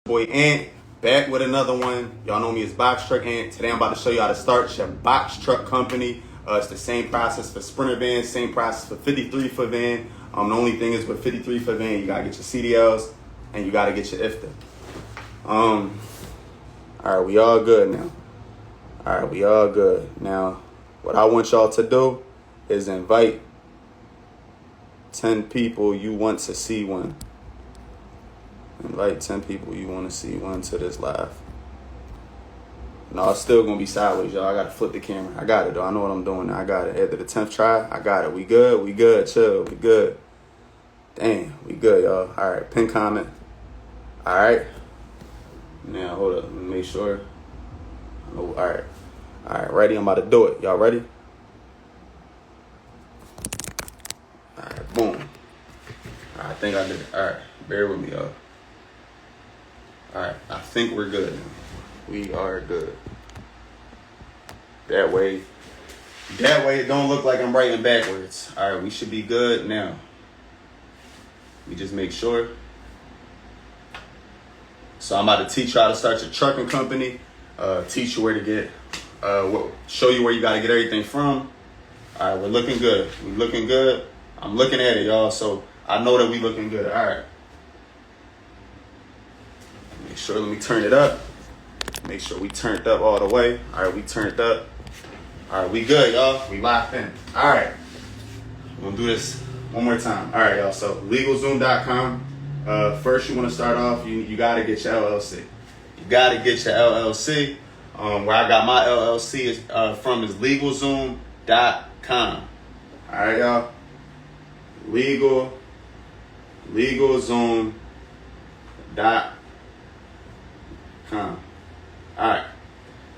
Boy Ant, back with another one. Y'all know me as Box Truck Ant. Today I'm about to show you how to start your box truck company. It's the same process for Sprinter van, same process for 53 foot van. The only thing is with 53 foot van, you gotta get your CDLs and you gotta get your IFTA. All right, we all good now. All right, we all good. Now, what I want y'all to do is invite 10 people you want to see one. Invite 10 people you want to see one to this live. No, it's still going to be sideways, y'all. I got to flip the camera. I got it, though. I know what I'm doing now. I got it. After the 10th try, I got it. We good? We good. Chill. We good. Damn, we good, y'all. All right, pin comment. All right. Now, hold up. Let me make sure. Oh, all right. All right, ready? I'm about to do it. Y'all ready? All right, boom. All right, I think I did it. All right, bear with me, y'all. All right, I think we're good now. We are good. That way it don't look like I'm writing backwards. All right, we should be good now. We just make sure. So I'm about to teach you how to start your trucking company. Teach you where to get, show you where you got to get everything from. All right, we're looking good. We looking good. I'm looking at it, y'all, so I know that we looking good. All right. Make sure, let me turn it up. Make sure we turned up all the way. All right, we turned up. All right, we good, y'all. We locked in. All right. We're going to do this one more time. All right, y'all. So, LegalZoom.com. First, you want to start off, you got to get your LLC. You got to get your LLC. Where I got my LLC from is LegalZoom.com. All right, y'all. LegalZoom.com. All right,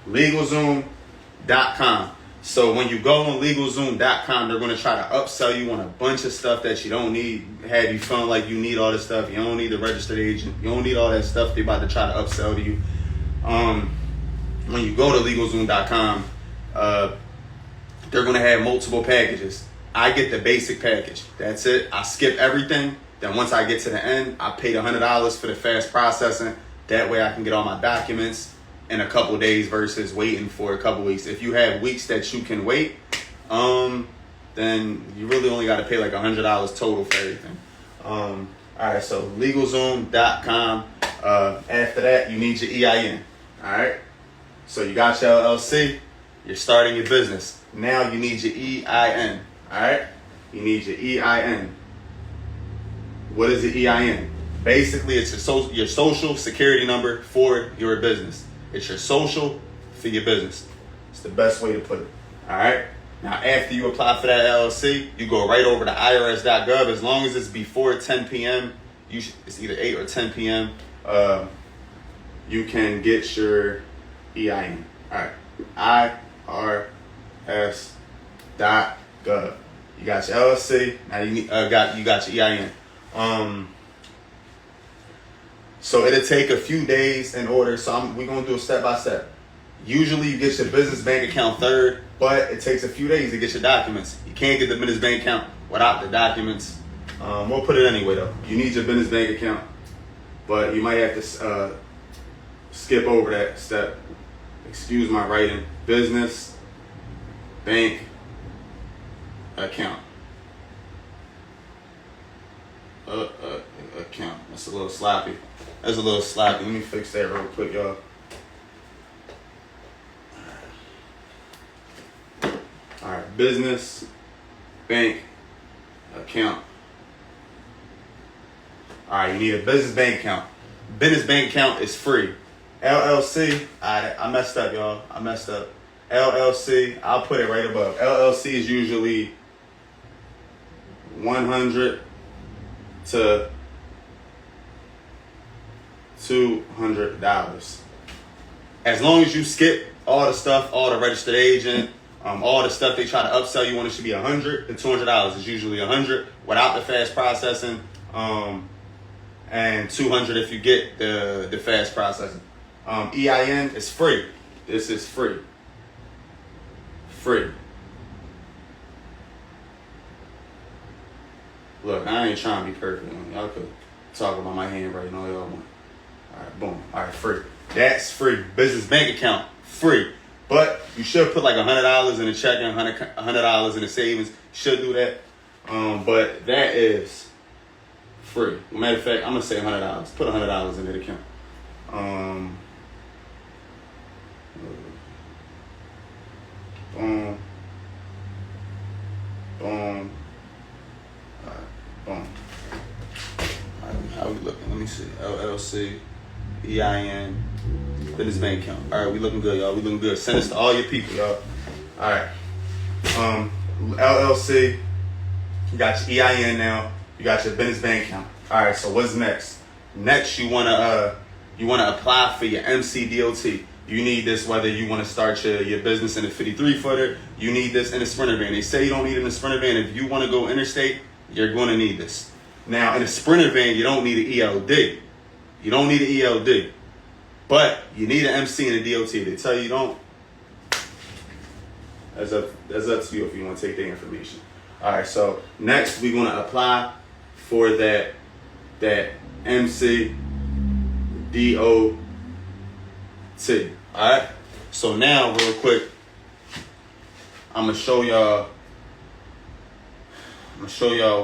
LegalZoom.com. So when you go on LegalZoom.com, they're going to try to upsell you on a bunch of stuff that you don't need. Have you feeling like you need all this stuff? You don't need the registered agent. You don't need all that stuff. They're about to try to upsell to you. When you go to LegalZoom.com, they're going to have multiple packages. I get the basic package. That's it. I skip everything. Then once I get to the end, I paid $100 for the fast processing. That way I can get all my documents in a couple of days versus waiting for a couple weeks. If you have weeks that you can wait, then you really only got to pay like $100 total for everything. All right, so LegalZoom.com. After that, you need your EIN. All right, so you got your LLC. You're starting your business. Now you need your EIN. All right, you need your EIN. What is the EIN? Basically, it's your social security number for your business. It's your social for your business. It's the best way to put it. All right. Now, after you apply for that LLC, you go right over to irs.gov. As long as it's before 10 p.m., it's either 8 or 10 p.m., you can get your EIN. All right. irs.gov. You got your LLC. Now you got your EIN. So it'll take a few days in order. So we're going to do it step by step. Usually you get your business bank account third, but it takes a few days to get your documents. You can't get the business bank account without the documents. We'll put it anyway, though. You need your business bank account, but you might have to skip over that step. Excuse my writing. Business bank account. Account. That's a little sloppy. Let me fix that real quick, y'all. All right, business bank account. All right, you need a business bank account. Business bank account is free. LLC, I messed up, y'all. I messed up. LLC, I'll put it right above. LLC is usually $100 to $200. As long as you skip all the stuff, all the registered agent, all the stuff they try to upsell you on, it should be $100 to $200. It's usually $100 without the fast processing, and $200 if you get the fast processing. EIN is free. This is free. Free. Look, I ain't trying to be perfect. Y'all could talk about my handwriting all y'all want. All right, boom. All right, free. That's free. Business bank account, free. But you should put like $100 in a checking, $100 in a savings. You should do that. But that is free. Matter of fact, I'm gonna say $100. Put $100 in that account. Boom. Boom. All right, boom. All right, how we looking? Let me see. LLC, EIN, business bank account. All right, we looking good, y'all. We looking good. Send this to all your people, y'all. All right. LLC. You got your EIN now. You got your business bank account. All right. So what's next? Next, you wanna apply for your NON-CDL. You need this whether you want to start your business in a 53-footer. You need this in a Sprinter van. They say you don't need it in a Sprinter van. If you want to go interstate, you're going to need this. Now, in a Sprinter van, you don't need an ELD. You don't need an ELD. But you need an MC and a DOT. They tell you don't. That's up to you if you want to take their information. All right, so next we want to apply for that MC DOT. All right. So now, real quick, I'm gonna show y'all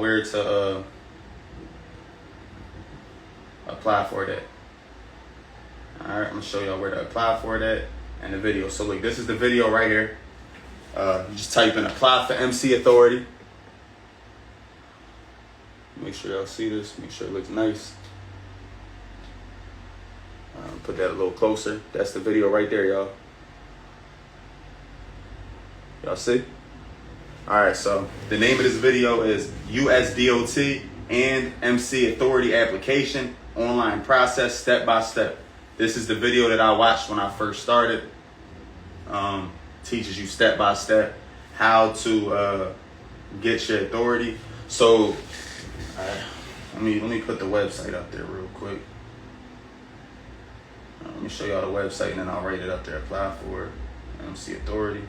where to apply for that. All right, I'm gonna show y'all where to apply for that in the video. So look, this is the video right here. You just type in apply for MC authority. Make sure y'all see this. Make sure it looks nice. Put that a little closer. That's the video right there, y'all. Y'all see? All right, so the name of this video is USDOT and MC Authority Application Online Process Step by Step. This is the video that I watched when I first started. Teaches you step by step how to get your authority. So let me put the website up there real quick. Let me show y'all the website and then I'll write it up there. Apply for MC Authority.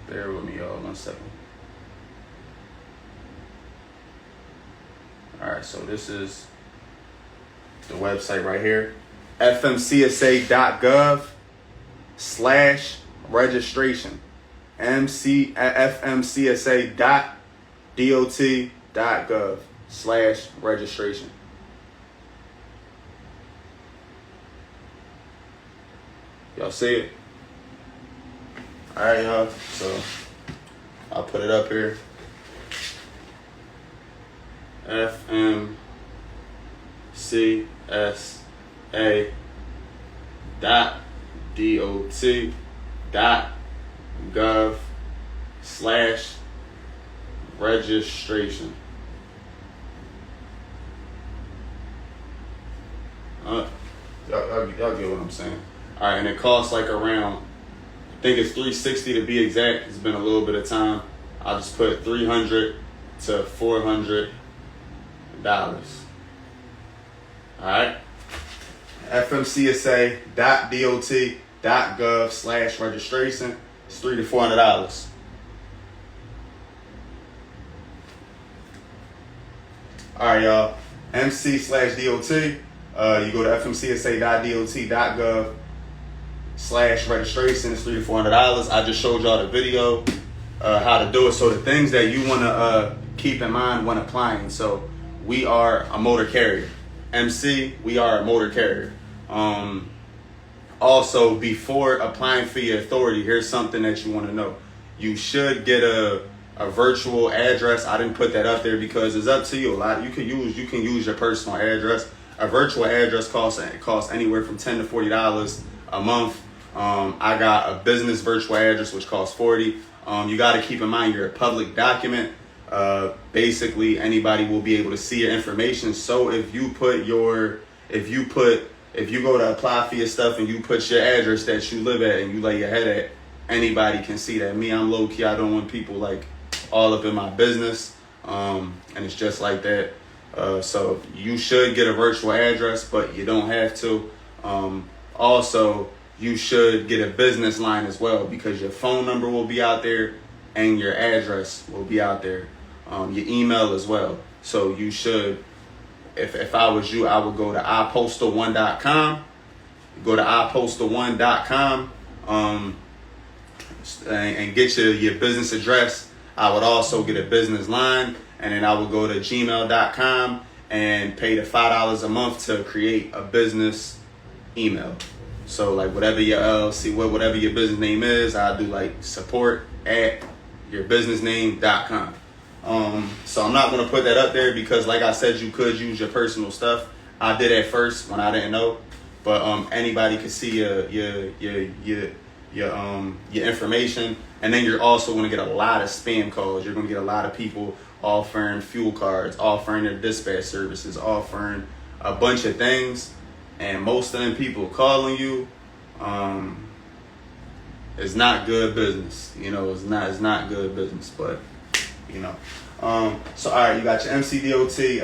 Bear with me, y'all. 1 second. All right, so this is the website right here. fmcsa.gov/registration. fmcsa.dot.gov/registration. Y'all see it? All right, y'all. So I'll put it up here. fmcsa.dot.gov/registration. Y'all get what I'm saying? All right, and it costs like around, I think it's $360 to be exact. It's been a little bit of time. I'll just put $300 to $400. All right. fmcsa.dot.gov/registration. It's $300 to $400. All right, y'all. MC/DOT. You go to fmcsa.dot.gov/registration. It's $300 to $400. I just showed y'all the video how to do it. So the things that you want to keep in mind when applying. So we are a motor carrier. MC, we are a motor carrier. Also, before applying for your authority, here's something that you want to know. You should get a virtual address. I didn't put that up there because it's up to you. You can use your personal address. A virtual address costs anywhere from $10 to $40 a month. I got a business virtual address which costs $40. You got to keep in mind you're a public document. Basically, anybody will be able to see your information. So if you go to apply for your stuff and you put your address that you live at and you lay your head at, anybody can see that. Me, I'm low key. I don't want people like all up in my business. And it's just like that. So you should get a virtual address, but you don't have to. Also, you should get a business line as well because your phone number will be out there and your address will be out there. Your email as well. So you should if I was you, I would go to ipostal1.com. Go to ipostal1.com and get your business address. I would also get a business line, and then I would go to gmail.com and pay the $5 a month to create a business email. So like whatever your LLC, whatever your business name is, I do like support@yourbusinessname.com. So I'm not gonna put that up there because, like I said, you could use your personal stuff. I did at first when I didn't know, but anybody can see your information, and then you're also gonna get a lot of spam calls. You're gonna get a lot of people offering fuel cards, offering their dispatch services, offering a bunch of things, and most of them people calling you, it's not good business. You know, it's not good business, but you know. So all right, you got your MCDOT,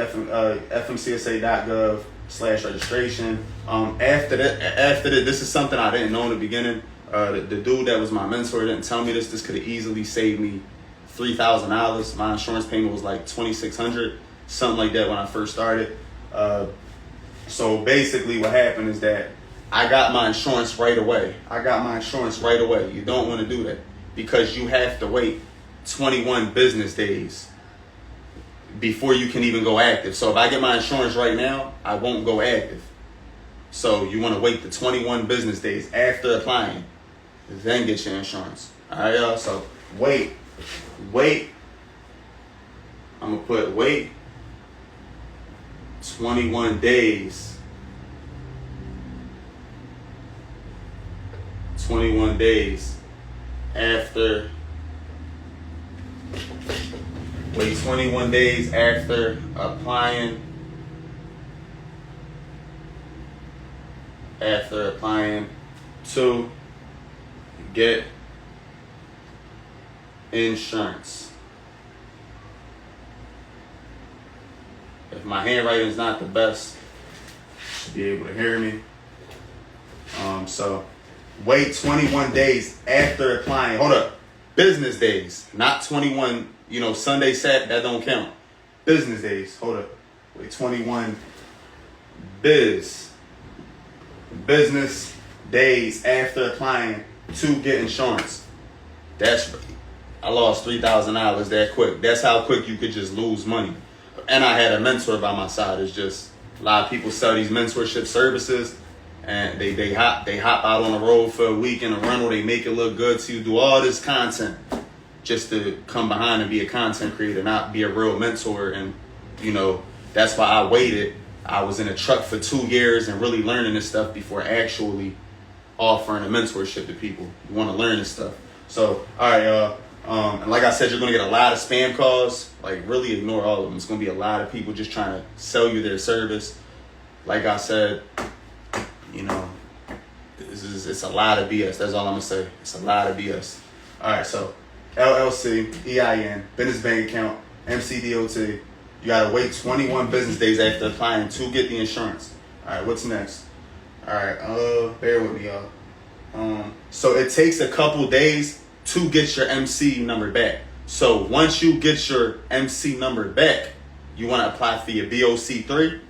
fmcsa.gov/registration. After that, this is something I didn't know in the beginning. The dude that was my mentor didn't tell me this. This could have easily saved me $3,000. My insurance payment was like $2,600, something like that when I first started. So basically what happened is that I got my insurance right away. You don't want to do that because you have to wait 21 business days before you can even go active. So if I get my insurance right now, I won't go active. So you want to wait the 21 business days after applying, then get your insurance. All right, y'all. So wait. I'm gonna put wait 21 days. 21 days after. Wait 21 days after applying. To get insurance. If my handwriting is not the best, you should be able to hear me. So wait 21 days after applying. Hold up. Business days, not 21, Sunday, Saturday, that don't count. Business days. Hold up. Wait 21 business days after applying to get insurance. I lost $3,000 that quick. That's how quick you could just lose money. And I had a mentor by my side. It's just a lot of people sell these mentorship services, and they hop out on the road for a week in a rental. They make it look good to you, do all this content just to come behind and be a content creator, not be a real mentor. And that's why I waited. I was in a truck for 2 years and really learning this stuff before actually offering a mentorship to people. You want to learn this stuff. So, all right, y'all. And like I said, you're going to get a lot of spam calls. Like, really ignore all of them. It's going to be a lot of people just trying to sell you their service. Like I said, it's a lot of BS. That's all I'm going to say. It's a lot of BS. All right, so LLC, EIN, business bank account, MCDOT. You got to wait 21 business days after applying to get the insurance. All right, what's next? All right, bear with me, y'all. So it takes a couple days to get your MC number back. So once you get your MC number back, you want to apply for your BOC-3.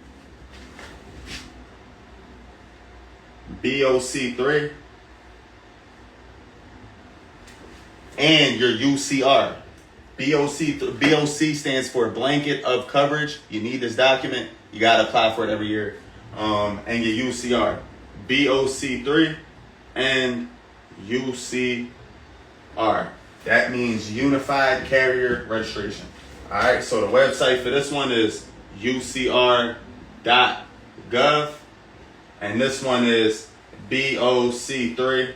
BOC-3 and your UCR. BOC stands for blanket of coverage. You need this document. You got to apply for it every year. And your UCR. BOC-3 and UCR. That means Unified Carrier Registration. All right, so the website for this one is UCR.gov. And this one is BOC-3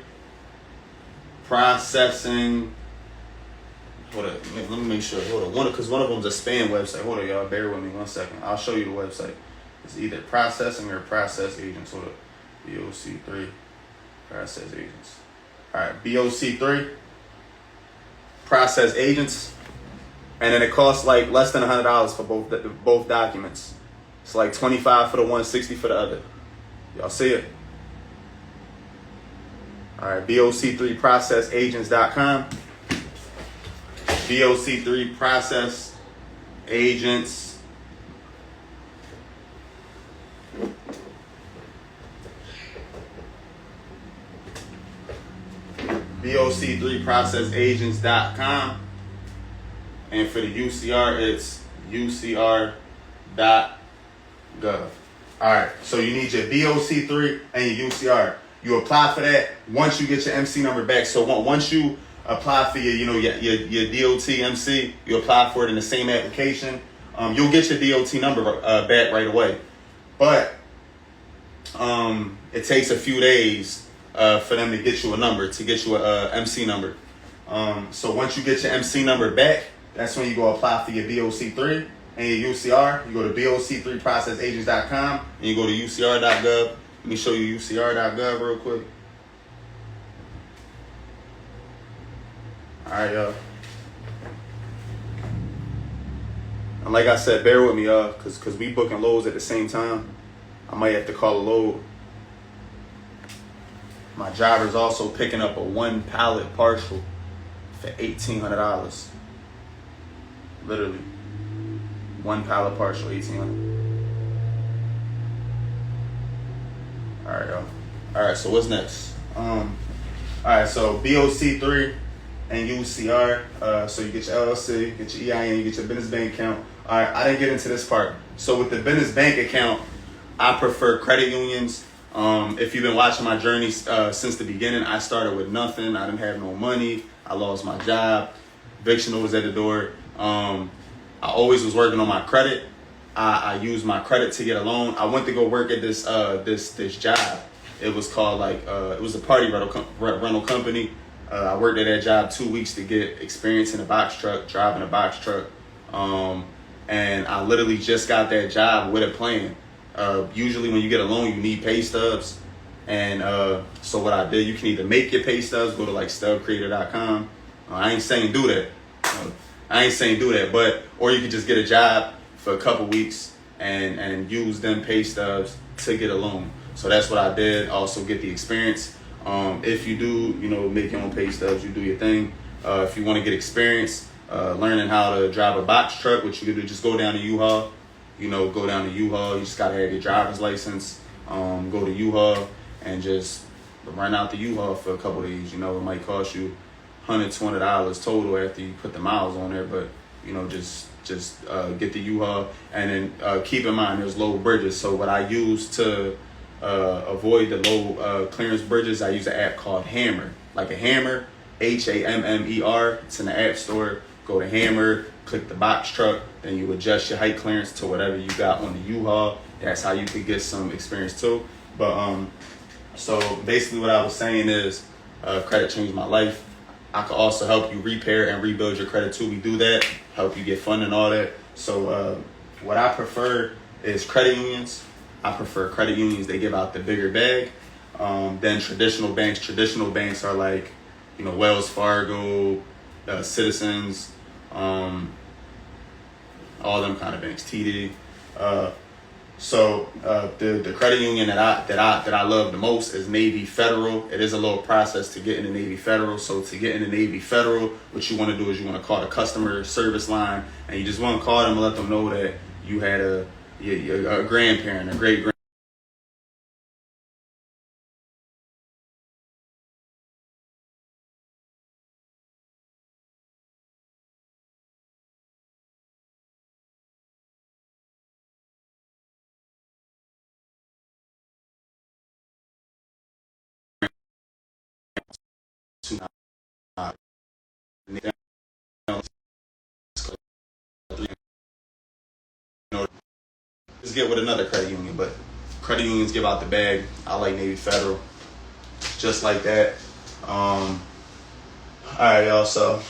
processing. Hold up, let me make sure. Hold on, because one of them's a spam website. Hold on, y'all, bear with me 1 second. I'll show you the website. It's either processing or process agents. Hold up, BOC-3 process agents. All right, BOC-3 process agents, and then it costs like less than $100 for both documents. It's like $25 for the one, $60 for the other. Y'all see it? All right, BOC-3 processagents.com. BOC-3 process agents. BOC3processagents.com. And for the UCR, it's UCR.gov. Alright, so you need your BOC3 and your UCR. You apply for that once you get your MC number back. So once you apply for your DOT MC, you apply for it in the same application. You'll get your DOT number back right away. But it takes a few days for them to get you a number, to get you a MC number. So once you get your MC number back, that's when you go apply for your BOC3 and your UCR. You go to BOC3processagents.com and you go to UCR.gov. Let me show you UCR.gov real quick. Alright, y'all. And like I said, bear with me, y'all, cause we booking loads at the same time. I might have to call a load. My driver's also picking up a 1 pallet partial for $1,800. Literally. 1 pallet partial, $1,800. Alright, y'all. Alright, so what's next? Alright, so BOC3 and UCR. So you get your LLC, get your EIN, you get your business bank account. Alright, I didn't get into this part. So with the business bank account, I prefer credit unions. If you've been watching my journey since the beginning, I started with nothing. I didn't have no money. I lost my job. Eviction was at the door. I always was working on my credit. I used my credit to get a loan. I went to go work at this job. It was called it was a party rental company. I worked at that job 2 weeks to get experience in a box truck, driving a box truck. And I literally just got that job with a plan. Usually when you get a loan, you need pay stubs. And so what I did, you can either make your pay stubs, go to stubcreator.com. I ain't saying do that. But or you can just get a job for a couple weeks and use them pay stubs to get a loan. So that's what I did. Also get the experience. If you do, make your own pay stubs, you do your thing. If you want to get experience, learning how to drive a box truck, what you do, just go down to U-Haul. Go down to U-Haul. You just gotta have your driver's license. Go to U-Haul and just run out the U-Haul for a couple of days. It might cost you $120 total after you put the miles on there, but just get the U-Haul. And then keep in mind there's low bridges. So what I use to avoid the low clearance bridges, I use an app called Hammer. Like a Hammer, Hammer. It's in the app store. Go to Hammer, click the box truck, then you adjust your height clearance to whatever you got on the U-Haul. That's how you could get some experience too. But so basically what I was saying is credit changed my life. I could also help you repair and rebuild your credit too. We do that, help you get funding and all that. So what I prefer is credit unions. I prefer credit unions. They give out the bigger bag than traditional banks. Traditional banks are like, Wells Fargo, Citizens, all them kind of banks, TD. So the credit union that I love the most is Navy Federal. It is a little process to get into Navy Federal. So to get into Navy Federal, what you want to do is you want to call the customer service line, and you just want to call them and let them know that you had a grandparent, a great just get with another credit union, but credit unions give out the bag. I like Navy Federal, just like that. All right, y'all. So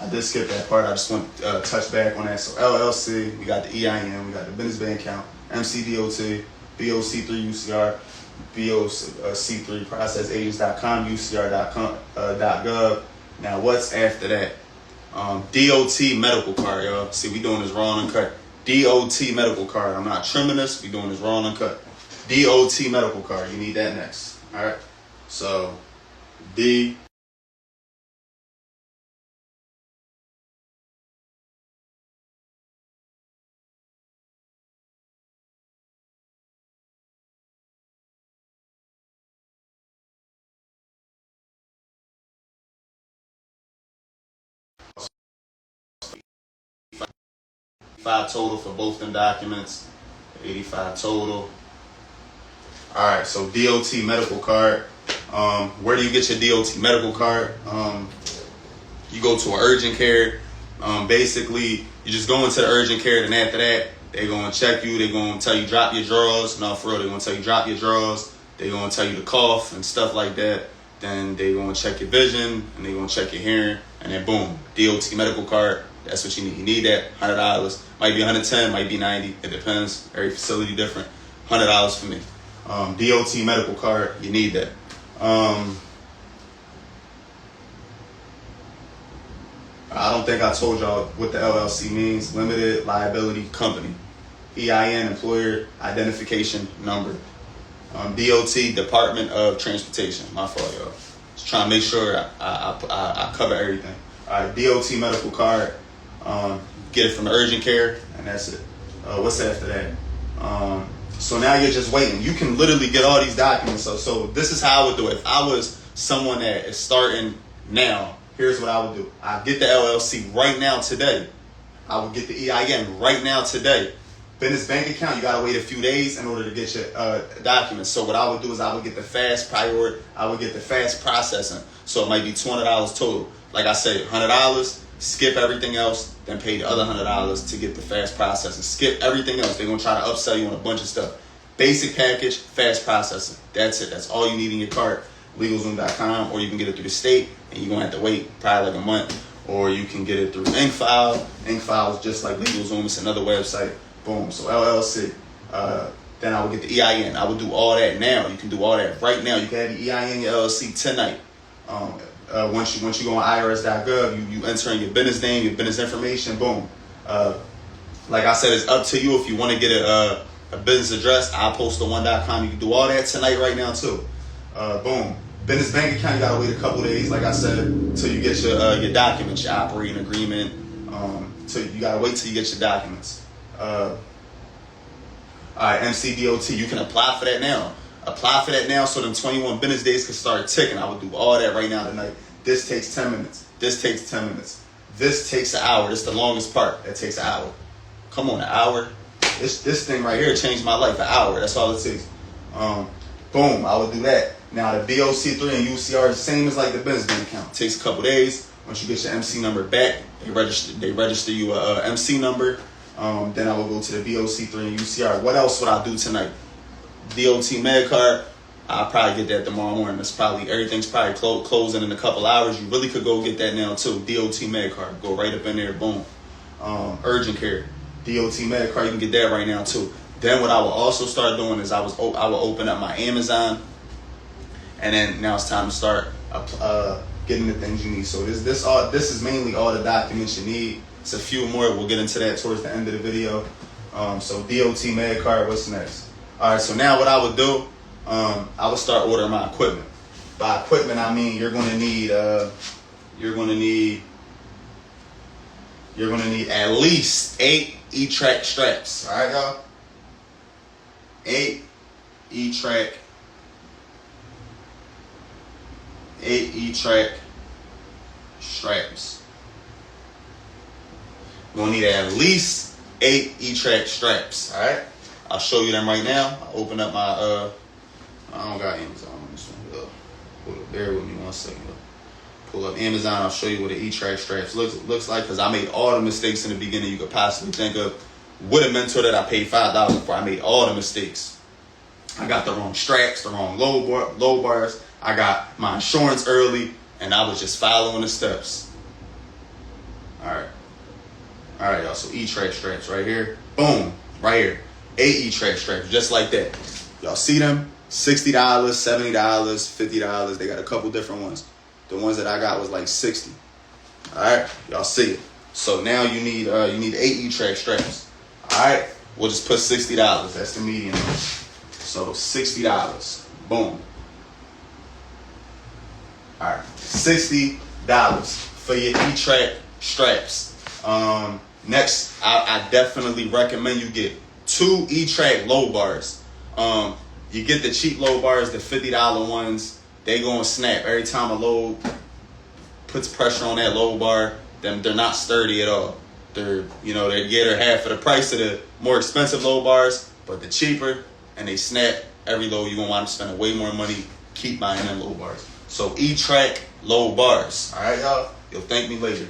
I did skip that part. I just want to touch back on that. So LLC, we got the EIN, we got the business bank account, MCDOT, BOC3 UCR, BOC3 processagents.com, UCR.gov. Now what's after that? DOT medical card, y'all. See, we doing this raw and uncut. DOT medical card. I'm not trimming this. We doing this raw and uncut. DOT medical card. You need that next. All right. So D. $85 total for both them documents. $85 total. All right, so DOT medical card. Where do you get your DOT medical card? You go to an urgent care. Basically, you just go into the urgent care, and after that, they're going to check you. They're going to tell you drop your drawers. No, for real, they're going to tell you drop your drawers. They're going to tell you to cough and stuff like that. Then they're going to check your vision, and they're going to check your hearing, and then boom, DOT medical card. That's what you need. You need that, $100. Might be $110, might be $90. It depends. Every facility different. $100 for me. DOT medical card, you need that. I don't think I told y'all what the LLC means. Limited Liability Company. EIN, Employer Identification Number. DOT, Department of Transportation. My fault, y'all. Just trying to make sure I cover everything. All right, DOT medical card. Get it from the urgent care, and that's it. What's after that? So now you're just waiting. You can literally get all these documents. So this is how I would do it. If I was someone that is starting now, here's what I would do. I'd get the LLC right now today. I would get the EIN right now today. Business bank account, you gotta wait a few days in order to get your documents. So what I would do is I would get the fast priority. I would get the fast processing. So it might be $200 total. Like I said, $100. Skip everything else, then pay the other $100 to get the fast processing. Skip everything else. They're gonna try to upsell you on a bunch of stuff. Basic package, fast processing. That's it. That's all you need in your cart. LegalZoom.com, or you can get it through the state, and you're gonna have to wait probably like a month. Or you can get it through InkFile. InkFile is just like LegalZoom. It's another website. Boom. So LLC. Then I would get the EIN. I would do all that now. You can do all that right now. You can have your EIN, your LLC tonight. Once you go on irs.gov, you enter in your business name, your business information, boom. Like I said, it's up to you if you want to get a business address. I'll post the one.com. You can do all that tonight right now too. Boom. Business bank account, you gotta wait a couple days, like I said, till you get your documents, your operating agreement. You gotta wait till you get your documents. All right, NCDOT, you can apply for that now. Apply for that now so them 21 business days can start ticking. I would do all that right now tonight. This takes 10 minutes. This takes 10 minutes. This takes an hour. This is the longest part. That takes an hour. Come on, an hour. This thing right here changed my life. An hour. That's all it takes. Boom, I would do that. Now the BOC-3 and UCR is the same as like the business bank account. It takes a couple days. Once you get your MC number back, they register you a MC number. Then I will go to the BOC-3 and UCR. What else would I do tonight? DOT med card, I'll probably get that tomorrow morning. Everything's probably closing in a couple hours. You really could go get that now too. DOT med card, go right up in there, boom. Urgent care, DOT med card, you can get that right now too. Then what I will also start doing is I will open up my Amazon, and then now it's time to start getting the things you need. So this is mainly all the documents you need. It's a few more. We'll get into that towards the end of the video. So DOT med card, what's next? All right, so now what I would do, I would start ordering my equipment. By equipment, I mean you're gonna need at least 8 E-Track straps. All right, y'all. 8 E-Track straps. You're gonna need at least 8 E-Track straps. All right. I'll show you them right now. I'll open up my, I don't got Amazon on this one. Bear with me 1 second. Pull up Amazon. I'll show you what the E-Track straps looks like, because I made all the mistakes in the beginning you could possibly think of. With a mentor that I paid $5 for, I made all the mistakes. I got the wrong straps, the wrong low bars. I got my insurance early, and I was just following the steps. All right, y'all. So E-Track straps right here. Boom, right here. 8 E-Track straps, just like that. Y'all see them? $60, $70, $50. They got a couple different ones. The ones that I got was like $60. All right, y'all see it. So now you need 8 E-Track straps. All right, we'll just put $60. That's the median. So $60. Boom. All right, $60 for your E-Track straps. Next, I definitely recommend you get 2 E-Track low bars. You get the cheap low bars, the $50 ones. They gonna snap every time a load puts pressure on that low bar. They're not sturdy at all. they're half of the price of the more expensive load bars, but they're cheaper and they snap every load. You're gonna want to spend way more money. Keep buying them load bars. So E-Track load bars. All right, y'all. You'll thank me later.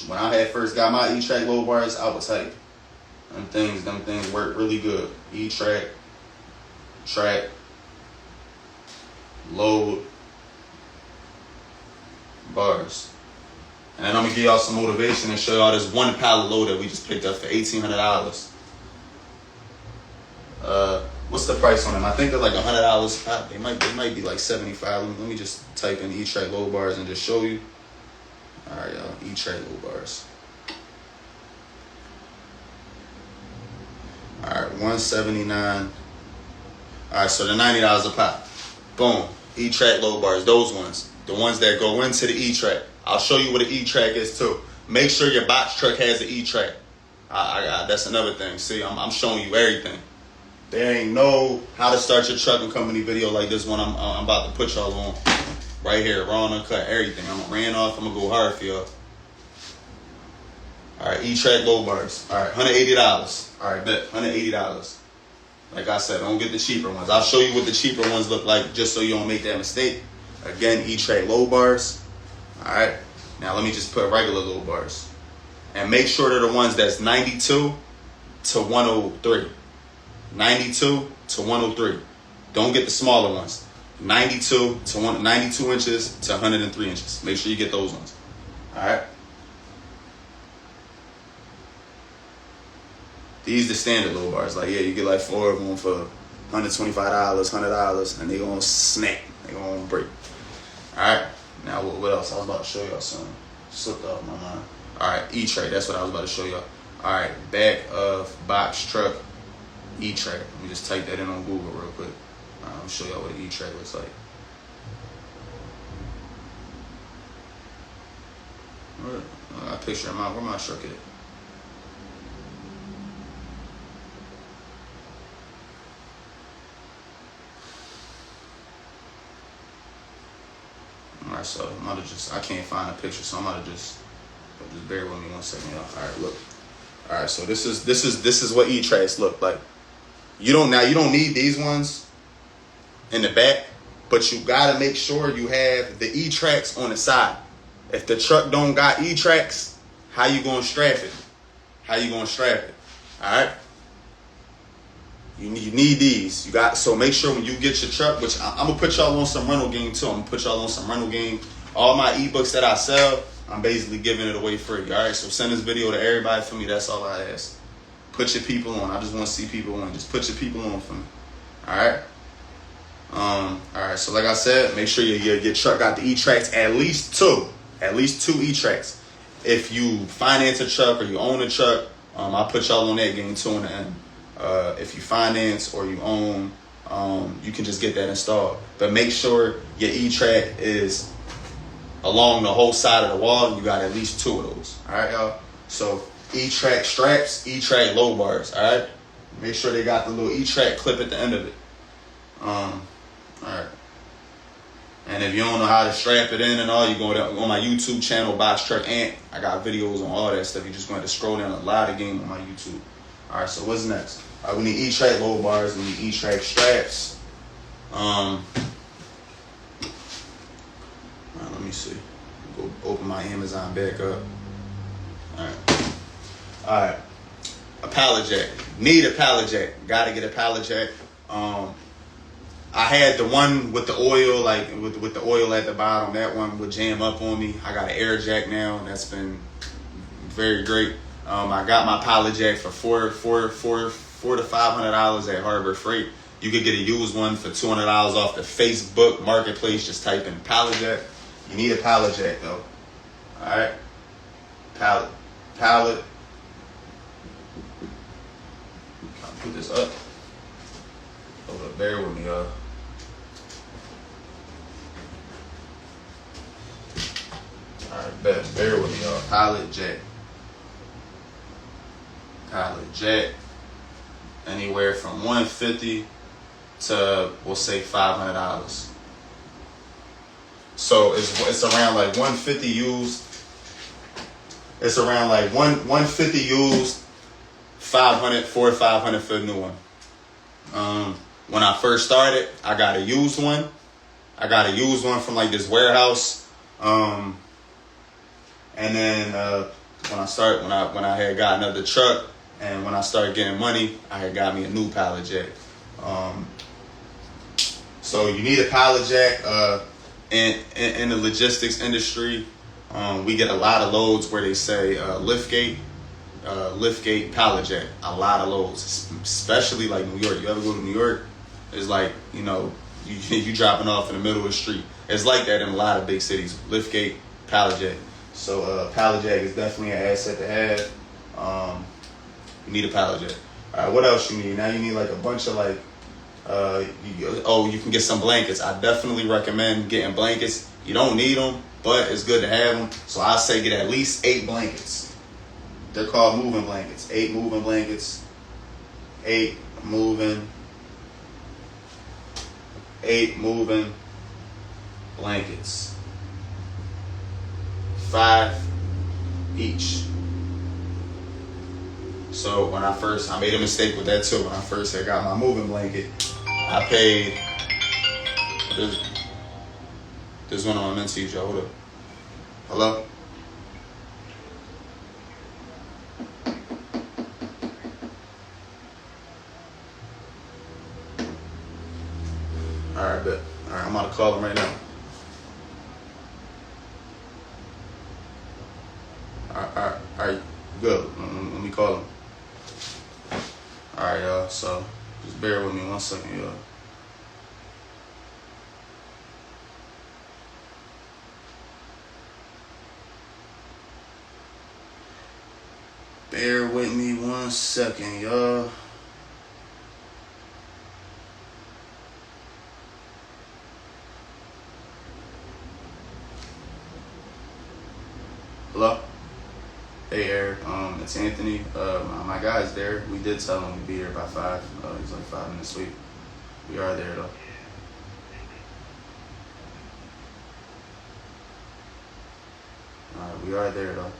When I had first got my E-Track load bars, I was hyped. Them things work really good. E-Track, track, load, bars. And then I'm gonna give y'all some motivation and show y'all this one pallet load that we just picked up for $1,800. What's the price on them? I think they're like $100 pop. They might be like $75. Let me just type in E-Track load bars and just show you. All right, y'all. E-Track load bars. All right, $179. All right, so they're $90 a pop. Boom. E-Track load bars. Those ones. The ones that go into the E-Track. I'll show you what an E-Track is too. Make sure your box truck has an E-Track. That's another thing. See, I'm showing you everything. There ain't no how to start your trucking company video like this one I'm about to put y'all on. Right here, raw and uncut, everything. I'm ran off. I'm gonna go hard for y'all. All right, E-Track load bars. All right, $180. All right, bet $180. Like I said, don't get the cheaper ones. I'll show you what the cheaper ones look like just so you don't make that mistake. Again, E-Track load bars. All right, now let me just put regular load bars. And make sure they're the ones that's 92 to 103. 92 to 103. Don't get the smaller ones. 92 inches to 103 inches. Make sure you get those ones. All right. These the standard load bars. Like, yeah, you get like 4 of them for $125, $100, and they gonna snap. They gonna break. All right. Now what else? I was about to show y'all something. Slipped off my mind. All right, E-Tray. That's what I was about to show y'all. All right, back of box truck E-Tray. Let me just type that in on Google real quick. I'll show y'all what an E-Tray looks like. I got a picture of where my truck at. Alright, so I can't find a picture, so I'm gonna just bear with me 1 second, y'all. Alright, look. Alright, so this is what E-Tracks look like. You don't need these ones in the back, but you gotta make sure you have the E-Tracks on the side. If the truck don't got E-Tracks, how you gonna strap it? Alright? You need these. So make sure when you get your truck, which I'm gonna put y'all on some rental game too. All my ebooks that I sell, I'm basically giving it away free. All right, so send this video to everybody for me. That's all I ask. Put your people on. I just want to see people on. Just put your people on for me. All right. All right. So like I said, make sure your truck got the E-Tracks, at least two E-Tracks. If you finance a truck or you own a truck, I'll put y'all on that game too in the end. If you finance or you own, you can just get that installed. But make sure your E-Track is along the whole side of the wall, and you got at least 2 of those. All right, y'all. So E-Track straps, E-Track low bars. All right. Make sure they got the little E-Track clip at the end of it. All right. And if you don't know how to strap it in and all, you go on my YouTube channel, Box Truck Ant. I got videos on all that stuff. You're just going to scroll down a lot of game on my YouTube. All right. So what's next? All right, we need E-Track low bars. We need E-Track straps. Let me see. Go open my Amazon back up. All right. A pallet jack. Need a pallet jack. Gotta get a pallet jack. I had the one with the oil, like with the oil at the bottom. That one would jam up on me. I got an air jack now, and that's been very great. I got my pallet jack for $400 to $500 at Harbor Freight. You could get a used one for $200 off the Facebook Marketplace. Just type in pallet jack. You need a pallet jack though. All right. Pallet. I'll put this up. Hold up, bear with me, y'all. All right, bear with me, y'all. Pallet jack. Anywhere from $150 to, we'll say, $500. So it's around like $150 used It's around like 150 used, 500, 400, 500 for a new one. When I first started, I got a used one. I got a used one from like this warehouse. And then when I had gotten another truck, and when I started getting money, I had got me a new pallet jack. So you need a pallet jack. In the logistics industry, we get a lot of loads where they say liftgate pallet jack. A lot of loads, especially like New York. You ever go to New York? It's like, you know, you dropping off in the middle of the street. It's like that in a lot of big cities. Liftgate pallet jack. So pallet jack is definitely an asset to have. You need a pallet jack. All right, what else you need? Now you need like a bunch of like. You can get some blankets. I definitely recommend getting blankets. You don't need them, but it's good to have them. So I say get at least 8 blankets. They're called moving blankets. 8 moving blankets. 8 moving blankets. 5 each. So when I made a mistake with that too. When I first had got my moving blanket, I paid. This is one of my mentees, y'all. Hold up. Hello? Alright, bet. Alright, I'm about to call him right now. Alright, good. Let me call him. Alright, y'all, so just bear with me 1 second, y'all. Bear with me 1 second, y'all. Hello? Hey, Eric. It's Anthony. My guy's there. We did tell him we'd be there by 5. He's like 5 minutes late. We are there, though. Alright, we are there, though.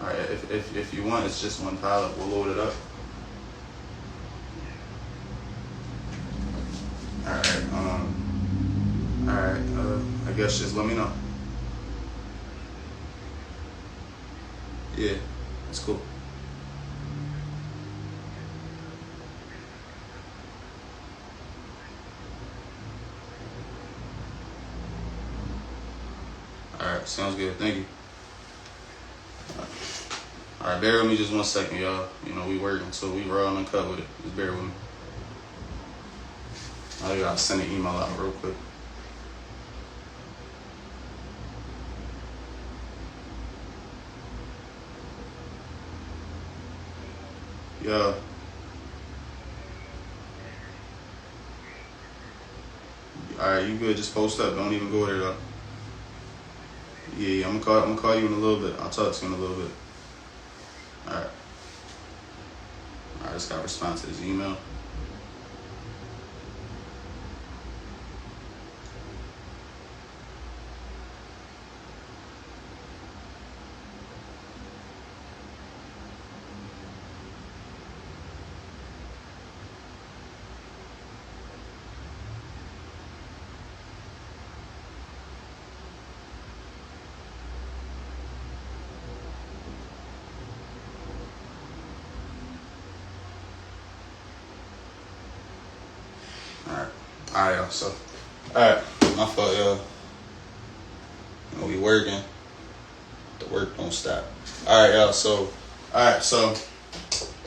Alright, if you want, it's just 1 pallet. We'll load it up. I guess just let me know. Yeah, that's cool. Alright, sounds good. Thank you. Alright, bear with me just 1 second, y'all. You know, we working, so we raw and cut with it. Just bear with me. I gotta send an email out real quick. Yeah. Alright, you good. Just post up. Don't even go there though. Yeah, I'm gonna call you in a little bit. I'll talk to you in a little bit. Alright. I just gotta respond to this email. Alright, y'all. So, alright, my fault, y'all. You know, we working. The work don't stop. Alright, y'all. So,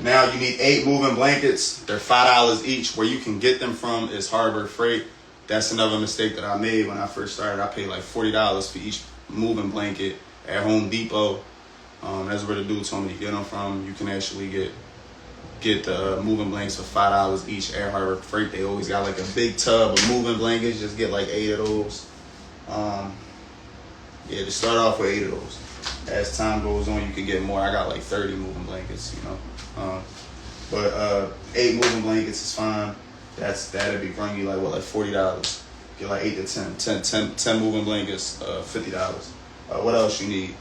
now you need 8 moving blankets. They're $5 each. Where you can get them from is Harbor Freight. That's another mistake that I made when I first started. I paid like $40 for each moving blanket at Home Depot. That's where the dude told me to get them from. You can actually get the moving blankets for $5 each at Harbor Freight. They always got like a big tub of moving blankets. Just get like 8 of those. Yeah, just start off with 8 of those. As time goes on, you can get more. I got like 30 moving blankets, you know. But 8 moving blankets is fine. That'd be bring you like $40. Get like 8 to 10 moving blankets, $50. What else you need?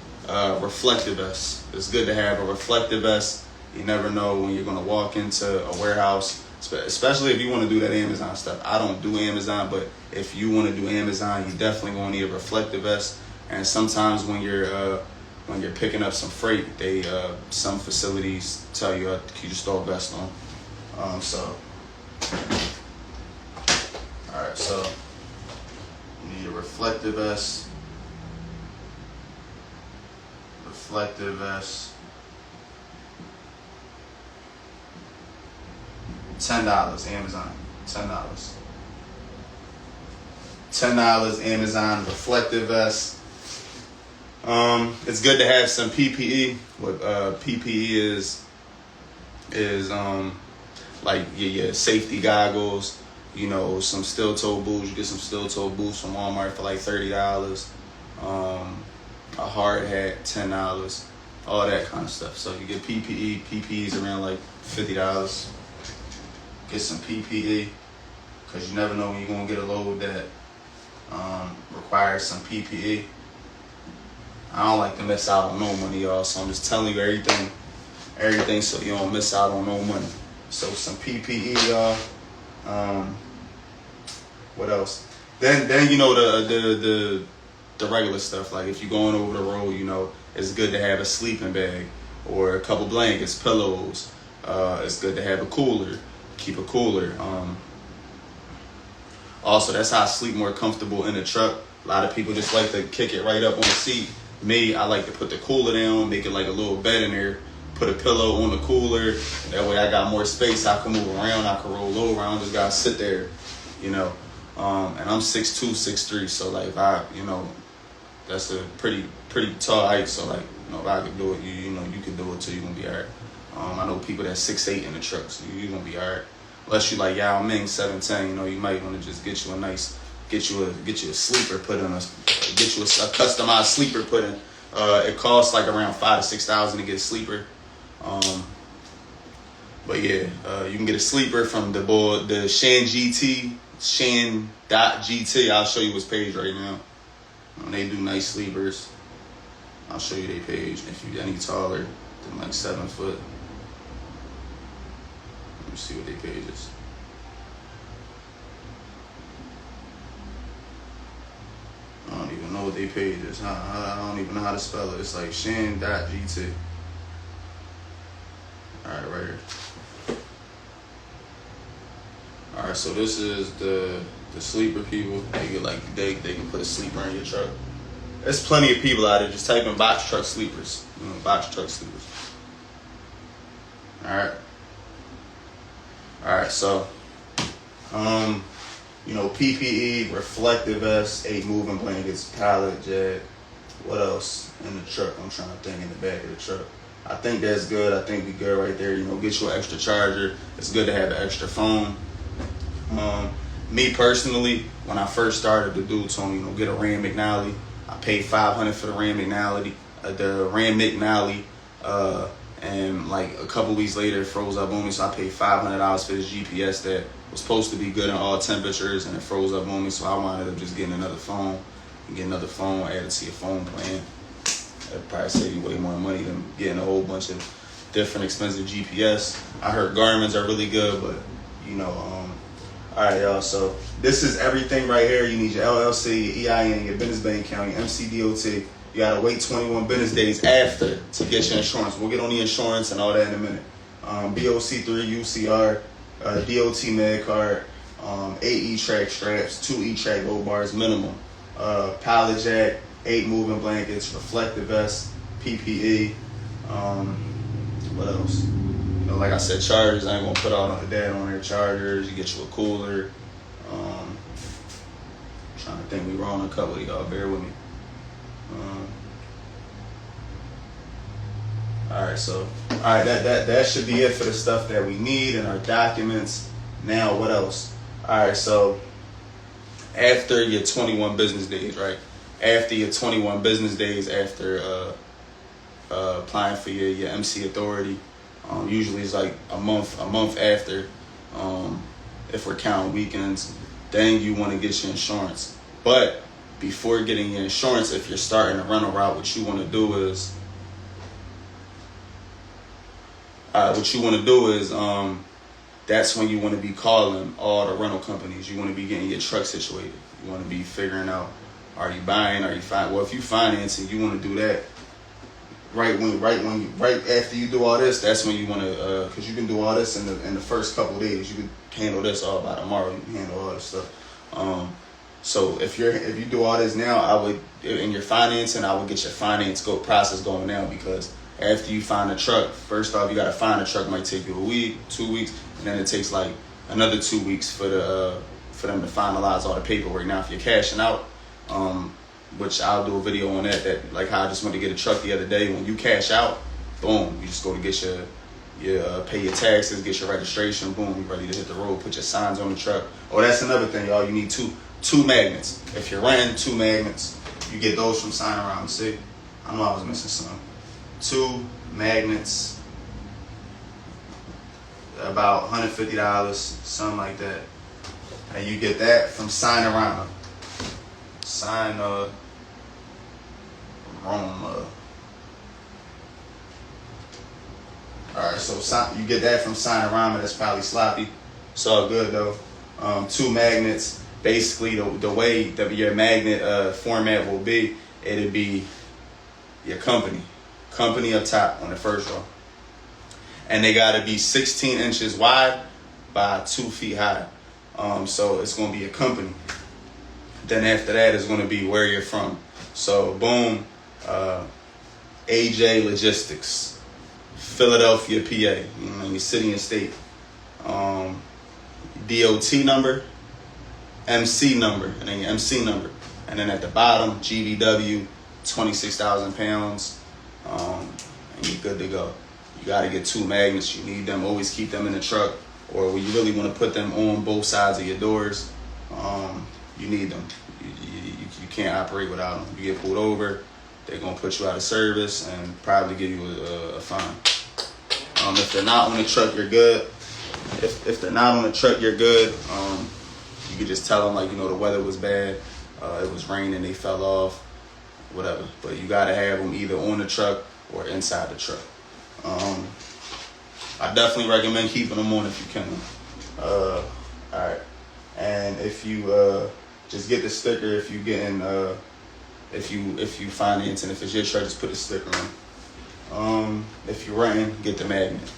Reflective vest. It's good to have a reflective vest. You never know when you're gonna walk into a warehouse, especially if you want to do that Amazon stuff. I don't do Amazon, but if you want to do Amazon, you definitely gonna need a reflective vest. And sometimes when you're picking up some freight, some facilities tell you you just throw a vest on. All right, so you need a reflective vest. Reflective vest. $10 Amazon. $10 Amazon reflective vest. It's good to have some PPE. What PPE is like your safety goggles. You know, some steel-toe boots. You get some steel-toe boots from Walmart for like $30. A hard hat, $10. All that kind of stuff. So you get PPE. PPE's around like $50. Get some PPE, because you never know when you're going to get a load that requires some PPE. I don't like to miss out on no money, y'all, so I'm just telling you everything so you don't miss out on no money. So some PPE, y'all. What else? Then you know the regular stuff. Like if you're going over the road, you know, it's good to have a sleeping bag or a couple blankets, pillows. It's good to have a cooler. Keep a cooler. Also, that's how I sleep more comfortable in the truck. A lot of people just like to kick it right up on the seat. Me, I like to put the cooler down, make it like a little bed in there, put a pillow on the cooler. That way I got more space. I can move around. I can roll over. I don't just gotta sit there, you know. And I'm 6'2", 6'3", so like that's a pretty tall height. So like, if I could do it, you can do it too. You're gonna be alright. I know people that's 6'8" in the truck, so you're gonna be alright. Unless you like Yao Ming 7'10", you might want to just get you a sleeper put in, get you a customized sleeper put in. It costs like around $5,000 to $6,000 to get a sleeper. But yeah, you can get a sleeper from the Shan.GT. I'll show you his page right now. They do nice sleepers. I'll show you their page. If you're any taller than like 7 foot. Let me see what their page is. I don't even know what their page is. I don't even know how to spell it. It's like Shan.GT. Alright, right here. Alright, so this is the sleeper people. They can put a sleeper in your truck. There's plenty of people out there. Just type in box truck sleepers. Box truck sleepers. Alright, so PPE, reflective vest, 8 moving blankets, pallet jack. What else in the truck? I'm trying to think in the back of the truck. I think that's good. I think we good right there. Get you an extra charger. It's good to have an extra phone. Me personally, when I first started, the dude told me, get a Ram McNally. I paid $500 for the Ram McNally. And like a couple weeks later, it froze up on me, so I paid $500 for this GPS that was supposed to be good in all temperatures, and it froze up on me, so I wound up just getting another phone. Added to your phone plan. That'd probably save you way more money than getting a whole bunch of different expensive GPS. I heard Garmin's are really good, but alright, y'all, so this is everything right here. You need your LLC, your EIN, your business bank account, your MCDOT. You gotta wait 21 business days after to get your insurance. We'll get on the insurance and all that in a minute. BOC-3, UCR, DOT med card, 8 E-track straps, 2 E-track gold bars minimum, pallet jack, 8 moving blankets, reflective vest, PPE. What else? Like I said, chargers. I ain't gonna put all of that on there. Chargers. You get you a cooler. Trying to think, we were on a couple of y'all. Bear with me. Alright, that should be it for the stuff that we need in our documents. Now, what else? Alright, so after your 21 business days, right? After your 21 business days, after applying for your MC authority, Usually it's like a month after, if we're counting weekends. Then you want to get your insurance. But before getting your insurance, if you're starting a rental route, what you want to do is, that's when you want to be calling all the rental companies. You want to be getting your truck situated. You want to be figuring out, are you buying? Are you well, if you financing, you want to do that right after you do all this. That's when you want to, because you can do all this in the first couple of days. You can handle this all by tomorrow. You can handle all this stuff. So if you do all this now, I would, in your financing, I would get your finance process going now, because after you find a truck, first off, you got to find a truck. It might take you a week, 2 weeks, and then it takes like another 2 weeks for them to finalize all the paperwork. Now, if you're cashing out, which I'll do a video on that like how I just went to get a truck the other day. When you cash out, boom, you just go to get your pay your taxes, get your registration, boom, you're ready to hit the road, put your signs on the truck. Oh, that's another thing, y'all. You need two magnets. If you're renting, 2 magnets, you get those from Sign Around. See, I know I was missing some. 2 magnets, about $150, something like that. And you get that from Sign Around. Sign Rome. Alright, so you get that from Sign Around. That's probably sloppy. It's all good though. 2 magnets. Basically, the way that your magnet format will be, it'll be your company up top on the first row, and they got to be 16 inches wide by 2 feet high. So it's going to be a company. Then after that is going to be where you're from. So boom, AJ Logistics, Philadelphia, PA. You know, your city and state. DOT number, MC number, and then your MC number, and then at the bottom, GVW, 26,000 pounds. And you're good to go. You got to get 2 magnets. You need them. Always keep them in the truck, or when you really want to put them on both sides of your doors, you need them. You can't operate without them. You get pulled over, they're going to put you out of service and probably give you a fine. If they're not on the truck, you're good. If they're not on the truck, you're good. You could just tell them, like, the weather was bad. It was raining, they fell off, whatever. But you got to have them either on the truck or inside the truck. I definitely recommend keeping them on if you can. All right. And if you just get the sticker, if you getting if you financing, if it's your truck, just put the sticker on. If you're renting, get the magnet.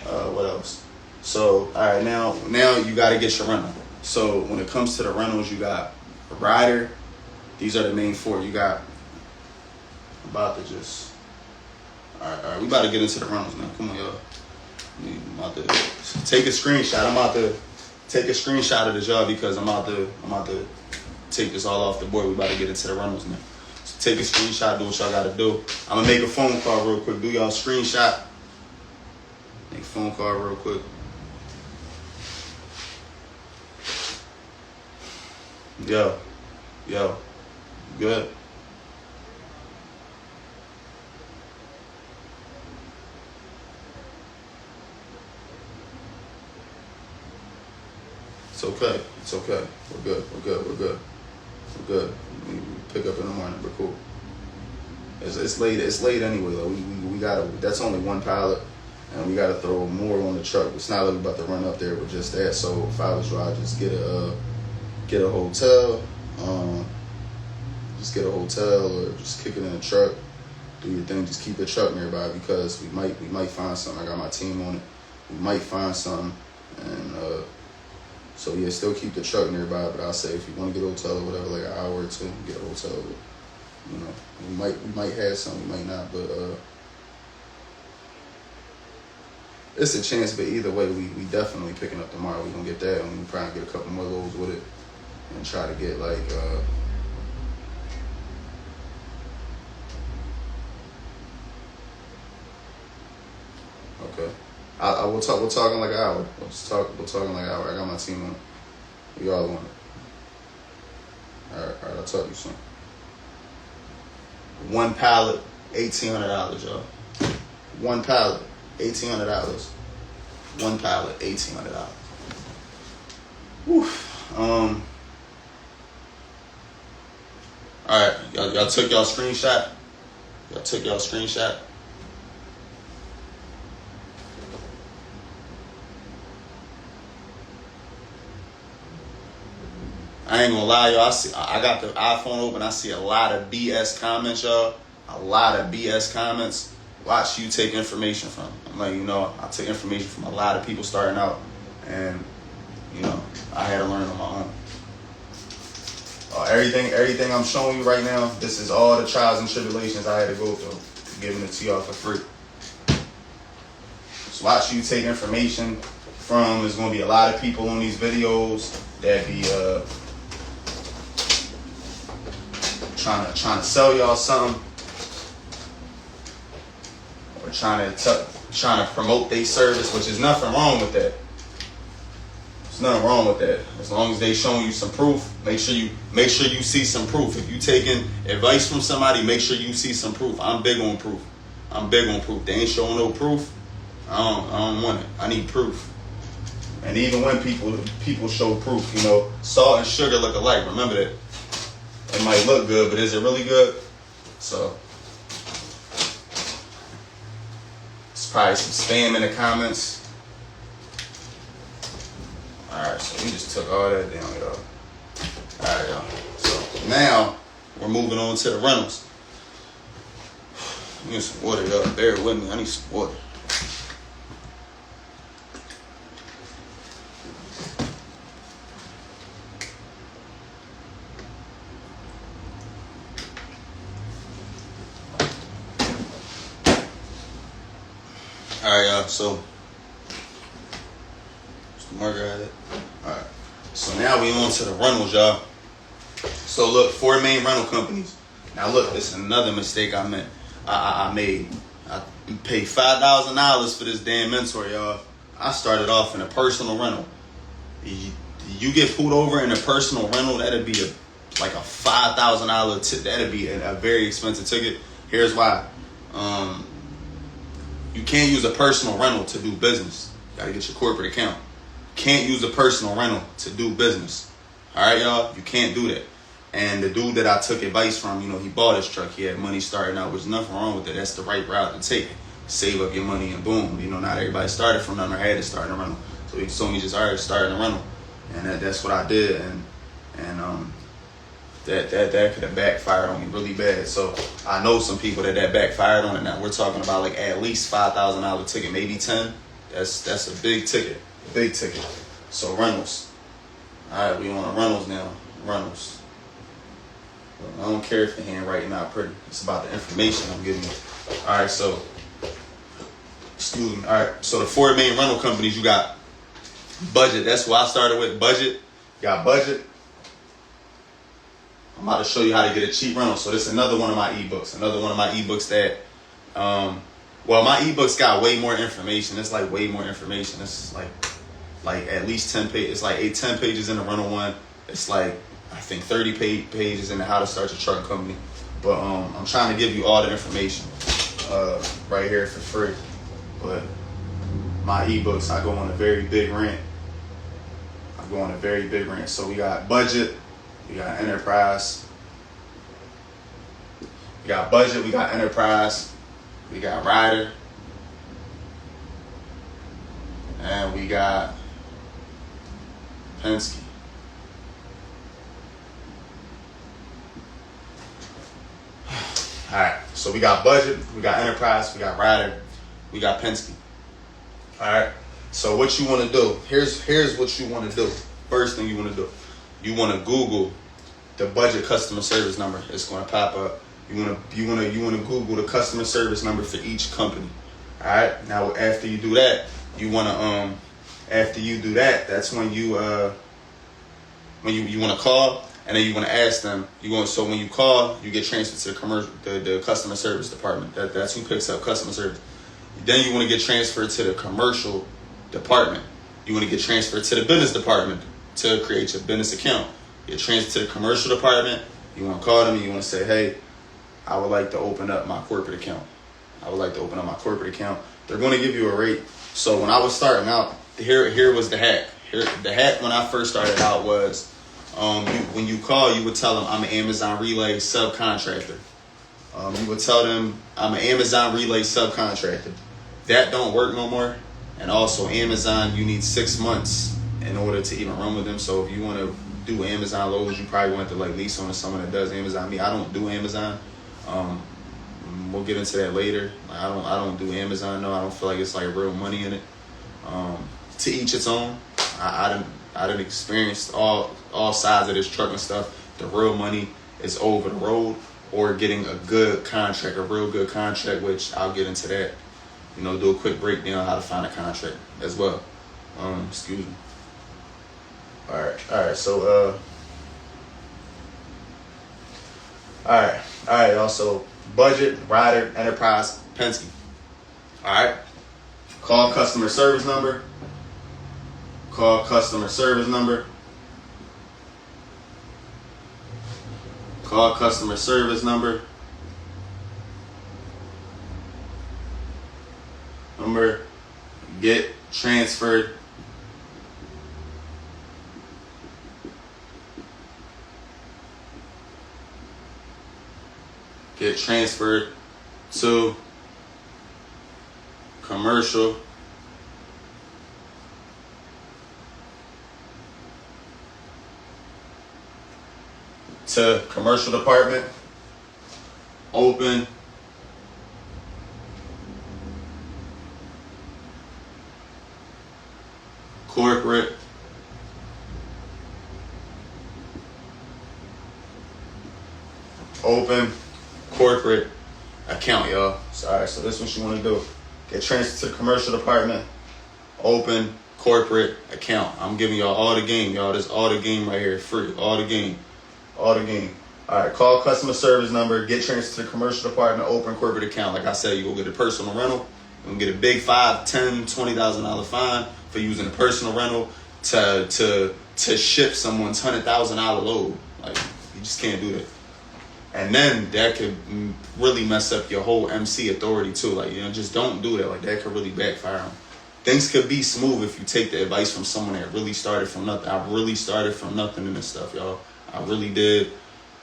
What else? So all right, now you got to get your rental. So when it comes to the rentals, you got a rider. These are the main 4. You got all right, we about to get into the rentals now. Come on, y'all. I'm about to take a screenshot. I'm about to take a screenshot of this, y'all, because I'm about to take this all off the board. We about to get into the rentals now. So take a screenshot, do what y'all gotta do. I'm gonna make a phone call real quick. Do y'all screenshot? Make a phone call real quick. Yo, good. It's okay. We're good. We pick up in the morning. We're cool. It's late anyway though. We gotta. That's only 1 pallet, and we gotta throw more on the truck. It's not like we about to run up there with just that. So if I was you, I'd just get a hotel. Just get a hotel or just kick it in the truck. Do your thing. Just keep the truck nearby, because we might find something. I got my team on it. We might find something, and so yeah, still keep the truck nearby. But I'll say if you want to get a hotel or whatever, like an hour or 2, get a hotel. We might have some, we might not, but it's a chance. But either way, we definitely picking up tomorrow. We gonna get that, and we probably get a couple more loads with it, and try to get like okay. We'll talk in like an hour. We'll talk in like an hour. I got my team on it. We all on it. All right. I'll talk to you soon. 1 pallet, $1,800, y'all. 1 pallet, $1,800. One pallet, $1,800. All right, y'all took y'all screenshot. I ain't gonna lie, y'all. I got the iPhone open. I see a lot of BS comments, y'all. A lot of BS comments. Watch you take information from. I'm like, I took information from a lot of people starting out, and I had to learn on my own. Everything I'm showing you right now, this is all the trials and tribulations I had to go through, giving it to y'all for free. So watch you take information from. There's gonna be a lot of people on these videos that be trying to sell y'all something, or trying to promote their service, which is nothing wrong with that. There's nothing wrong with that. As long as they showing you some proof, make sure you see some proof. If you taking advice from somebody, make sure you see some proof. I'm big on proof. They ain't showing no proof, I don't want it. I need proof. And even when people show proof, salt and sugar look alike. Remember that. It might look good, but is it really good? So it's probably some spam in the comments. Alright, so we just took all that down, y'all. Alright, y'all. So now we're moving on to the rentals. I need some water, y'all. Bear with me. I need some water. Alright, y'all. So marker at it. Alright. So now we on to the rentals, y'all. So look, 4 main rental companies. Now look, this is another mistake I made. I paid $5,000 for this damn mentor, y'all. I started off in a personal rental. You get pulled over in a personal rental, that'd be like a $5,000 that'd be a very expensive ticket. Here's why. You can't use a personal rental to do business. You gotta get your corporate account. Can't use a personal rental to do business. All right, y'all? You can't do that. And the dude that I took advice from, he bought his truck. He had money starting out. There's nothing wrong with it. That's the right route to take. Save up your money and boom. Not everybody started from nothing or had to start in a rental. So he told me just, all right, start in a rental. And that's what I did. And that could have backfired on me really bad. So I know some people that backfired on it. Now we're talking about like at least $5,000 ticket, maybe 10. That's a big ticket. Big ticket. So rentals. Alright, we on rentals now. Rentals. I don't care if the handwriting not pretty. It's about the information I'm giving you. Alright, so excuse me. Alright, so the 4 main rental companies, you got Budget. That's what I started with. Budget. You got Budget. I'm about to show you how to get a cheap rental. So this is another one of my ebooks. Another one of my ebooks that my ebooks got way more information. It's like way more information. It's like at least 10 pages. It's like 10 pages in the rental one. It's like, I think 30 pages in the how to start your truck company. But I'm trying to give you all the information right here for free. But my ebooks, I go on a very big rant. So we got Budget, we got Enterprise. We got Budget, we got Enterprise, we got Rider, and we got Penske. Alright, so we got Budget, we got Enterprise, we got Rider, we got Penske. Alright, so what you want to do, here's what you want to do. First thing you want to do, you want to Google the Budget customer service number. It's going to pop up. You want to Google the customer service number for each company. Alright, now after you do that, you want to that's when you want to call, and then you want to ask them. So when you call, you get transferred to the customer service department. That's who picks up customer service. Then you want to get transferred to the commercial department. You want to get transferred to the business department to create your business account. Get transferred to the commercial department. You want to call them and you want to say, hey, I would like to open up my corporate account. I would like to open up my corporate account. They're going to give you a rate. So when I was starting out, here was the hack. The hack when I first started out was, when you call, you would tell them I'm an Amazon Relay subcontractor. You would tell them I'm an Amazon Relay subcontractor. That don't work no more. And also Amazon, you need 6 months in order to even run with them. So if you want to do Amazon loads, you probably want to like lease on to someone that does Amazon. I don't do Amazon. We'll get into that later. I don't do Amazon. No, I don't feel like it's like real money in it. To each its own. I done experienced all sides of this trucking stuff. The real money is over the road or getting a good contract, a real good contract, which I'll get into that. Do a quick breakdown how to find a contract as well. Excuse me. All right. So, all right, y'all. So, budget, rider, enterprise, Penske. All right. Call customer service number. Call customer service number. Call customer service number. Get transferred. Get transferred to commercial. To commercial department. Open corporate account, y'all. Sorry, so this is what you want to do. Get transferred to the commercial department. Open corporate account. I'm giving y'all all the game, y'all. This all the game right here, free. All the game. All right, call customer service number, get transferred to the commercial department, open corporate account. Like I said, you will get a personal rental. You're going to get a big $5,000, $10,000, $20,000 fine for using a personal rental to ship someone's $100,000 load. Like, you just can't do that. And then that could really mess up your whole MC authority too. Like, just don't do that. Like, that could really backfire on. Things could be smooth if you take the advice from someone that really started from nothing. I really started from nothing in this stuff, y'all. I really did.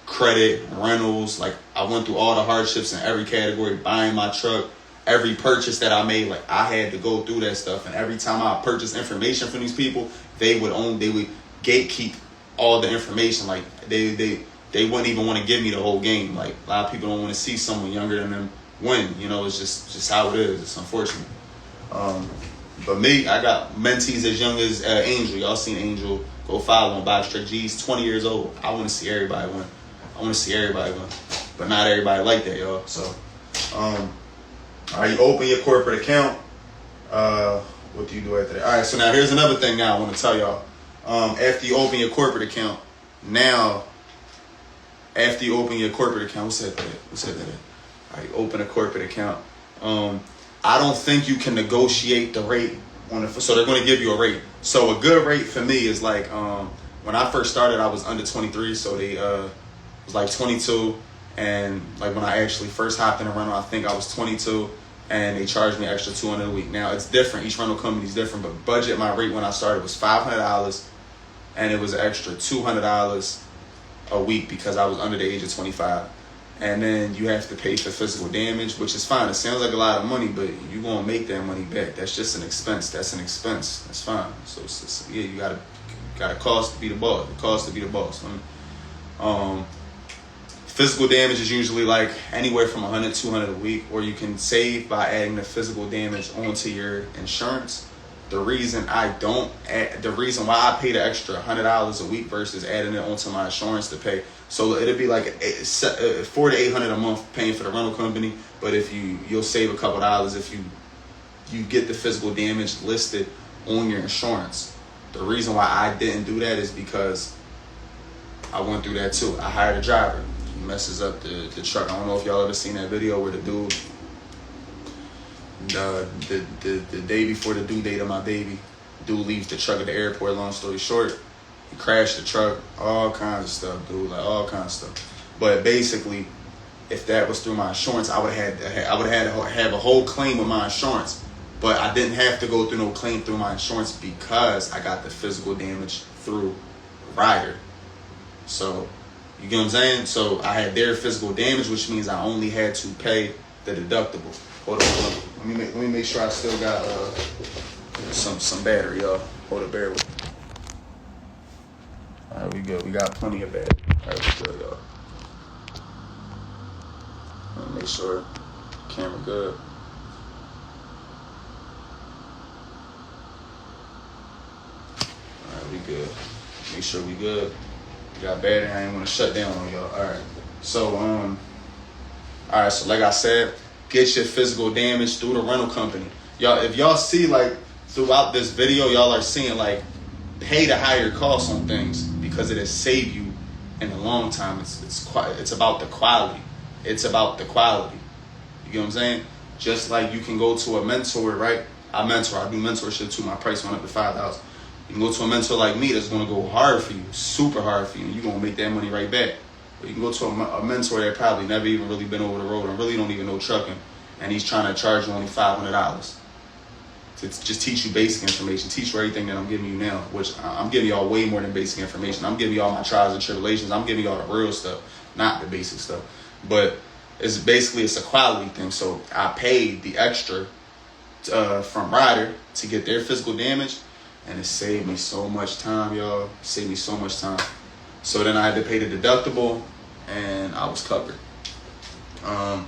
Credit, rentals, like I went through all the hardships in every category, buying my truck, every purchase that I made, like I had to go through that stuff. And every time I purchased information from these people, they would gatekeep all the information. Like they wouldn't even want to give me the whole game. Like a lot of people don't want to see someone younger than them win. It's just how it is. It's unfortunate. But me, I got mentees as young as Angel. Y'all seen Angel go follow on Box Truck G's 20 years old. I want to see everybody win. But not everybody like that, y'all. So, all right, you open your corporate account. What do you do after that? All right, so now here's another thing now I want to tell y'all. After you open your corporate account, what's that? All right, open a corporate account. I don't think you can negotiate the rate so they're going to give you a rate. So a good rate for me is like, when I first started, I was under 23, so they was like 22, and like when I actually first hopped in a rental, I think I was 22, and they charged me extra $200 a week. Now it's different; each rental company is different, but budget my rate when I started was $500, and it was an extra $200 a week because I was under the age of 25. And then you have to pay for physical damage, which is fine. It sounds like a lot of money, but you're going to make that money back. That's just an expense. That's fine. So, you got a cost to be the boss. The cost to be the boss. Physical damage is usually like anywhere from $100, $200 a week, or you can save by adding the physical damage onto your insurance. The reason why I pay the extra $100 a week versus adding it onto my insurance to pay. So it'll be like $400 to $800 a month paying for the rental company. But if you'll save a couple dollars if you get the physical damage listed on your insurance. The reason why I didn't do that is because I went through that too. I hired a driver. He messes up the truck. I don't know if y'all ever seen that video where the dude, the day before the due date of my baby, dude leaves the truck at the airport. Long story short, he crashed the truck, all kinds of stuff, dude, like all kinds of stuff. But basically, if that was through my insurance, I would have had to have a whole claim with my insurance. But I didn't have to go through no claim through my insurance because I got the physical damage through Ryder. So, you get what I'm saying? So I had their physical damage, which means I only had to pay the deductible. Hold on. Let me make sure I still got some battery, y'all. Hold it, bear with me. All right, we good. We got plenty of battery. All right, we good, y'all. Let me make sure the camera good. All right, we good. Make sure we good. We got battery. I ain't want to shut down on y'all. All right. So, all right. So, like I said, get your physical damage through the rental company. Y'all, if y'all see like throughout this video, y'all are seeing like pay the higher costs on things because it has saved you in the long time. It's about the quality. It's about the quality. You get what I'm saying? Just like you can go to a mentor, right? I do mentorship too. My price went up to $5,000. You can go to a mentor like me that's going to go hard for you, super hard for you, and you're going to make that money right back. But you can go to a mentor that probably never even really been over the road and really don't even know trucking, and he's trying to charge you only $500 to just teach you basic information, teach you everything that I'm giving you now, which I'm giving y'all way more than basic information. I'm giving y'all my trials and tribulations. I'm giving y'all the real stuff, not the basic stuff. But it's a quality thing. So I paid the extra from Ryder to get their physical damage, and it saved me so much time, y'all. It saved me so much time. So then I had to pay the deductible, and I was covered. All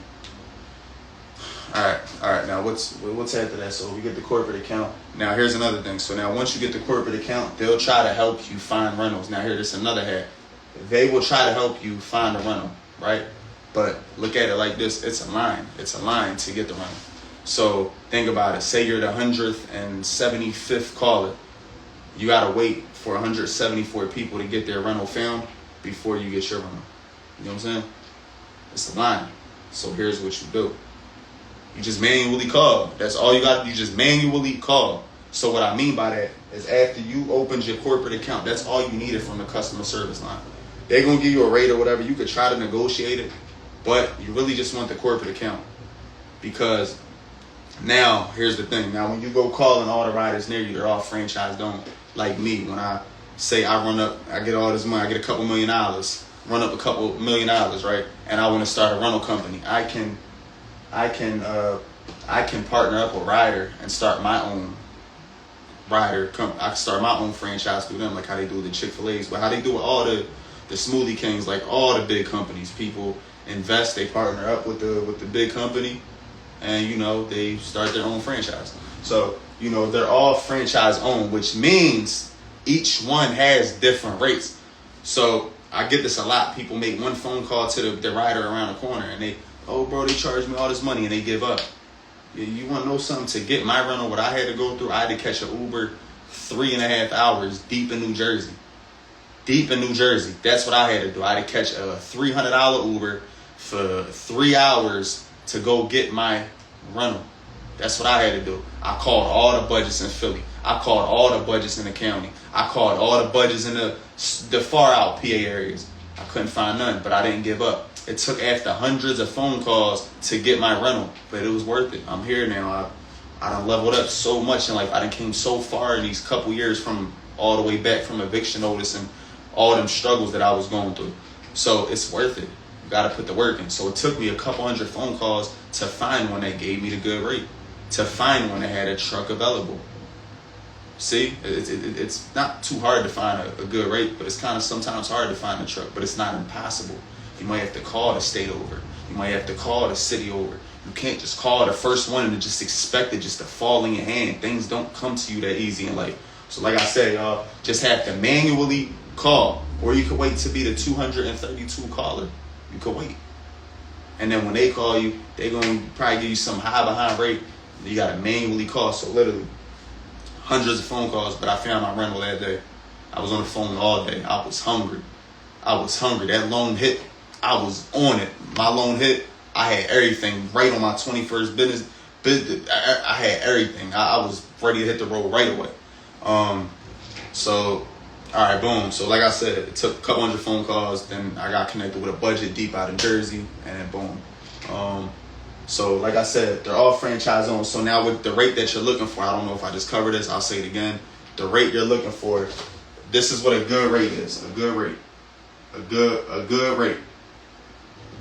right. Now what's after that? So we get the corporate account. Now here's another thing. So now once you get the corporate account, they'll try to help you find rentals. Now here's another hack. They will try to help you find a rental, right? But look at it like this. It's a line. It's a line to get the rental. So think about it. Say you're the 175th caller. You got to wait for 174 people to get their rental found before you get your rental. You know what I'm saying? It's a line. So here's what you do. You just manually call. That's all you got to do. You just manually call. So what I mean by that is after you opened your corporate account, that's all you needed from the customer service line. They're going to give you a rate or whatever. You could try to negotiate it, but you really just want the corporate account. Because now, here's the thing. Now, when you go calling all the riders near you, they're all franchised owned. Like me, when I say I get all this money, I get a couple $1 million, run up a couple $1 million, right? And I want to start a rental company. I can partner up with Ryder and start my own I can start my own franchise through them, like how they do the Chick-fil-A's, but how they do with all the Smoothie Kings, like all the big companies. People invest, they partner up with the big company, and they start their own franchise. So they're all franchise owned, which means each one has different rates. So I get this a lot. People make one phone call to the rider around the corner, and they charge me all this money, and they give up. You want to know something? To get my rental, what I had to go through, I had to catch an Uber 3.5 hours deep in New Jersey. That's what I had to do. I had to catch a $300 Uber for 3 hours to go get my rental. That's what I had to do. I called all the budgets in Philly. I called all the budgets in the county. I called all the budgets in the far out PA areas. I couldn't find none, but I didn't give up. It took after hundreds of phone calls to get my rental, but it was worth it. I'm here now. I done leveled up so much in life. I done came so far in these couple years from all the way back from eviction notice and all them struggles that I was going through. So it's worth it. You got to put the work in. So it took me a couple hundred phone calls to find one that gave me the good rate, to find one that had a truck available. See, it's not too hard to find a good rate, but it's kind of sometimes hard to find a truck, but it's not impossible. You might have to call the state over. You might have to call the city over. You can't just call the first one and just expect it just to fall in your hand. Things don't come to you that easy in life. So like I said, y'all, just have to manually call, or you could wait to be the 232 caller. You could wait. And then when they call you, they're going to probably give you some high behind rate. You got to manually call. So literally hundreds of phone calls, but I found my rental that day. I was on the phone all day. I was hungry. That loan hit. I was on it. My loan hit. I had everything right on my 21st business. I had everything. I was ready to hit the road right away. So All right, boom. So like I said, it took a couple hundred phone calls. Then I got connected with a budget deep out in Jersey, and then boom. So like I said, they're all franchise owned. So now with the rate that you're looking for, I don't know if I just covered this. I'll say it again. The rate you're looking for, this is what a good rate is. A good rate. A good rate.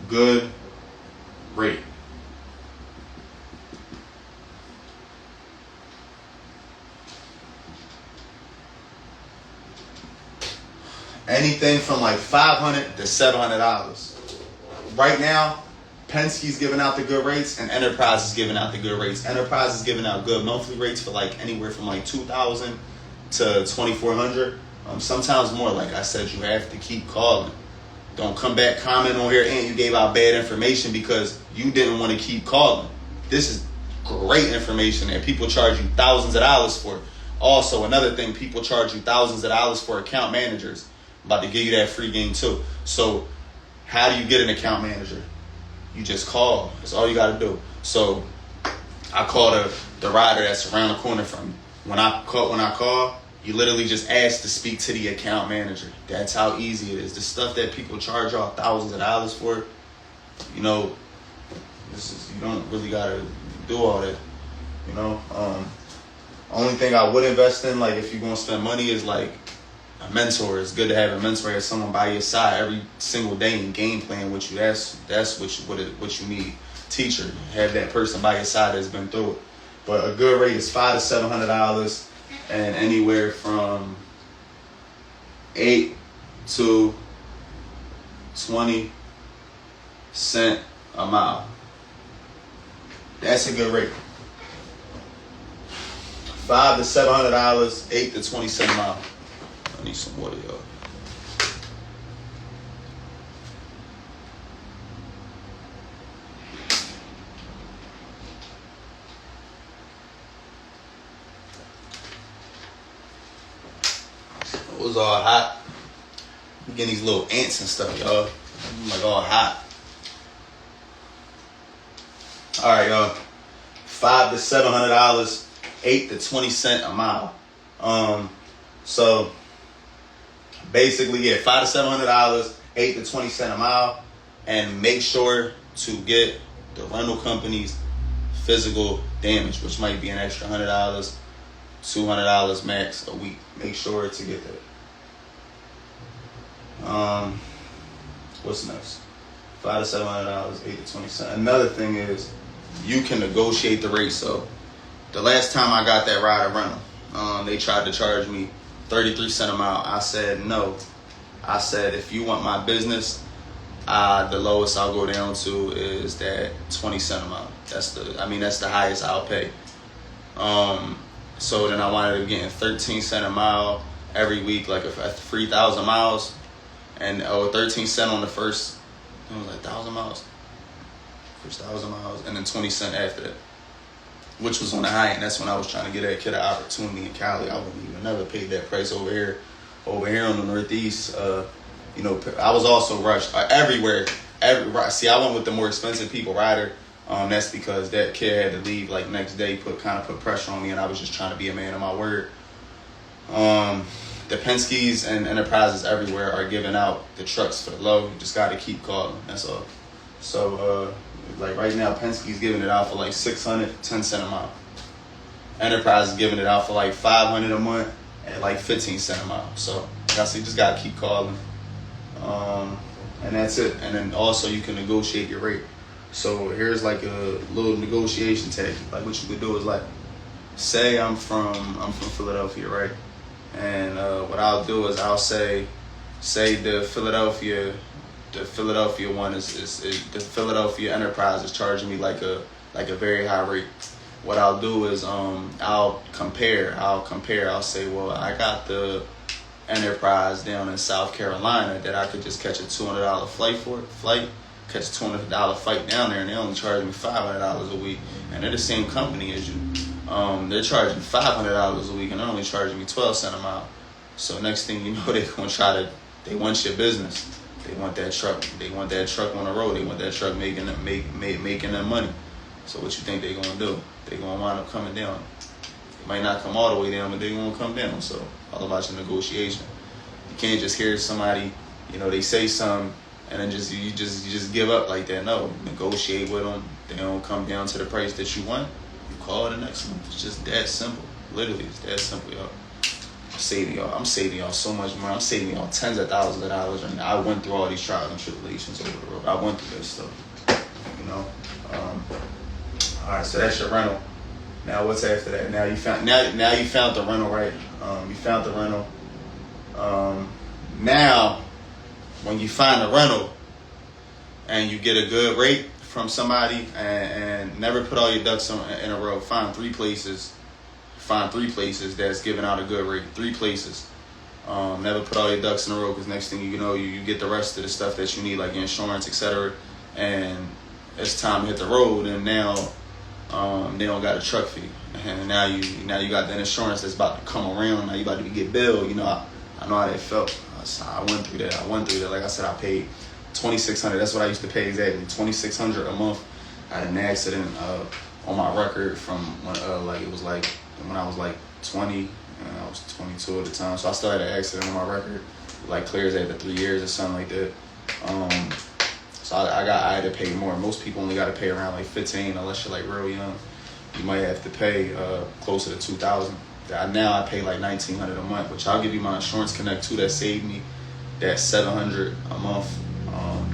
Good rate. Anything from like $500 to $700. Right now, Penske's giving out the good rates, and Enterprise is giving out the good rates. Enterprise is giving out good monthly rates for like anywhere from like $2,000 to $2,400. Sometimes more. Like I said, you have to keep calling. Don't come back, comment on here, and you gave out bad information because you didn't want to keep calling. This is great information that people charge you thousands of dollars for. Also, another thing, people charge you thousands of dollars for account managers. I'm about to give you that free game too. So, how do you get an account manager? You just call. That's all you got to do. So, I call the rider that's around the corner from me. When I call, you literally just ask to speak to the account manager. That's how easy it is. The stuff that people charge y'all thousands of dollars for, you know, you don't really gotta do all that. You know, only thing I would invest in, like if you're gonna spend money, is like a mentor. It's good to have a mentor, have someone by your side every single day and game plan with you. That's what you need. Teacher, have that person by your side that's been through it. But a good rate is $500 to $700, and anywhere from 8 to 20 cents a mile. That's a good rate. $500 to $700, 8 to 20 cents a mile. I need some water, y'all. It was all hot. I'm getting these little ants and stuff, y'all. I'm like all hot. All right, y'all. $500 to $700, 8 to 20 cents a mile. So basically, yeah, $500 to $700, 8 to 20 cents a mile, and make sure to get the rental company's physical damage, which might be an extra $100, $200 max a week. Make sure to get that. What's next? $500 to $700, 8 to 20 cents. Another thing is you can negotiate the rate. So the last time I got that rider rental, they tried to charge me 33 cents a mile. I said no. I said if you want my business, the lowest I'll go down to is that 20 cents a mile. That's the highest I'll pay. So then I wanted to get 13 cents a mile every week, like if 3,000 miles, and 13 cents on the first, it was like 1,000 miles. First 1,000 miles, and then 20 cents after that, which was on the high end. That's when I was trying to get that kid an opportunity in Cali. I wouldn't even never paid that price over here on the Northeast. You know, I was also rushed everywhere. See, I went with the more expensive people rider. That's because that kid had to leave like next day, put pressure on me, and I was just trying to be a man of my word. The Penske's and Enterprises everywhere are giving out the trucks for the low. You just got to keep calling. That's all. So, like right now, Penske's giving it out for like $600, 10 cents a mile. Enterprise is giving it out for like $500 a month at like 15 cents a mile. So, like I said, you just got to keep calling. And that's it. And then also you can negotiate your rate. So here's like a little negotiation tactic. Like what you could do is like, say I'm from Philadelphia, right? And what I'll do is I'll say the Philadelphia one is the Philadelphia Enterprise is charging me like a very high rate. What I'll do is I'll compare. I'll say, well, I got the Enterprise down in South Carolina that I could just catch a $200 flight, catch a $200 flight down there, and they only charge me $500 a week, and they're the same company as you. They're charging $500 a week, and they're only charging me 12 cents a mile. So next thing you know, they're gonna they want your business. They want that truck. They want that truck on the road. They want that truck making them money. So what you think they're gonna do? They're gonna wind up coming down. They might not come all the way down, but they're gonna come down. So all about your negotiation. You can't just hear somebody, you know, they say something and then you just give up like that. No, negotiate with them. They don't come down to the price that you want. You call the next one. It's just that simple. Literally, it's that simple, y'all. I'm saving y'all so much money. I'm saving y'all tens of thousands of dollars. And I went through all these trials and tribulations over the road. I went through this stuff, you know. All right, so that's your rental. Now what's after that? Now you found the rental, right? You found the rental. Now, when you find a rental and you get a good rate from somebody, and never put all your ducks in a row. Find three places that's giving out a good rate. 3 places. Never put all your ducks in a row, because next thing you know, you get the rest of the stuff that you need, like insurance, etc. And it's time to hit the road, and now they don't got a truck fee, and now you got the insurance that's about to come around. Now you about to get billed. You know, I know how that felt. I went through that. Like I said, I paid $2,600. That's what I used to pay exactly. $2,600 a month. I had an accident on my record from when I was like 20 and I was 22 at the time. So I still had an accident on my record, like clears after 3 years or something like that. So I had to pay more. Most people only got to pay around like $15, unless you're like real young. You might have to pay closer to $2,000. Now I pay like $1,900 a month, which I'll give you my insurance connect too. That saved me that $700 a month.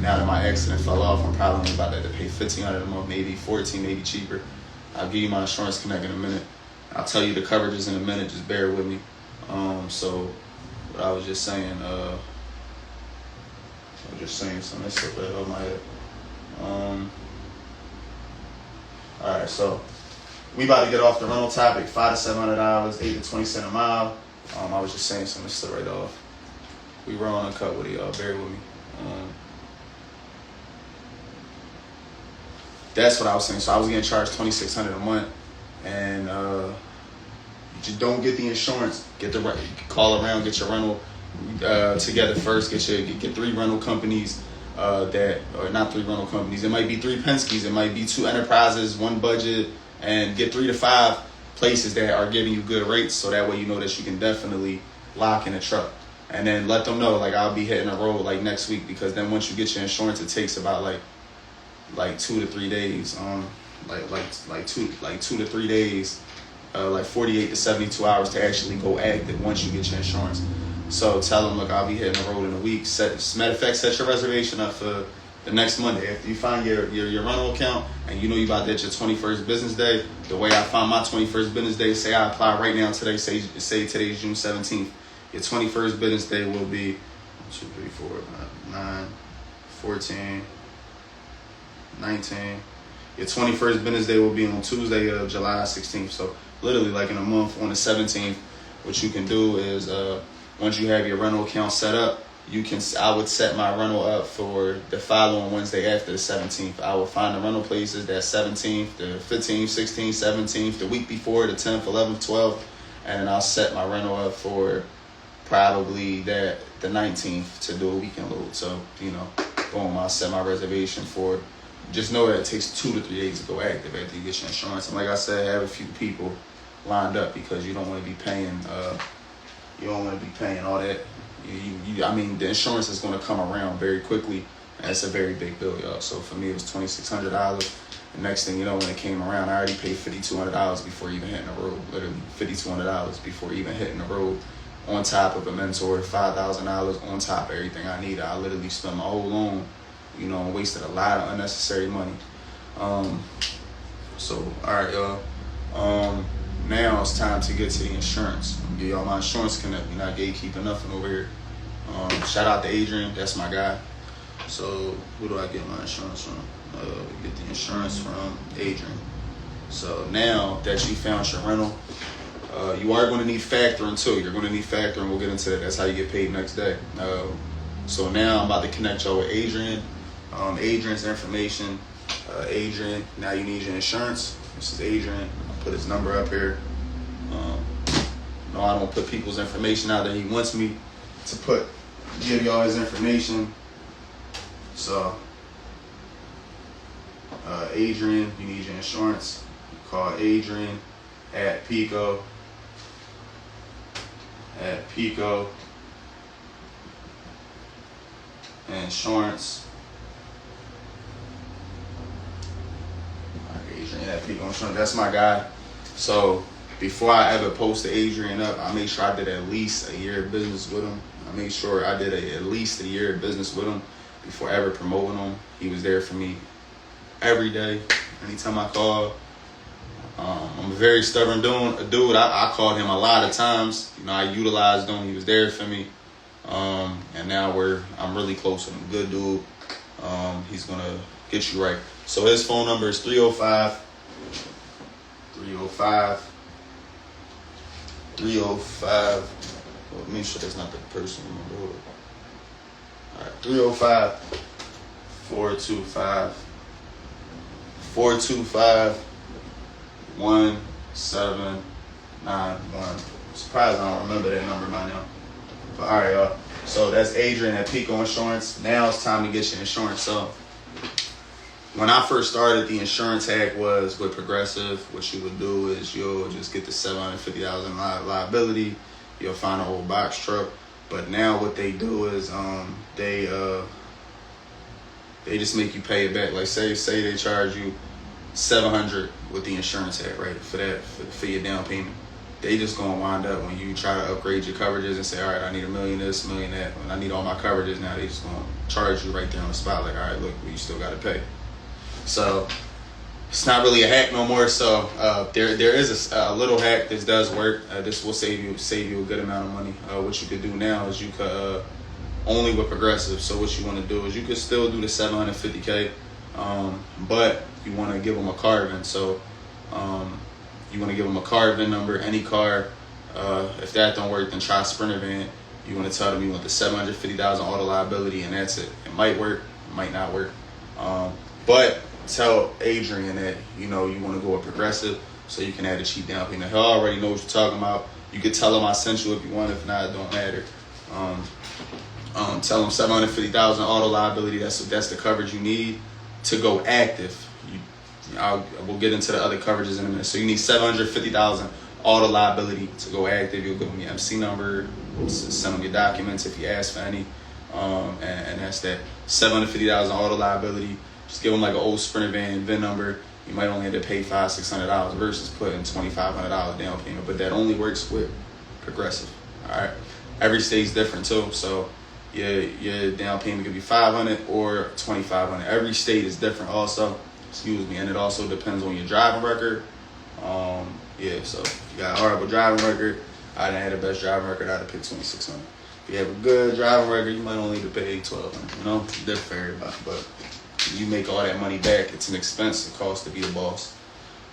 Now that my accident fell off, I'm probably about to pay $1,500 a month, maybe $14, maybe cheaper. I'll give you my insurance connect in a minute. I'll tell you the coverages in a minute. Just bear with me. So what I was just saying, something that slipped right over my head. All right, so we about to get off the rental topic. $500 to $700, 8 to 20 cents a mile. I was just saying something that slipped right off. We were on a cut with it, y'all. Bear with me. That's what I was saying. So I was getting charged $2,600 a month, and you just don't get the insurance. Call around, get your rental together first. Get 3 rental companies or not 3 rental companies. It might be 3 Penske's. It might be 2 enterprises, 1 budget, and get 3 to 5 places that are giving you good rates. So that way you know that you can definitely lock in a truck. And then let them know, like, I'll be hitting the road like next week, because then once you get your insurance, it takes about like 2 to 3 days. Like 2 to 3 days, like 48 to 72 hours to actually go active once you get your insurance. So tell them, look, I'll be hitting the road in a week. Matter of fact, set your reservation up for the next Monday. After you find your rental account and you know you about to hit your 21st business day, the way I find my 21st business day, say I apply right now today, say today's June 17th. Your 21st business day will be 2, 3, 4, 9, 14, 19. Your 21st business day will be on Tuesday, July 16th. So literally like in a month, on the 17th, what you can do is once you have your rental account set up, I would set my rental up for the following Wednesday after the 17th. I would find the rental places that 17th, the 15th, 16th, 17th, the week before, the 10th, 11th, 12th, and then I'll set my rental up for probably the 19th to do a weekend load. So, you know, boom, I'll set my reservation for. Just know that it takes 2 to 3 days to go active after you get your insurance. And like I said, have a few people lined up, because you don't want to be paying. You don't want to be paying all that. I mean, the insurance is going to come around very quickly, and it's a very big bill, y'all. So for me, it was $2,600. The next thing you know, when it came around, I already paid $5,200 before even hitting the road. Literally $5,200 before even hitting the road. On top of a mentor, $5,000 on top of everything I needed. I literally spent my whole loan, you know, and wasted a lot of unnecessary money. So, all right, y'all. Now it's time to get to the insurance. I'm gonna give y'all my insurance connect. You're not gatekeeping nothing over here. Shout out to Adrian. That's my guy. So, who do I get my insurance from? Get the insurance from Adrian. So now that you found your rental, you are going to need factoring too. You're going to need factoring. We'll get into that. That's how you get paid next day. So now I'm about to connect y'all with Adrian. Adrian's information. Adrian, now you need your insurance. This is Adrian. I'll put his number up here. No, I don't put people's information out there. He wants me to give y'all his information. So, Adrian, you need your insurance. Call Adrian at Pico Insurance. Adrian at Peak Insurance. That's my guy. So before I ever posted Adrian up, I made sure I did at least a year of business with him. I made sure I did at least a year of business with him before ever promoting him. He was there for me every day, anytime I called. I'm a very stubborn dude. I called him a lot of times. You know, I utilized him. He was there for me. And now I'm really close with him. Good dude. He's gonna get you right. So his phone number is 305. Well, make sure that's not the person. Remember. All right, 305 425 1791. I'm surprised I don't remember that number by now. But all right, y'all. So that's Adrian at Pico Insurance. Now it's time to get your insurance up. When I first started, the insurance hack was with Progressive. What you would do is you'll just get the $750,000 liability. You'll find an old box truck. But now what they do is they just make you pay it back. Like say they charge you $700 with the insurance hack, right? For your down payment. They just gonna wind up when you try to upgrade your coverages and say, all right, I need $1 million this, $1 million that. When I need all my coverages now, they just gonna charge you right there on the spot. Like, all right, look, you still gotta pay. So it's not really a hack no more. So there is a little hack. This does work. This will save you a good amount of money. What you could do now is you could only with Progressive. So what you want to do is you could still do the $750K, but you want to give them a car VIN. So you want to give them a car VIN number, any car. If that don't work, then try Sprinter van. You want to tell them you want the $750,000 auto liability, and that's it. It might work, it might not work. But tell Adrian that you want to go with Progressive so you can add a cheap down payment. He'll already know what you're talking about. You could tell him I sent you if you want. If not, it don't matter. Tell him $750,000 auto liability. That's the coverage you need to go active. We'll get into the other coverages in a minute. So you need $750,000 auto liability to go active. You'll give them your MC number, send them your documents if you ask for any, and that's that. $750,000 auto liability. Just give them like an old Sprinter van VIN number. You might only have to pay $500-$600 versus putting $2,500 down payment. But that only works with Progressive. All right. Every state's different too. So your down payment could be $500 or $2,500. Every state is different also. Excuse me. And it also depends on your driving record. So if you got a horrible driving record, I didn't have the best driving record, I'd have picked $2,600. If you have a good driving record, you might only need to pay $1,200. Different for everybody. But you make all that money back. It's an expense. It costs to be a boss.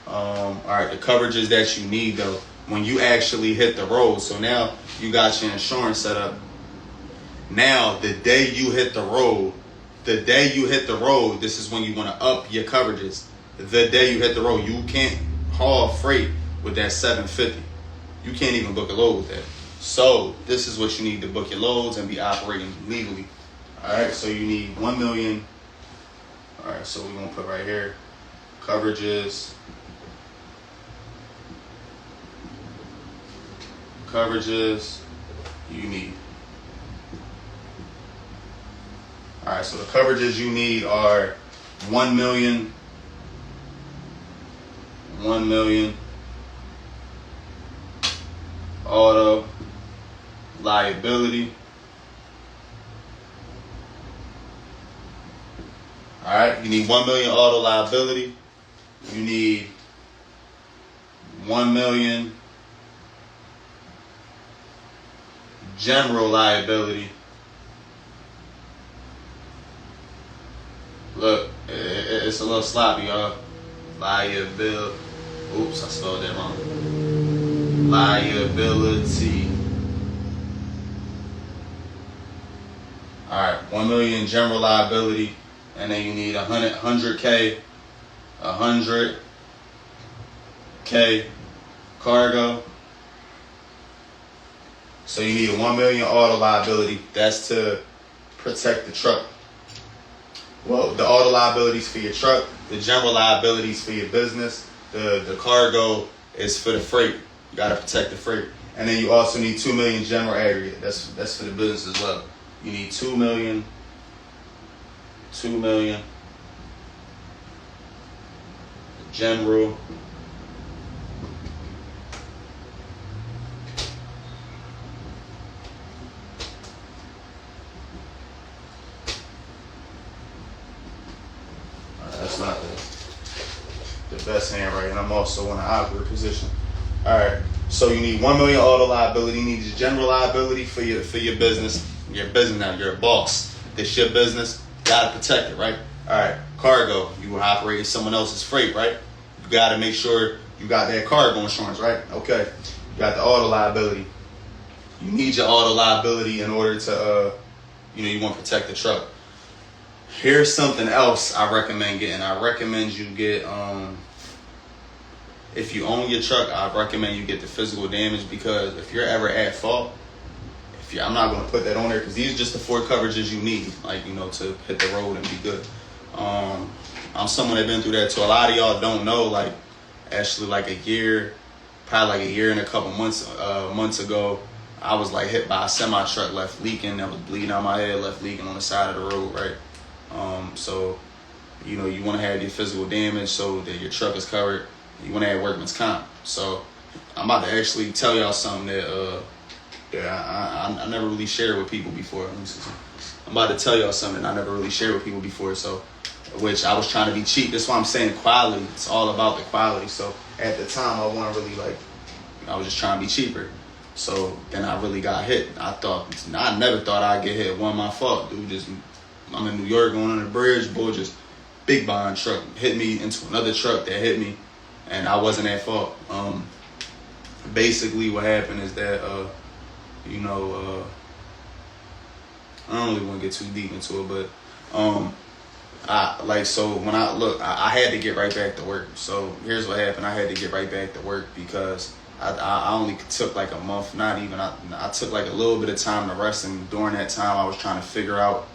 All right, the coverages that you need though, when you actually hit the road. So now you got your insurance set up. Now the day you hit the road, this is when you want to up your coverages. The day you hit the road, you can't haul freight with that $750. You can't even book a load with that. So this is what you need to book your loads and be operating legally. All right, so you need $1 million. All right, so we're gonna put right here, coverages, you need. All right, so the coverages you need are $1 million, auto liability. All right, you need $1 million auto liability. You need $1 million general liability. Look, it's a little sloppy, y'all. Liability. Oops, I spelled that wrong. Liability. All right, $1 million general liability. And then you need 100K cargo. So you need a $1 million auto liability. That's to protect the truck. Well, the auto liability is for your truck. The general liability is for your business. The cargo is for the freight. You got to protect the freight. And then you also need $2 million general aggregate. That's for the business as well. You need $2 million 2 million. General. That's not the best handwriting. I'm also in an awkward position. All right. So you need 1 million auto liability. You need your general liability for your business. Your business now. You're a boss. This your business. Gotta protect it, right? All right. Cargo. You were operating someone else's freight, right? You gotta make sure you got that cargo insurance, right? Okay. You got the auto liability. You need your auto liability in order to, you want to protect the truck. Here's something else I recommend getting. I recommend you get, if you own your truck, I recommend you get the physical damage, because if you're ever at fault, I'm not going to put that on there because these are just the 4 coverages you need, to hit the road and be good. I'm someone that's been through that, so a lot of y'all don't know, actually probably like a year and a couple months ago, I was hit by a semi truck, left leaking, that was bleeding out my head, left leaking on the side of the road, right? So, you want to have your physical damage so that your truck is covered. You want to have workman's comp. So I'm about to actually tell y'all something that I never really shared with people before. I'm about to tell y'all something I never really shared with people before. So, which I was trying to be cheap. That's why I'm saying quality. It's all about the quality. So at the time, I wasn't really I was just trying to be cheaper. So then I really got hit. I never thought I'd get hit. It wasn't my fault, dude. I'm in New York going on the bridge, boy, just big behind truck hit me into another truck that hit me, and I wasn't at fault. Basically what happened is that, I don't really want to get too deep into it, but, I had to get right back to work. So here's what happened. I had to get right back to work because I only took a month, not even, I took a little bit of time to rest, and during that time I was trying to figure out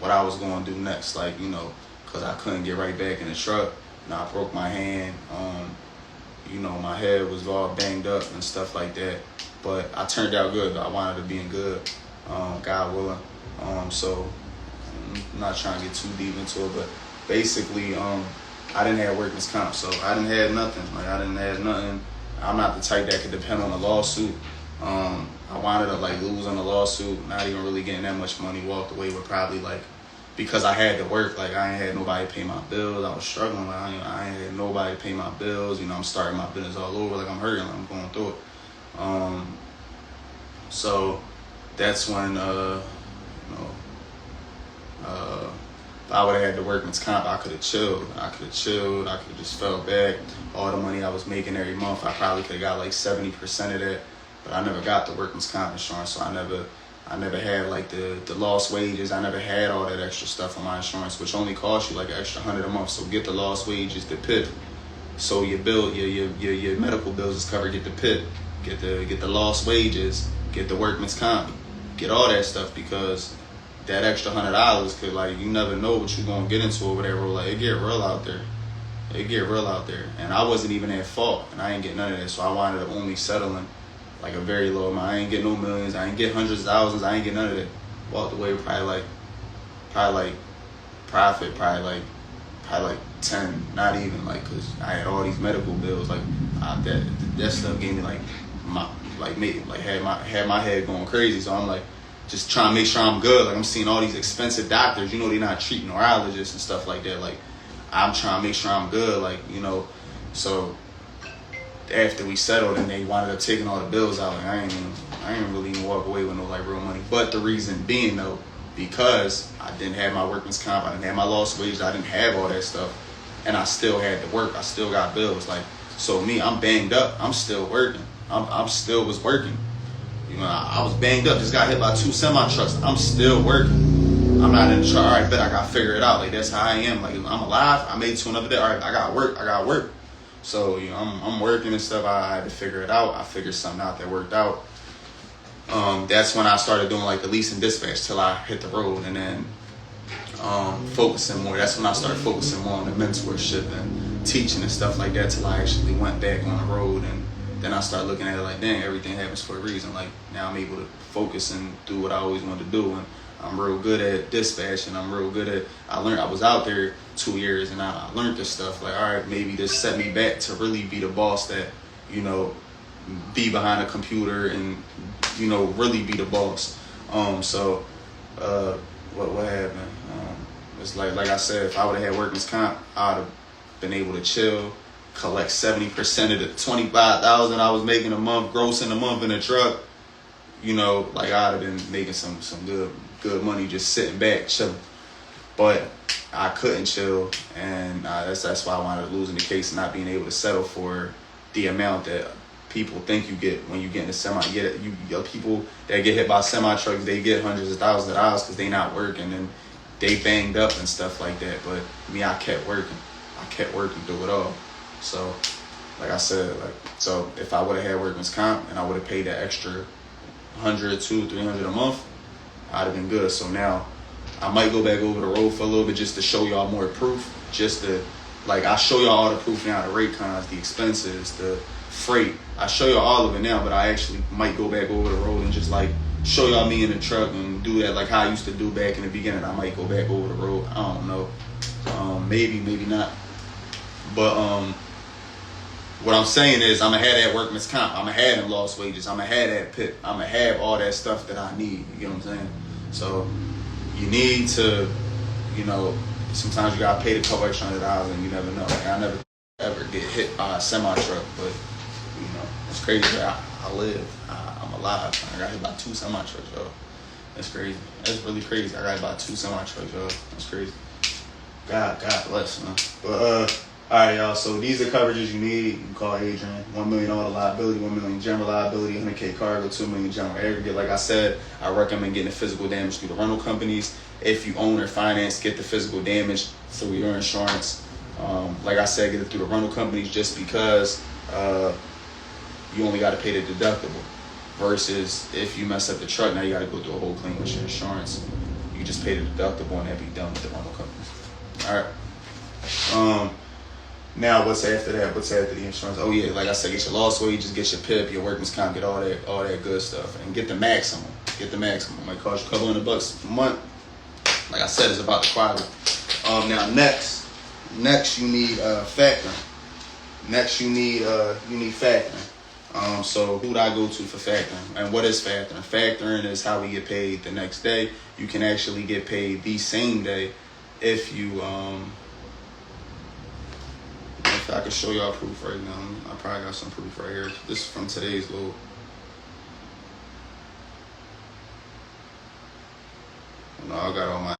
what I was going to do next, because I couldn't get right back in the truck. And I broke my hand. My head was all banged up and stuff like that. But I turned out good. I wound up being good, God willing. So I'm not trying to get too deep into it, but basically, I didn't have workman's comp, so I didn't have nothing. I didn't have nothing. I'm not the type that could depend on a lawsuit. I wound up losing the lawsuit, not even really getting that much money. Walked away with probably because I had to work. I ain't had nobody to pay my bills. I was struggling. I ain't had nobody to pay my bills. I'm starting my business all over. I'm hurting. I'm going through it. So that's when if I would have had the workman's comp, I could have chilled. I could have just fell back. All the money I was making every month, I probably could have got 70% of that. But I never got the workman's comp insurance, so I never had the lost wages. I never had all that extra stuff on my insurance, which only costs you an extra $100 a month. So get the lost wages, the PIP. So your bill, your medical bills is covered. Get the PIP, get the lost wages, get the workman's comp, get all that stuff, because that extra $100 could you never know what you're gonna get into over that road. It get real out there. And I wasn't even at fault, and I ain't get none of that. So I wound up only settling a very low amount. I ain't get no millions. I ain't get hundreds of thousands. I ain't get none of that. Walked away with probably profit, probably 10, not even, because I had all these medical bills. That stuff gave me had my head going crazy. So I'm just trying to make sure I'm good. I'm seeing all these expensive doctors. They're not treating neurologists and stuff like that. I'm trying to make sure I'm good. So after we settled and they wound up taking all the bills out, I ain't really even walk away with no real money. But the reason being though, because I didn't have my workman's comp, I didn't have my lost wages, I didn't have all that stuff, and I still had to work. I still got bills. So me, I'm banged up. I'm still working. I'm still was working. I was banged up. Just got hit by 2 semi trucks. I'm still working. I'm not in the truck. All right, bet I got to figure it out. That's how I am. I'm alive. I made it to another day. All right, I got work. So, I'm working and stuff. I had to figure it out. I figured something out that worked out. That's when I started doing the lease and dispatch till I hit the road, and then focusing more. That's when I started focusing more on the mentorship and teaching and stuff like that till I actually went back on the road. And then I started looking at it dang, everything happens for a reason. Now I'm able to focus and do what I always wanted to do. And I'm real good at dispatching. I'm real good at. I was out there 2 years, and I learned this stuff. Like, all right, maybe this set me back to really be the boss that, you know, be behind a computer and, you know, really be the boss. So what happened? It's like I said, if I would have had workman's comp, I'd have been able to chill, collect 70% of the $25,000 I was making a month, gross in a month in a truck. You know, like I'd have been making some good money just sitting back chilling. But I couldn't chill, and that's why I wound up losing the case and not being able to settle for the amount that people think you get when you get in a semi. People that get hit by semi trucks, they get hundreds of thousands of dollars because they not working and they banged up and stuff like that. But me, I kept working through it all. So, like I said, so if I would have had workman's comp and I would have paid that extra $100, $200, $300 a month, I'd have been good. So now I might go back over the road for a little bit just to show y'all more proof. Just to, like, I show y'all all the proof now, the rate cons, the expenses, the freight. I show y'all all of it now, but I actually might go back over the road and just like show y'all me in the truck and do that like how I used to do back in the beginning. I might go back over the road. I don't know. Maybe not. But what I'm saying is I'm going to have that workman's comp. I'm going to have them lost wages. I'm going to have that PIP. I'm going to have all that stuff that I need. You get what I'm saying? So you need to, you know, sometimes you got to pay the couple extra $100 and you never know. Like, I never ever get hit by a semi-truck, but, you know, it's crazy. I live. I'm alive. I got hit by 2 semi-trucks, yo. That's crazy. That's really crazy. I got hit by 2 semi-trucks, yo. That's crazy. God bless, man. But, all right, y'all. So these are coverages you need. You can call Adrian. $1 million auto liability, $1 million general liability, $100K cargo, $2 million general aggregate. Like I said, I recommend getting the physical damage through the rental companies. If you own or finance, get the physical damage through your insurance. Like I said, get it through the rental companies just because you only got to pay the deductible. Versus if you mess up the truck, now you got to go through a whole claim with your insurance. You just pay the deductible and that be done with the rental companies. All right. Now, what's after that? What's after the insurance? Oh yeah, like I said, get your lost wages, get your PIP, your workman's comp, get all that good stuff, and get the maximum. Get the maximum. It might cost you a couple $100 a month. Like I said, it's about the quality. Now next you need factoring. Next you need factoring. So who do I go to for factoring? And what is factoring? Factoring is how we get paid the next day. You can actually get paid the same day if you if I could show y'all proof right now. I probably got some proof right here. This is from today's load. No, I got all my.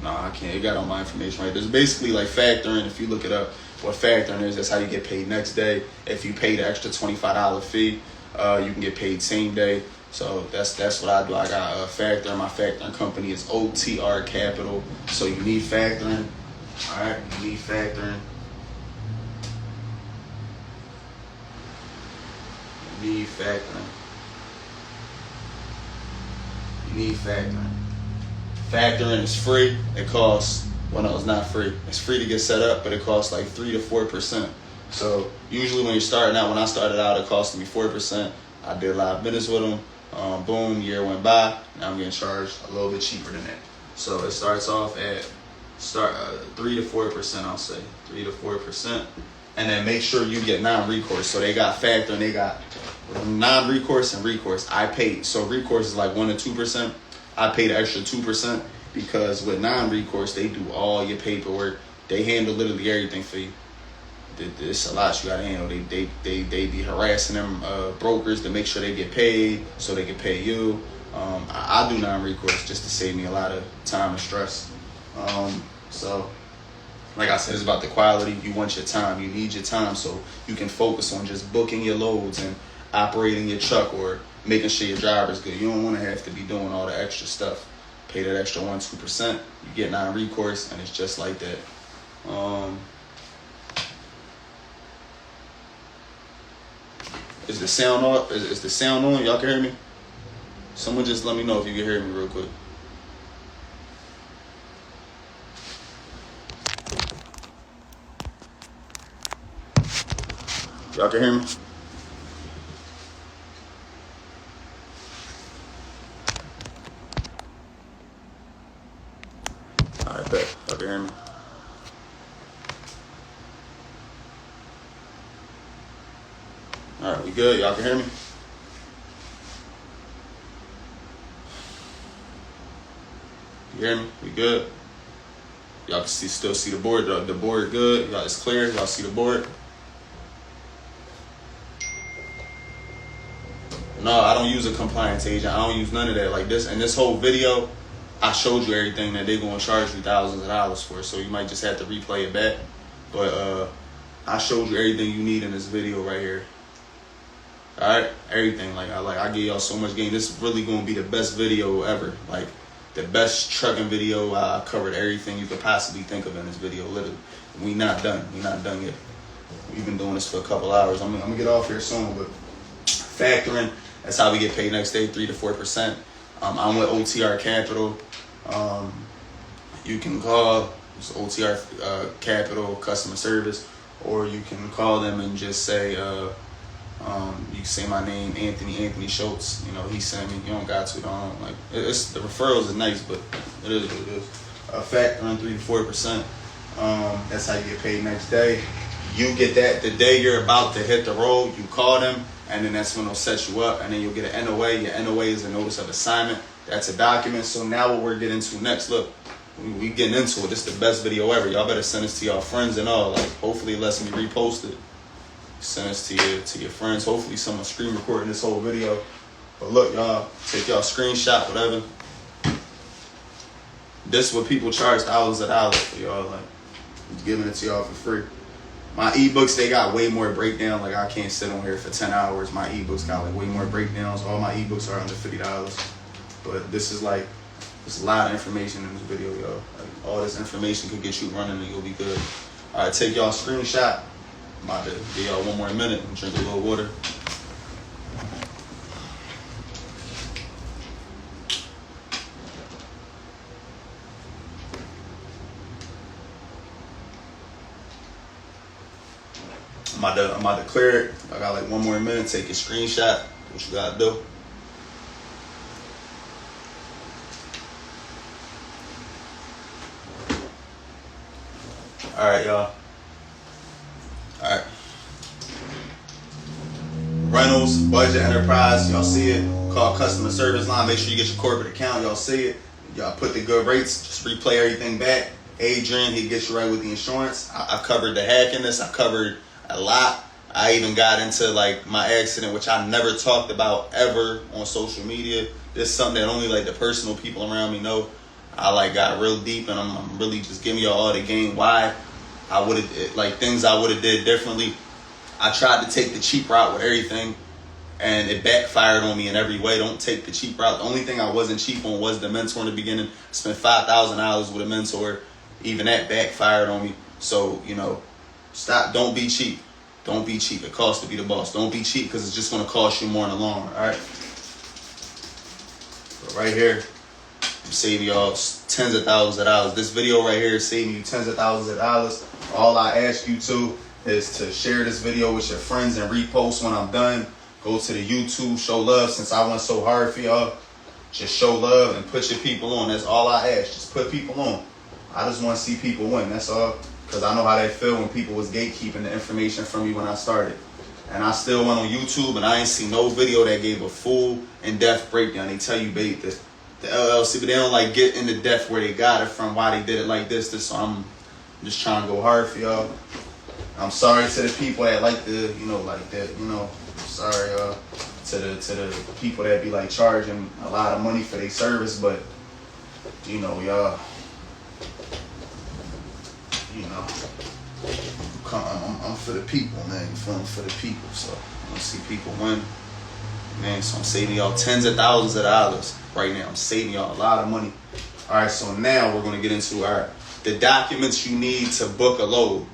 No, I can't. It got all my information right. There's basically like factoring. If you look it up, what factoring is, that's how you get paid next day. If you pay the extra $25 fee, you can get paid same day. So that's what I do. I got a factoring. My factoring company is OTR Capital. So you need factoring. All right, you need factoring. You need factoring. You need factoring. Factoring is free. It costs, well, no, it's not free. It's free to get set up, but it costs like 3 to 4%. So usually when you're starting out, when I started out, it cost me 4%. I did a lot of business with them. Boom, year went by. Now I'm getting charged a little bit cheaper than that. So it starts off at 3 to 4%, I'll say 3 to 4%, and then make sure you get non-recourse. So they got factor and they got non-recourse and recourse. I paid, so recourse is like 1 to 2%. I paid an extra 2% because with non-recourse they do all your paperwork. They handle literally everything for you. It's a lot you gotta handle. They be harassing them brokers to make sure they get paid so they can pay you. I do non-recourse just to save me a lot of time and stress. So like I said, it's about the quality. You want your time. You need your time so you can focus on just booking your loads and operating your truck or making sure your driver's good. You don't want to have to be doing all the extra stuff. Pay that extra 1-2%. You get non-recourse and it's just like that. Is the sound on? Is the sound on? Y'all can hear me? Someone just let me know if you can hear me real quick. Y'all can hear me? All right, we good? Y'all can hear me? You hear me? We good? Y'all can still see the board. The board good. Y'all, it's clear. Y'all see the board? No, I don't use a compliance agent. I don't use none of that. Like this, in this whole video, I showed you everything that they're gonna charge you thousands of dollars for. So you might just have to replay it back. But I showed you everything you need in this video right here. All right, everything. I give y'all so much game. This is really gonna be the best video ever. Like the best trucking video. I covered everything you could possibly think of in this video. Literally, we not done. We not done yet. We've been doing this for a couple hours. I'm gonna get off here soon, but factoring. That's how we get paid next day, 3 to 4%. I'm with OTR Capital. You can call OTR Capital customer service, or you can call them and just say, you can say my name, Anthony Schultz. You know, he sent me. You don't got to. Don't like. It's the referrals is nice, but it is what it is. Factoring 3 to 4%. That's how you get paid next day. You get that the day you're about to hit the road. You call them. And then that's when they'll set you up, and then you'll get an NOA. Your NOA is a notice of assignment. That's a document. So now what we're getting to next, look, we getting into it. This is the best video ever. Y'all better send this to y'all friends and all. Like, hopefully it lets me repost it. Send this to your friends. Hopefully someone's screen recording this whole video. But look, y'all, take y'all screenshot, whatever. This is what people charge thousands of dollars for, y'all. Like, I'm giving it to y'all for free. My ebooks, they got way more breakdown. Like, I can't sit on here for 10 hours. My ebooks got like way more breakdowns. All my ebooks are under $50. But this is like, there's a lot of information in this video, y'all. Like, all this information could get you running and you'll be good. All right, take y'all screenshot. I'm about to give y'all one more minute and drink a little water. I'm about to clear it. I got like one more minute. Take your screenshot. What you gotta do. All right, y'all. All right. Reynolds, Budget Enterprise. Y'all see it. Call customer service line. Make sure you get your corporate account. Y'all see it. Y'all put the good rates. Just replay everything back. Adrian, he gets you right with the insurance. I covered the hacking this. I covered a lot. I even got into like my accident, which I never talked about ever on social media. This is something that only like the personal people around me know. I like got real deep, and I'm really just giving y'all all the game why I would have like things I would have did differently. I tried to take the cheap route with everything, and it backfired on me in every way. Don't take the cheap route. The only thing I wasn't cheap on was the mentor in the beginning. I spent $5,000 with a mentor. Even that backfired on me. So, you know, stop. Don't be cheap. Don't be cheap. It costs to be the boss. Don't be cheap, because it's just going to cost you more in the long run. All right. But right here, I'm saving y'all tens of thousands of dollars. This video right here is saving you tens of thousands of dollars. All I ask you to is to share this video with your friends and repost when I'm done. Go to the YouTube, show love. Since I went so hard for y'all, just show love and put your people on. That's all I ask. Just put people on. I just want to see people win. That's all. Because I know how they feel when people was gatekeeping the information from me when I started. And I still went on YouTube, and I ain't seen no video that gave a full in-depth breakdown. They tell you, babe, the LLC, but they don't like get into depth where they got it from, why they did it like this. So I'm just trying to go hard for y'all. I'm sorry to the people that like the, you know, like that, you know. Sorry to the people that be like charging a lot of money for their service, but you know, y'all. You know, I'm for the people, man. You feel me? For the people. So I want to see people win, man. So I'm saving y'all tens of thousands of dollars right now. I'm saving y'all a lot of money. All right. So now we're gonna get into the documents you need to book a load.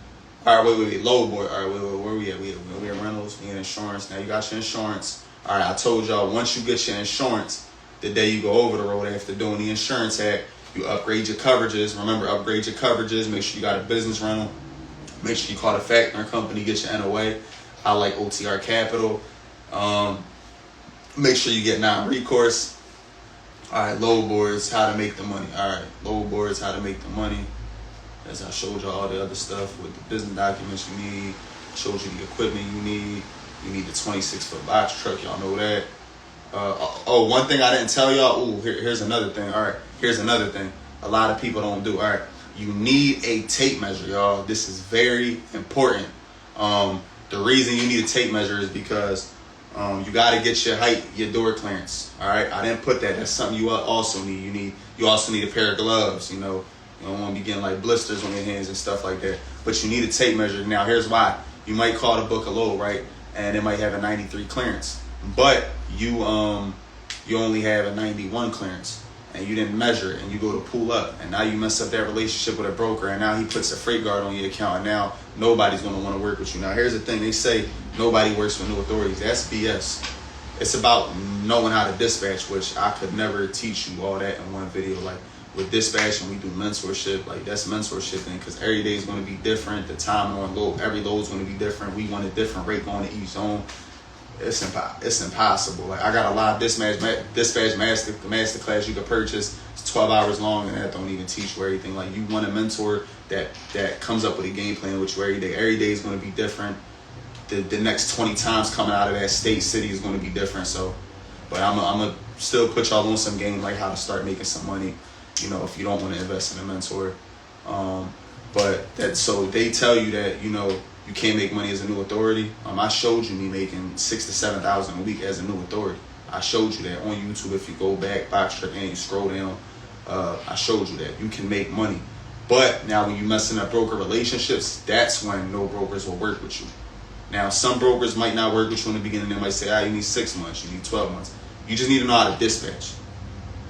All right. Wait. Load board. All right. Wait. Where we at? We at rentals. We in insurance. Now you got your insurance. All right. I told y'all once you get your insurance, the day you go over the road after doing the insurance act. You upgrade your coverages. Remember, upgrade your coverages. Make sure you got a business rental. Make sure you call the factoring company, get your NOA. I like OTR Capital. Make sure you get non-recourse. All right, load boards, how to make the money. All right, load boards, how to make the money. As I showed you all the other stuff with the business documents you need. Showed you the equipment you need. You need the 26-foot box truck. Y'all know that. Oh, one thing I didn't tell y'all. Ooh, here's another thing. All right, here's another thing. A lot of people don't do. All right, you need a tape measure, y'all. This is very important. The reason you need a tape measure is because you got to get your height, your door clearance. All right, I didn't put that. That's something you also need. You also need a pair of gloves. You know, you don't want to be getting like blisters on your hands and stuff like that. But you need a tape measure. Now, here's why. You might call the book a load, right? And it might have a 93 clearance, but you only have a 91 clearance, and you didn't measure it, and you go to pull up, and now you mess up that relationship with a broker, and now he puts a freight guard on your account, and now nobody's going to want to work with you. Now, here's the thing. They say nobody works with new authorities. That's BS. It's about knowing how to dispatch, which I could never teach you all that in one video. Like, with dispatching, we do mentorship. Like, that's mentorship thing, because every day is going to be different. The time on load, every load is going to be different. We want a different rate going to each zone. It's impossible. Like, I got a lot of dispatch master class you could purchase. It's 12 hours long, and that don't even teach you everything. Like, you want a mentor that comes up with a game plan with you every day. Every day is going to be different. The next 20 times coming out of that city is going to be different. So, but I'm gonna still put y'all on some game, like how to start making some money. You know, if you don't want to invest in a mentor. So they tell you that, you know, you can't make money as a new authority. I showed you me making $6,000 to $7,000 a week as a new authority. I showed you that on YouTube. If you go back, box truck, and you scroll down, I showed you that you can make money. But now when you messing up broker relationships, that's when no brokers will work with you. Now, some brokers might not work with you in the beginning. They might say, you need 6 months, you need 12 months. You just need to know how to dispatch.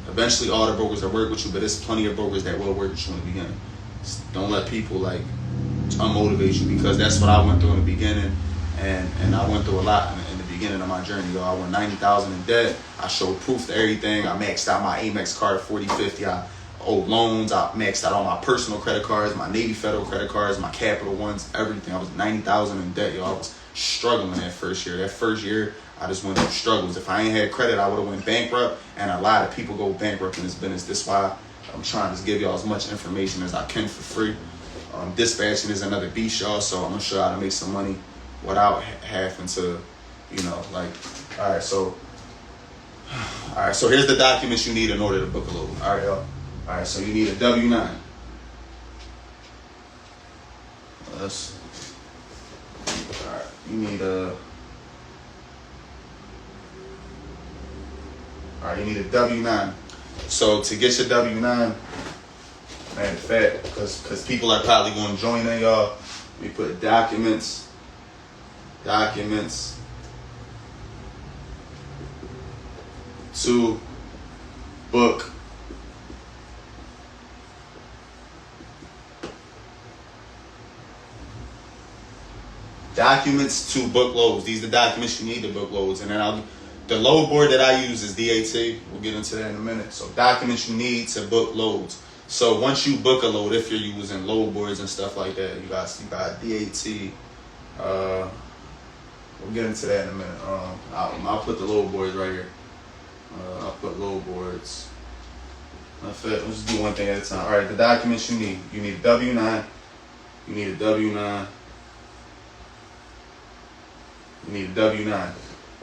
Eventually, all the brokers that work with you, but there's plenty of brokers that will work with you in the beginning. Just don't let people like unmotivate you, because that's what I went through in the beginning, and I went through a lot in the beginning of my journey. Yo, I went 90,000 in debt. I showed proof to everything. I maxed out my Amex card 40/50. I owed loans. I maxed out all my personal credit cards, my Navy Federal credit cards, my Capital Ones, everything. I was 90,000 in debt. Yo, I was struggling that first year. That first year, I just went through struggles. If I ain't had credit, I would have went bankrupt, and a lot of people go bankrupt in this business. That's why I'm trying to give y'all as much information as I can for free. Dispatching is another beast, y'all, so I'm gonna show you how to make some money without having to, you know, like, all right, so here's the documents you need in order to book a load. All right, y'all. All right, so you need a W-9. All right, you need a W-9. So to get your W-9, matter of fact, because people are probably going to join in, y'all, we put documents, to book loads. These are the documents you need to book loads. And then the load board that I use is DAT. We'll get into that in a minute. So documents you need to book loads. So once you book a load, if you're using load boards and stuff like that, you got DAT. We'll get into that in a minute. I'll put the load boards right here. I'll put load boards. Let's just do one thing at a time. All right, the documents you need. You need a W-9. You need a W-9. You need a W-9.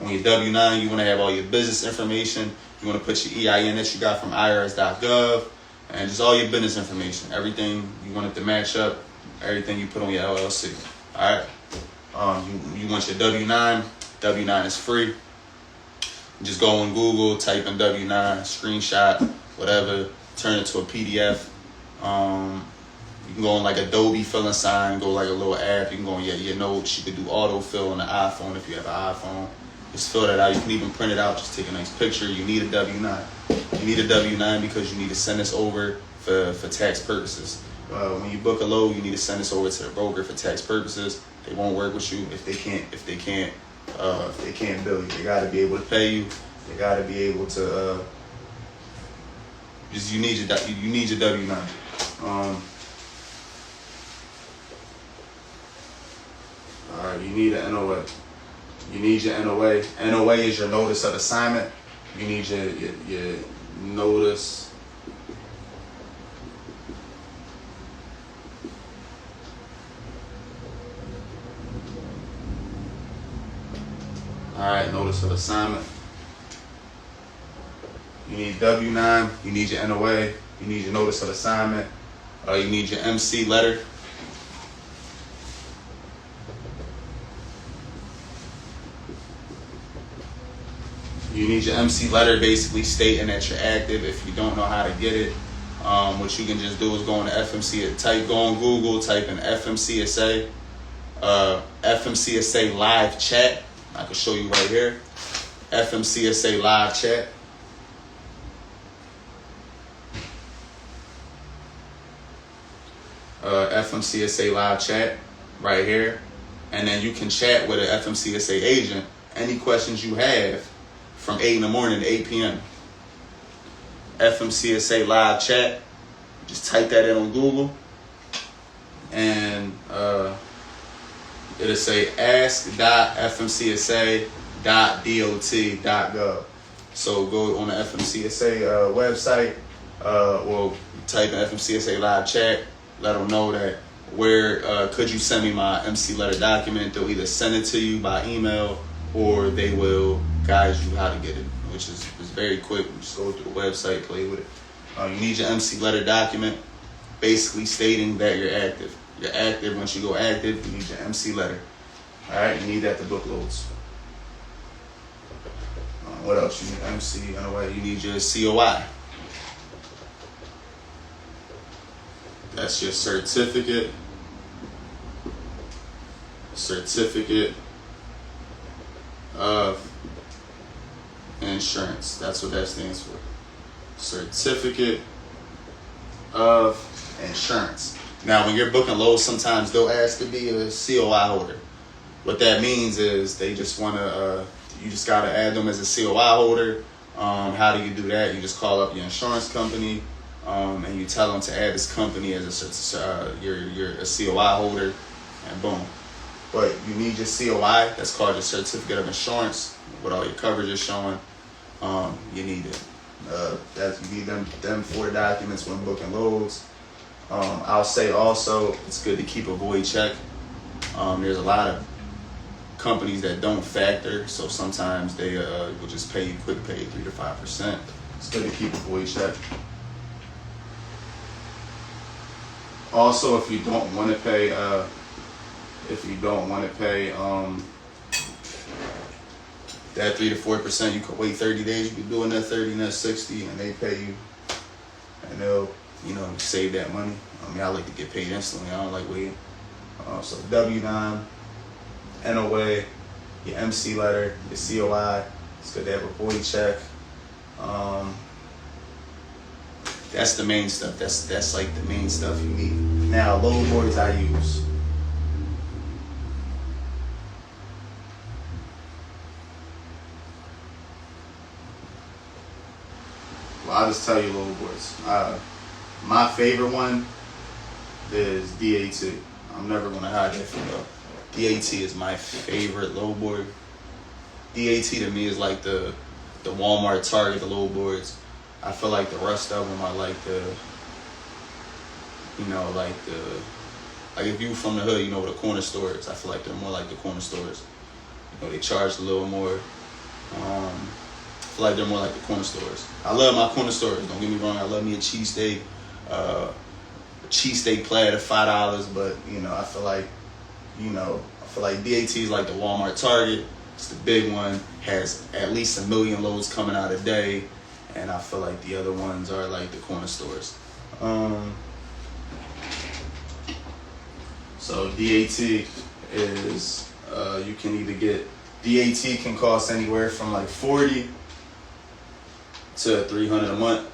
On your W-9, you want to have all your business information. You want to put your EIN that you got from IRS.gov, and just all your business information. Everything you want it to match up. Everything you put on your LLC. All right. You want your W-9. W-9 is free. Just go on Google, type in W-9, screenshot, whatever, turn it to a PDF. You can go on like Adobe fill and sign, go like a little app. You can go on your notes. You can do autofill on the iPhone if you have an iPhone. Just fill that out. You can even print it out. Just take a nice picture. You need a W-9. You need a W-9 because you need to send this over for tax purposes. When you book a load, you need to send this over to the broker for tax purposes. They won't work with you if they can't bill you. They got to be able to pay you. They got to be able to. You need your W-9. All right, you need an NOA. You need your NOA. NOA is your notice of assignment. You need your notice. Alright, notice of assignment. You need W-9, you need your NOA, you need your notice of assignment, you need your MC letter. You need your MC letter basically stating that you're active. If you don't know how to get it, what you can just do is go on the FMC, go on Google, type in FMCSA, FMCSA live chat. I can show you right here. FMCSA live chat. FMCSA live chat right here. And then you can chat with an FMCSA agent. Any questions you have from 8 in the morning to 8 p.m. FMCSA live chat. Just type that in on Google. And it'll say ask.fmcsa.dot.gov. So go on the FMCSA website, or type in FMCSA live chat. Let them know that could you send me my MC letter document. They'll either send it to you by email or they will guide you how to get it, which is very quick. You just go through the website, play with it. You need your MC letter document, basically stating that you're active. You're active. Once you go active, you need your MC letter. All right, you need that to book loads. What else? You need MC. You need your COI. That's your certificate of insurance. That's what that stands for. Certificate of insurance. Now, when you're booking loads, sometimes they'll ask to be a COI holder. What that means is they just want to, you just got to add them as a COI holder. How do you do that? You just call up your insurance company, and you tell them to add this company as you're a COI holder, and boom. But you need your COI. That's called your certificate of insurance, with all your coverages showing. You need it. You need them 4 documents when booking loads. I'll say also it's good to keep a void check. There's a lot of companies that don't factor, so sometimes they will just pay you quick pay 3 to 5%. It's good to keep a void check. Also, if you don't want to pay, that 3 to 4%, you could wait 30 days. You could do another 30, another 60, and they pay you, and they'll save that money. I like to get paid instantly. I don't like waiting. So W-9, NOA, your MC letter, your COI. It's good to have a void check. That's the main stuff. That's like the main stuff you need. Now, load boards I use. Well, I'll just tell you load boards. My favorite one is DAT. I'm never going to hide that from you. DAT is my favorite load board. DAT to me is like the Walmart, Target, the load boards. I feel like the rest of them are like like if you from the hood, the corner stores. I feel like they're more like the corner stores. They charge a little more. I feel like they're more like the corner stores. I love my corner stores. Don't get me wrong. I love me a cheesesteak. Cheesesteak platter, $5. But I feel like DAT is like the Walmart, Target. It's the big one. Has at least 1 million loads coming out a day. And I feel like the other ones are like the corner stores. So DAT is you can either get DAT can cost anywhere from like $40 to $300 a month.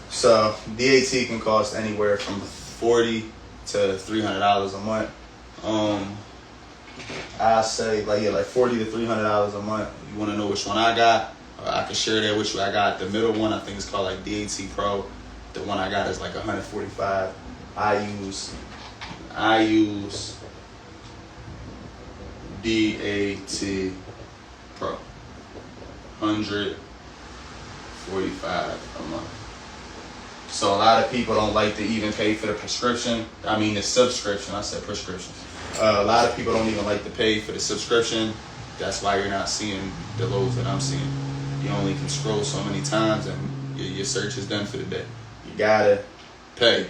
So DAT can cost anywhere from $40 to $300 a month. I say like $40 to $300 a month. You want to know which one I got? I can share that with you. I got the middle one. I think it's called like DAT Pro. The one I got is like $145. I use DAT Pro. $145 a month. So a lot of people don't like to even pay for the prescription. I mean the subscription. I said prescription. A lot of people don't even like to pay for the subscription. That's why you're not seeing the loads that I'm seeing. You only can scroll so many times and your search is done for the day. You gotta pay. It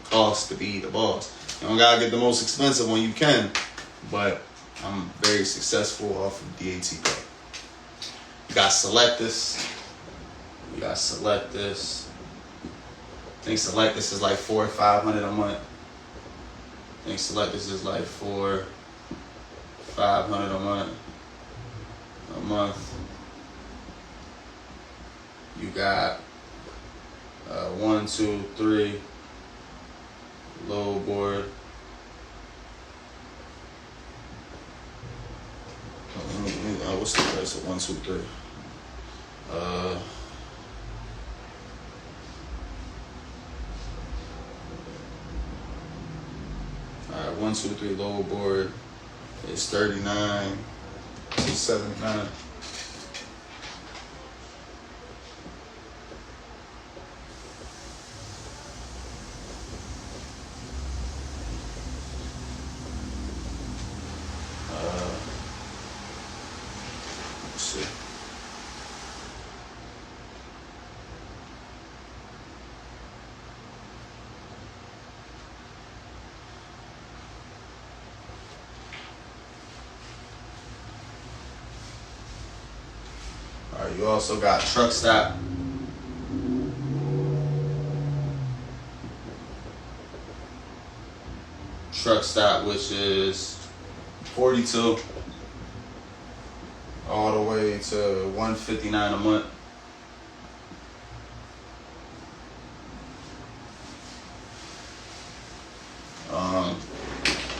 costs to be the boss. You don't gotta get the most expensive one you can, but I'm very successful off of DAT Pay. You gotta select this. You gotta select this. I think select this is like $400 or $500 a month. I think select this is like $400 or $500 a month. You got 1, 2, 3 load board. What's the price of 1, 2, 3? Alright, 1, 2, 3 load board is $39 to $79. Let's see. Alright, you also got truck stop. Truck stop, which is 42 all the way to $159 a month.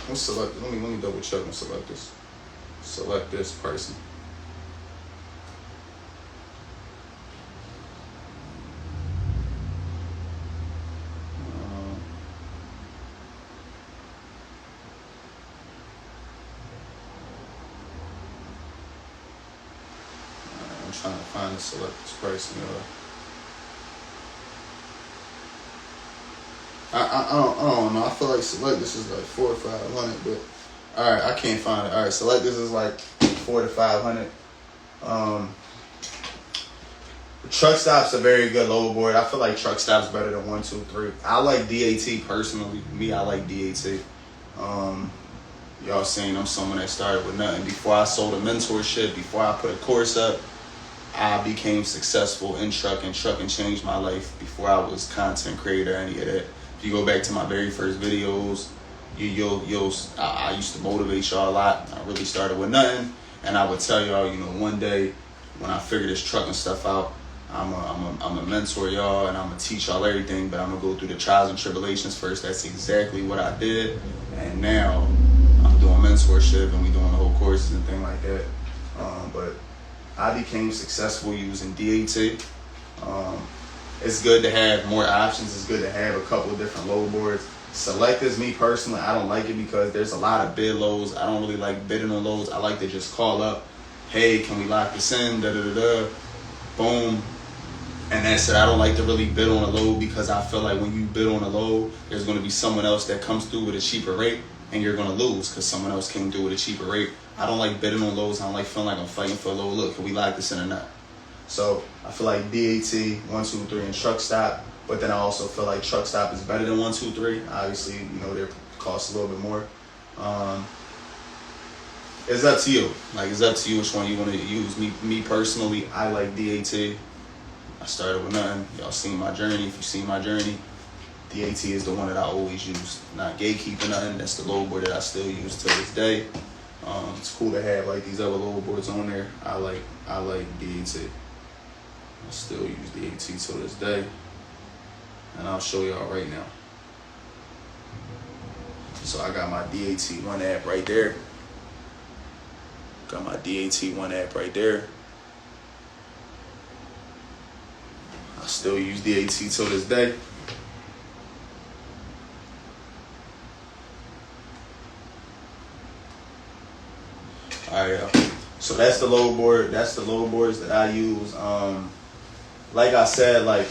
Let's select. Let me double check and select this. Select this pricing. I'm trying to find and select this pricing. I don't know. I feel like select this is like $400 or $500, but all right, I can't find it. All right, select this is like $400 to $500. Truck stop's a very good load board. I feel like truck stop's better than 1, 2, 3. I like DAT personally. Me, I like DAT. Y'all seen I'm someone that started with nothing. Before I sold a mentorship, before I put a course up, I became successed in trucking. Trucking changed my life before I was content creator, any of that. If you go back to my very first videos, I used to motivate y'all a lot. I really started with nothing, and I would tell y'all, one day when I figure this trucking stuff out, I'm a mentor y'all, and I'm gonna teach y'all everything. But I'm gonna go through the trials and tribulations first. That's exactly what I did, and now I'm doing mentorship, and we doing the whole courses and things like that. But I became successful using DAT. It's good to have more options. It's good to have a couple of different load boards. Select is me personally. I don't like it because there's a lot of bid loads. I don't really like bidding on loads. I like to just call up, hey, can we lock this in? Da da da da. Boom. And that's it. I don't like to really bid on a load because I feel like when you bid on a load, there's going to be someone else that comes through with a cheaper rate, and you're going to lose because someone else came through with a cheaper rate. I don't like bidding on loads. I don't like feeling like I'm fighting for a load. Look, can we lock this in or not? So I feel like DAT, 1, 2, 3, and truck stop. But then I also feel like truck stop is better than 1, 2, 3. Obviously, their cost a little bit more. It's up to you. It's up to you which one you want to use. Me personally, I like DAT. I started with nothing. Y'all seen my journey. If you seen my journey, DAT is the one that I always use. Not gatekeeping nothing. That's the load board that I still use to this day. It's cool to have these other load boards on there. I like DAT. I still use DAT till this day, and I'll show y'all right now. So I got my DAT1 app right there. Got my DAT1 app right there. I still use DAT till this day. Alright, so that's the load board. That's the load boards that I use. Like I said, like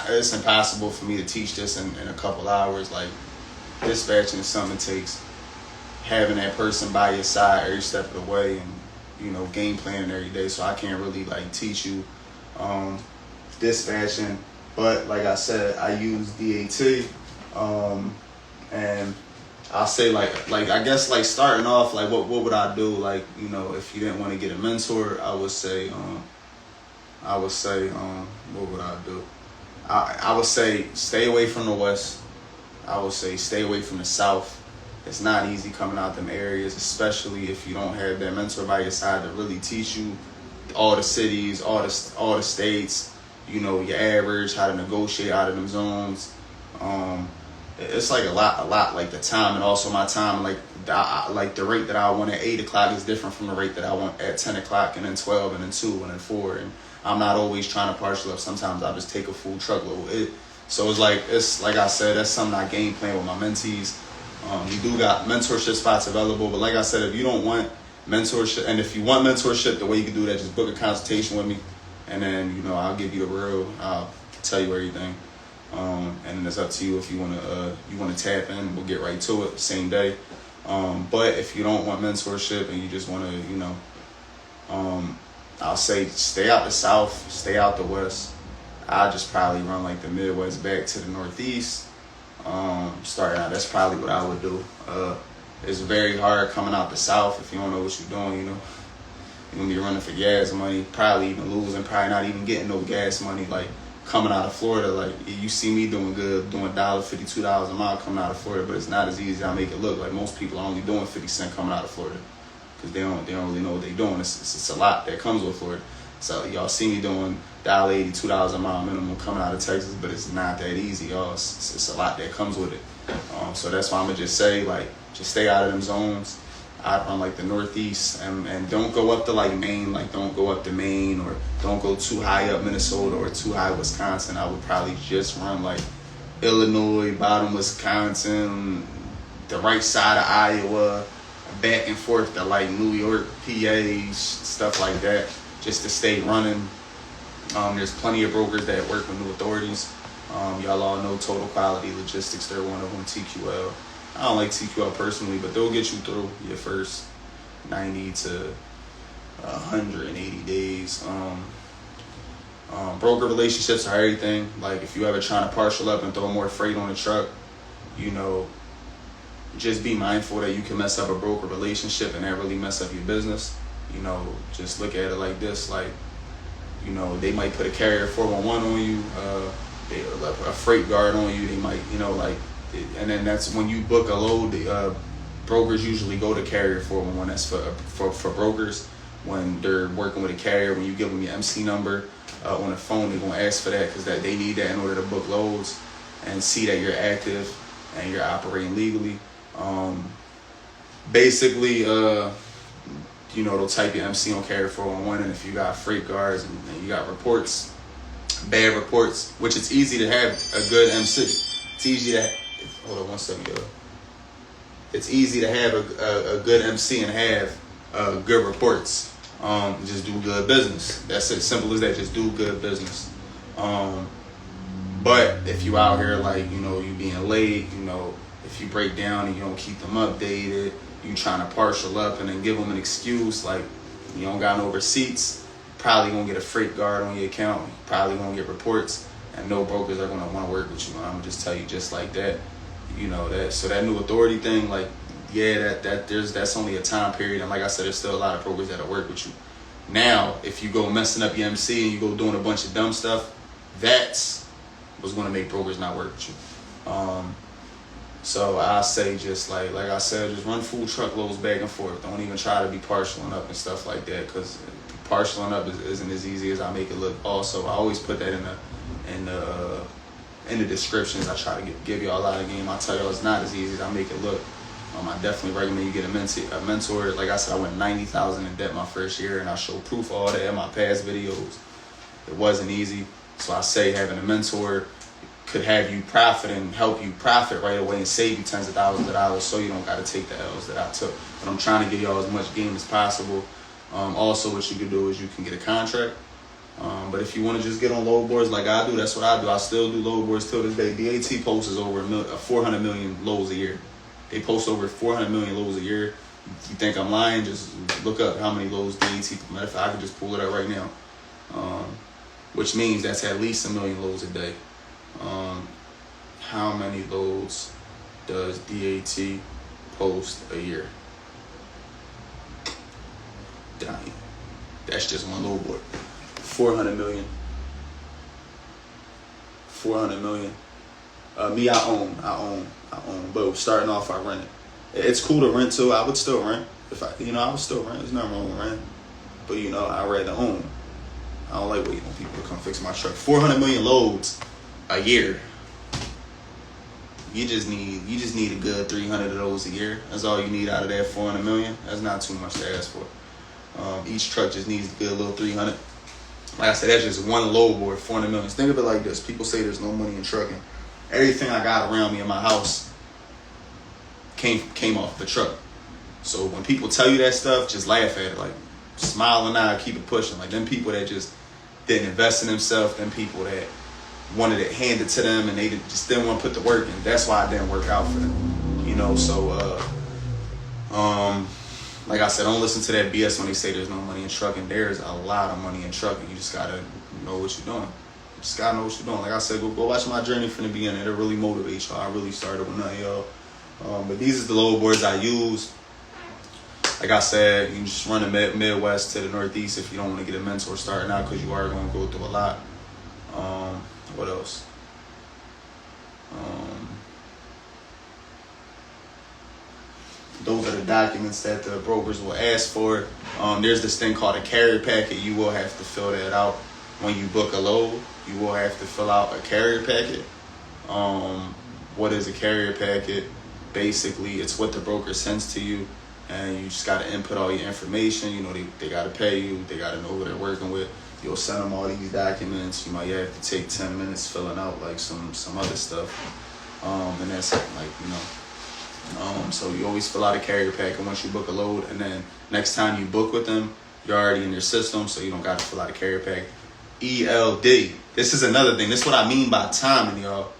it's impossible for me to teach this in a couple hours. Like, dispatching is something that takes having that person by your side every step of the way, and game planning every day. So I can't really like teach you dispatching, but like I said, I use DAT, and I'll say like I guess like starting off, like what would I do? Like, if you didn't want to get a mentor, I would say what would I do? I would say stay away from the West. I would say stay away from the South. It's not easy coming out them areas, especially if you don't have that mentor by your side to really teach you all the cities, all the states, your average, how to negotiate out of them zones. It's like a lot, like the time, and also my time, like the rate that I want at 8 o'clock is different from the rate that I want at 10 o'clock, and then 12, and then 2, and then 4. And I'm not always trying to partial up. Sometimes I just take a full truckload. So it's like I said, that's something I game plan with my mentees. You do got mentorship spots available, but like I said, if you don't want mentorship, and if you want mentorship, the way you can do that, just book a consultation with me, and then I'll give you the real. I'll tell you everything, and it's up to you if you want to tap in. We'll get right to it same day. But if you don't want mentorship and you just want to, I'll say stay out the South, stay out the West. I'll just probably run like the Midwest back to the Northeast. Starting out, that's probably what I would do. It's very hard coming out the South if you don't know what you're doing. You're gonna be running for gas money, probably even losing, probably not even getting no gas money. Like coming out of Florida, like you see me doing good, doing $1.50, $2 a mile coming out of Florida, but it's not as easy as I make it look. Like most people are only doing 50 cents coming out of Florida because they don't really know what they're doing. It's a lot that comes with Florida. So y'all see me doing $1.80, $2 a mile minimum coming out of Texas, but it's not that easy, y'all. It's a lot that comes with it. So that's why I'm gonna just say, like, just stay out of them zones. I'd run like the Northeast, and don't go up to like Maine. Like, don't go up to Maine, or don't go too high up Minnesota or too high Wisconsin. I would probably just run like Illinois, bottom Wisconsin, the right side of Iowa, back and forth to like New York, PA, stuff like that, just to stay running. There's plenty of brokers that work with new authorities. Y'all all know Total Quality Logistics. They're one of them, TQL. I don't like TQL personally, but they'll get you through your first 90 to 180 days. Broker relationships are everything. Like, if you ever trying to partial up and throw more freight on the truck, just be mindful that you can mess up a broker relationship and that really mess up your business. Just look at it like this. Like, they might put a carrier 411 on you, a freight guard on you. They might, and then that's when you book a load. Brokers usually go to carrier 411. That's for brokers when they're working with a carrier. When you give them your MC number on the phone, they're gonna ask for that because they need that in order to book loads and see that you're active and you're operating legally. Basically, they'll type your MC on carrier 411, and if you got freight guards and you got reports, bad reports, which it's easy to have a good MC. It's easy to hold on one second, yo. It's easy to have a good MC and have good reports. Just do good business. That's it. Simple as that. Just do good business. But if you out here like you being late, if you break down and you don't keep them updated, you trying to partial up and then give them an excuse like you don't got no receipts, probably gonna get a freight guard on your account, probably gonna get reports, and no brokers are gonna want to work with you. I'm gonna just tell you just like that. That. So that new authority thing, like, yeah, that's only a time period, and like I said, there's still a lot of brokers that'll work with you. Now, if you go messing up your MC and you go doing a bunch of dumb stuff, that's what's gonna make brokers not work with you. So I say just like I said, just run full truckloads back and forth. Don't even try to be partialing up and stuff like that, because partialing up isn't as easy as I make it look. Also, I always put that in the descriptions. I try to give y'all a lot of game. I tell y'all it's not as easy as I make it look. I definitely recommend you get a mentor. Like I said, I went $90,000 in debt my first year, and I show proof of all that in my past videos. It wasn't easy, so I say having a mentor could have you profit and help you profit right away and save you tens of thousands of dollars, so you don't got to take the L's that I took. But I'm trying to give y'all as much game as possible. Also, what you can do is you can get a contract. But if you want to just get on load boards like I do, that's what I do. I still do load boards till this day. BAT posts over 400 million loads a year. They post over 400 million loads a year. If you think I'm lying, just look up how many loads BAT. Matter of fact, I can just pull it up right now. Which means that's at least 1 million loads a day. How many loads does DAT post a year? Dang. That's just one load board. 400 million. 400 million. Me, I own. But starting off, I rent it. It's cool to rent too. I would still rent. I would still rent. There's nothing wrong with rent. But I'd rather own. I don't like waiting on people to come fix my truck. 400 million loads a year. You just need a good 300 of those a year. That's all you need out of that 400 million. That's not too much to ask for. Each truck just needs a good little 300. Like I said, that's just one load board, 400 million. Think of it like this. People say there's no money in trucking. Everything I got around me in my house came off the truck. So when people tell you that stuff, just laugh at it. Like, smile and eye, keep it pushing. Like, them people that just didn't invest in themselves, them people that wanted it handed to them and they just didn't want to put the work in. That's why it didn't work out for them. Like I said, don't listen to that BS when they say there's no money in trucking. There's a lot of money in trucking. You just gotta know what you're doing. You just gotta know what you're doing. Like I said, go watch my journey from the beginning. It'll really motivate y'all. I really started with none of y'all. But these are the load boards I use. Like I said, you can just run the Midwest to the Northeast if you don't want to get a mentor starting out, because you are going to go through a lot. What else? Those are the documents that the brokers will ask for. There's this thing called a carrier packet. You will have to fill that out when you book a load. You will have to fill out a carrier packet. What is a carrier packet? Basically, it's what the broker sends to you, and you just got to input all your information. They got to pay you. They got to know who they're working with. You'll send them all these documents. You might have to take 10 minutes filling out like some other stuff. And that's it, so you always fill out a carrier packet once you book a load, and then next time you book with them, you're already in their system, so you don't got to fill out a carrier packet. ELD. This is another thing. This is what I mean by timing, y'all.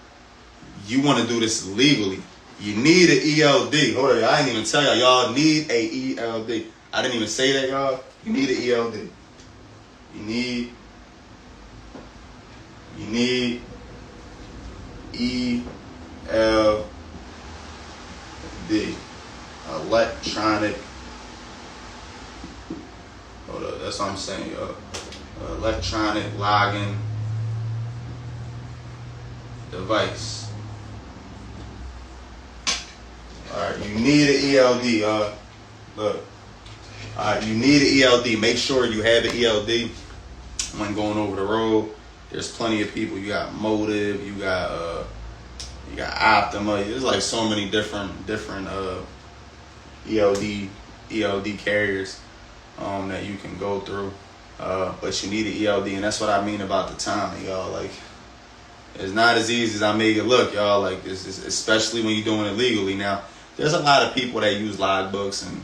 You want to do this legally. You need an ELD. Hold on, I didn't even tell y'all. Y'all need a ELD. I didn't even say that, y'all. You need an ELD. You need ELD. Electronic. Hold up, that's what I'm saying, y'all. Electronic login device. Alright, you need an ELD, look. Alright, you need an ELD. Make sure you have an ELD when going over the road. There's plenty of people. You got Motive, you got Optima. There's like so many different ELD carriers that you can go through. But you need an ELD, and that's what I mean about the timing, y'all. Like, it's not as easy as I make it look, y'all. Like, this is, especially when you're doing it legally. Now, there's a lot of people that use logbooks, and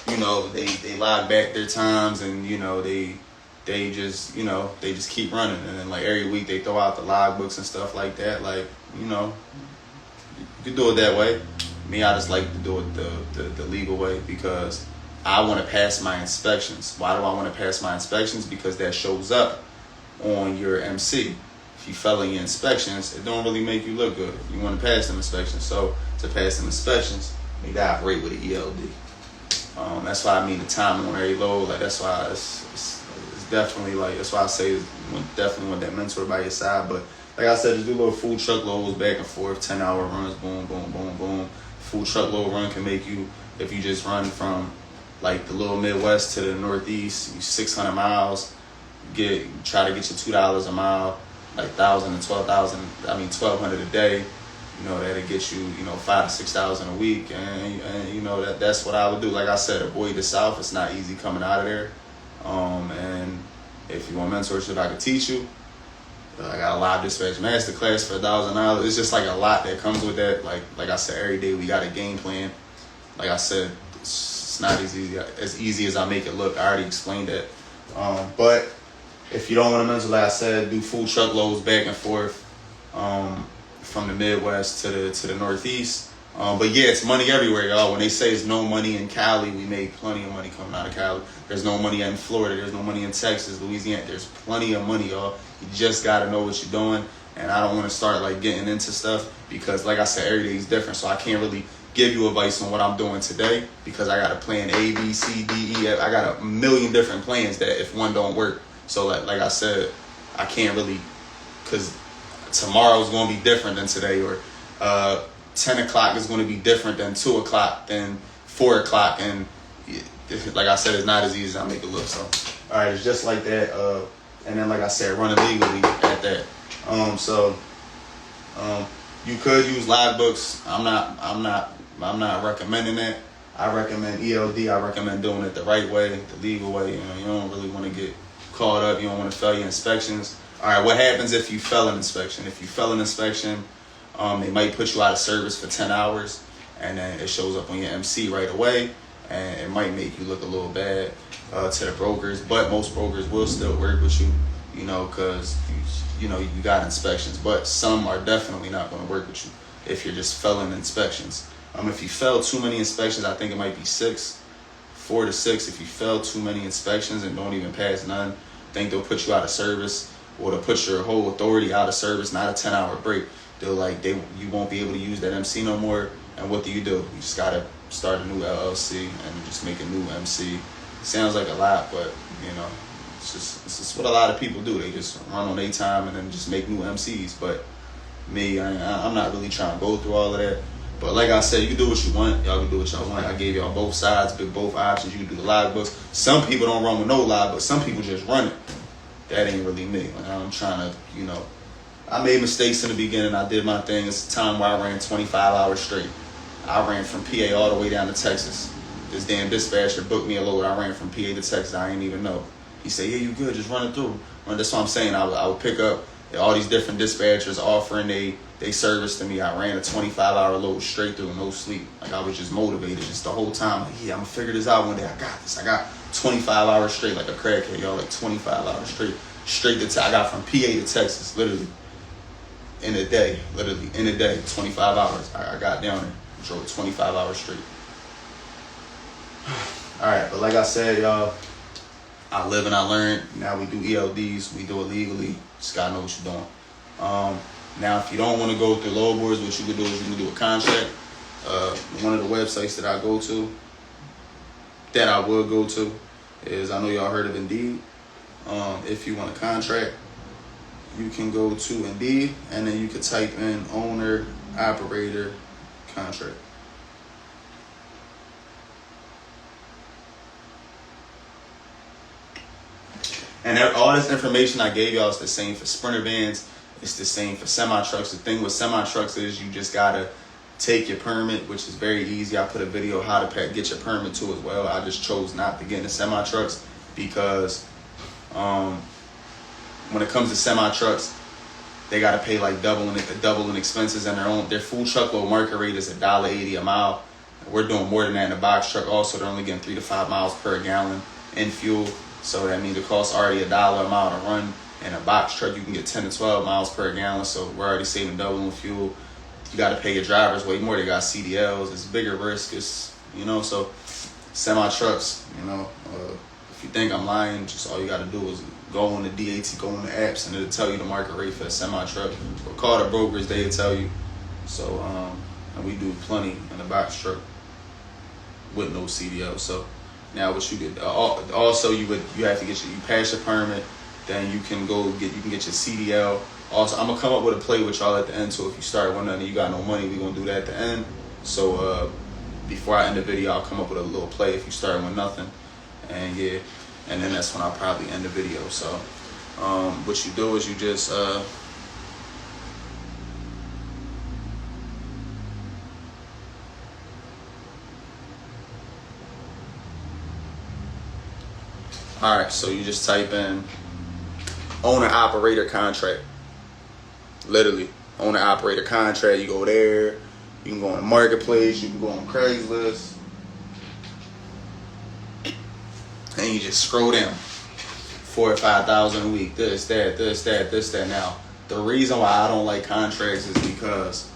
they log back their times, and they just keep running, and then like every week they throw out the logbooks and stuff like that. Like, you can do it that way. Me, I just like to do it the legal way, because I want to pass my inspections. Why do I want to pass my inspections? Because that shows up on your MC. If you fail in your inspections, it don't really make you look good. You want to pass them inspections. So to pass them inspections, you need to operate with an ELD. That's why I mean the timing on every load. Like, that's why it's definitely, like, that's why I say you definitely want that mentor by your side. But like I said, just do little food truck loads back and forth, 10-hour runs, boom, boom, boom, boom. Full truckload run can make you, if you just run from like the little Midwest to the Northeast, 600 miles, try to get you $2 a mile, like 1,000 to 12,000. I mean 1,200 a day. That'll get you, $5,000 to $6,000 a week, and that's what I would do. Like I said, avoid the South. It's not easy coming out of there. And if you want mentorship, I can teach you. I got a live dispatch masterclass for $1,000. It's just like a lot that comes with that. Like I said, every day we got a game plan. Like I said, it's not as easy as I make it look. I already explained that. But If you don't want to mental, like I said, do full truckloads back and forth from the Midwest to the Northeast. But yeah, it's money everywhere, y'all. When they say it's no money in Cali, we make plenty of money coming out of Cali. There's no money in Florida. There's no money in Texas, Louisiana. There's plenty of money, y'all. You just got to know what you're doing. And I don't want to start like getting into stuff because, like I said, every day is different. So I can't really give you advice on what I'm doing today because I got a plan A, B, C, D, E, F. I got a million different plans that if one don't work. So like I said, I can't really, because tomorrow is going to be different than today, or 10 o'clock is going to be different than 2 o'clock, than 4 o'clock. And like I said, it's not as easy as I make it look. So, all right, it's just like that. And then, like I said, running legally at that. You could use logbooks. I'm not recommending that. I recommend ELD. I recommend doing it the right way, the legal way. You don't really want to get caught up. You don't want to fail your inspections. All right, what happens if you fail an inspection? If you fail an inspection, they might put you out of service for 10 hours, and then it shows up on your MC right away, and it might make you look a little bad to the brokers. But most brokers will still work with you, because you got inspections. But some are definitely not going to work with you if you're just failing inspections. If you fail too many inspections, I think it might be 4 to 6. If you fail too many inspections and don't even pass none, I think they'll put you out of service, or they'll put your whole authority out of service, not a 10-hour break. You won't be able to use that MC no more. And what do? You just gotta start a new LLC and just make a new MC. It sounds like a lot, but it's just what a lot of people do. They just run on their time and then just make new MCs. But me, I'm not really trying to go through all of that. But like I said, you can do what you want. Y'all can do what y'all want. I gave y'all both sides, both options. You can do the logbooks. Some people don't run with no log, but some people just run it. That ain't really me. I'm trying to, I made mistakes in the beginning. I did my thing. It's a time where I ran 25 hours straight. I ran from PA all the way down to Texas. This damn dispatcher booked me a load. I ran from PA to Texas. I didn't even know. He said, yeah, you good. Just run it through. That's what I'm saying. I would pick up all these different dispatchers offering they service to me. I ran a 25-hour load straight through, no sleep. Like, I was just motivated just the whole time. Like, yeah, I'm going to figure this out one day. I got this. I got 25 hours straight like a crackhead, y'all. Like 25 hours straight. I got from PA to Texas, literally. In a day, 25 hours. I got down there, drove 25 hours straight. All right, but like I said, y'all, I live and I learn. Now we do ELDs, we do it legally. Just gotta know what you're doing. Now, if you don't want to go through load boards, what you can do is you can do a contract. One of the websites that I go to, that I will go to, is, I know y'all heard of Indeed. If you want a contract, you can go to Indeed, and then you can type in owner, operator, contract. And all this information I gave y'all is the same for Sprinter vans. It's the same for semi-trucks. The thing with semi-trucks is you just got to take your permit, which is very easy. I put a video how to get your permit too as well. I just chose not to get into semi-trucks because when it comes to semi-trucks, they got to pay like double in expenses, and their full truckload market rate is $1.80 a mile. We're doing more than that in a box truck. Also, they're only getting 3 to 5 miles per gallon in fuel. So that means the cost already $1 a mile to run. In a box truck, you can get 10 to 12 miles per gallon. So we're already saving double in fuel. You got to pay your drivers way more. They got CDLs. It's bigger risk. It's, so semi-trucks, if you think I'm lying, just all you got to do is go on the DAT, go on the apps, and it'll tell you the market rate for a semi-truck. Or call the brokers, they'll tell you. So, and we do plenty in the box truck with no CDL. So now what you get, also you have to get you pass your permit, then you can get your CDL. Also, I'm gonna come up with a play with y'all at the end. So if you start one and you got no money, we gonna do that at the end. So before I end the video, I'll come up with a little play if you start with nothing, and then that's when I'll probably end the video. So what you do is you just all right, so you just type in owner-operator contract. Literally, owner-operator contract. You go there. You can go on the marketplace. You can go on Craigslist. And you just scroll down. 4 or 5,000 a week. This, that. Now, the reason why I don't like contracts is because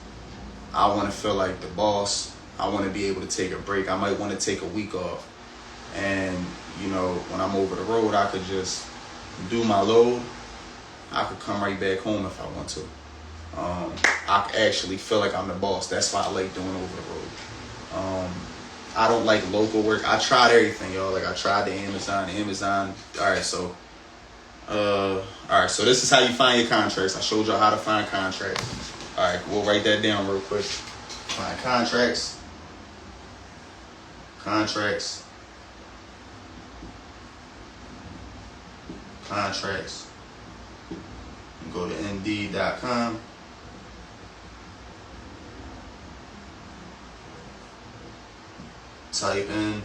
I want to feel like the boss. I want to be able to take a break. I might want to take a week off. And, you know, when I'm over the road, I could just do my load. I could come right back home if I want to. I actually feel like I'm the boss. That's why I like doing over the road. I don't like local work. I tried everything, y'all. Like, I tried the Amazon. All right, so this is how you find your contracts. I showed y'all how to find contracts. All right, we'll write that down real quick. Find contracts. Go to Indeed.com. Type in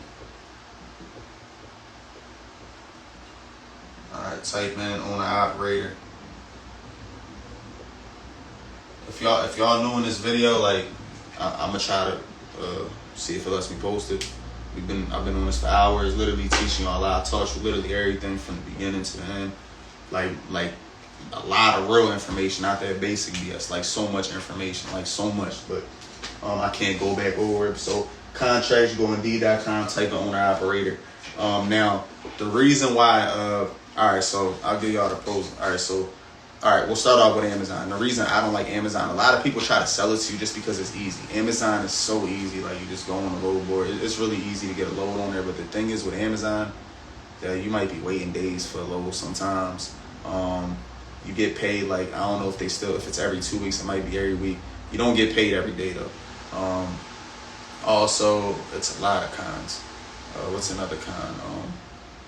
owner operator. If y'all new in this video, like I'm gonna try to see if it lets me post it. I've been doing this for hours, literally teaching y'all a lot. I taught you literally everything from the beginning to the end, like a lot of real information, not that basic BS. Like so much information, like so much, but I can't go back over it. So contracts, you go Indeed.com, type in owner operator. Now the reason why, all right, so I'll give y'all the pros. All right, we'll start off with Amazon. The reason I don't like Amazon, a lot of people try to sell it to you just because it's easy. Amazon is so easy, like you just go on the load board. It's really easy to get a load on there, but the thing is with Amazon, you might be waiting days for a load sometimes. You get paid, like, I don't know if it's every 2 weeks, it might be every week. You don't get paid every day though. Also, it's a lot of cons. What's another con?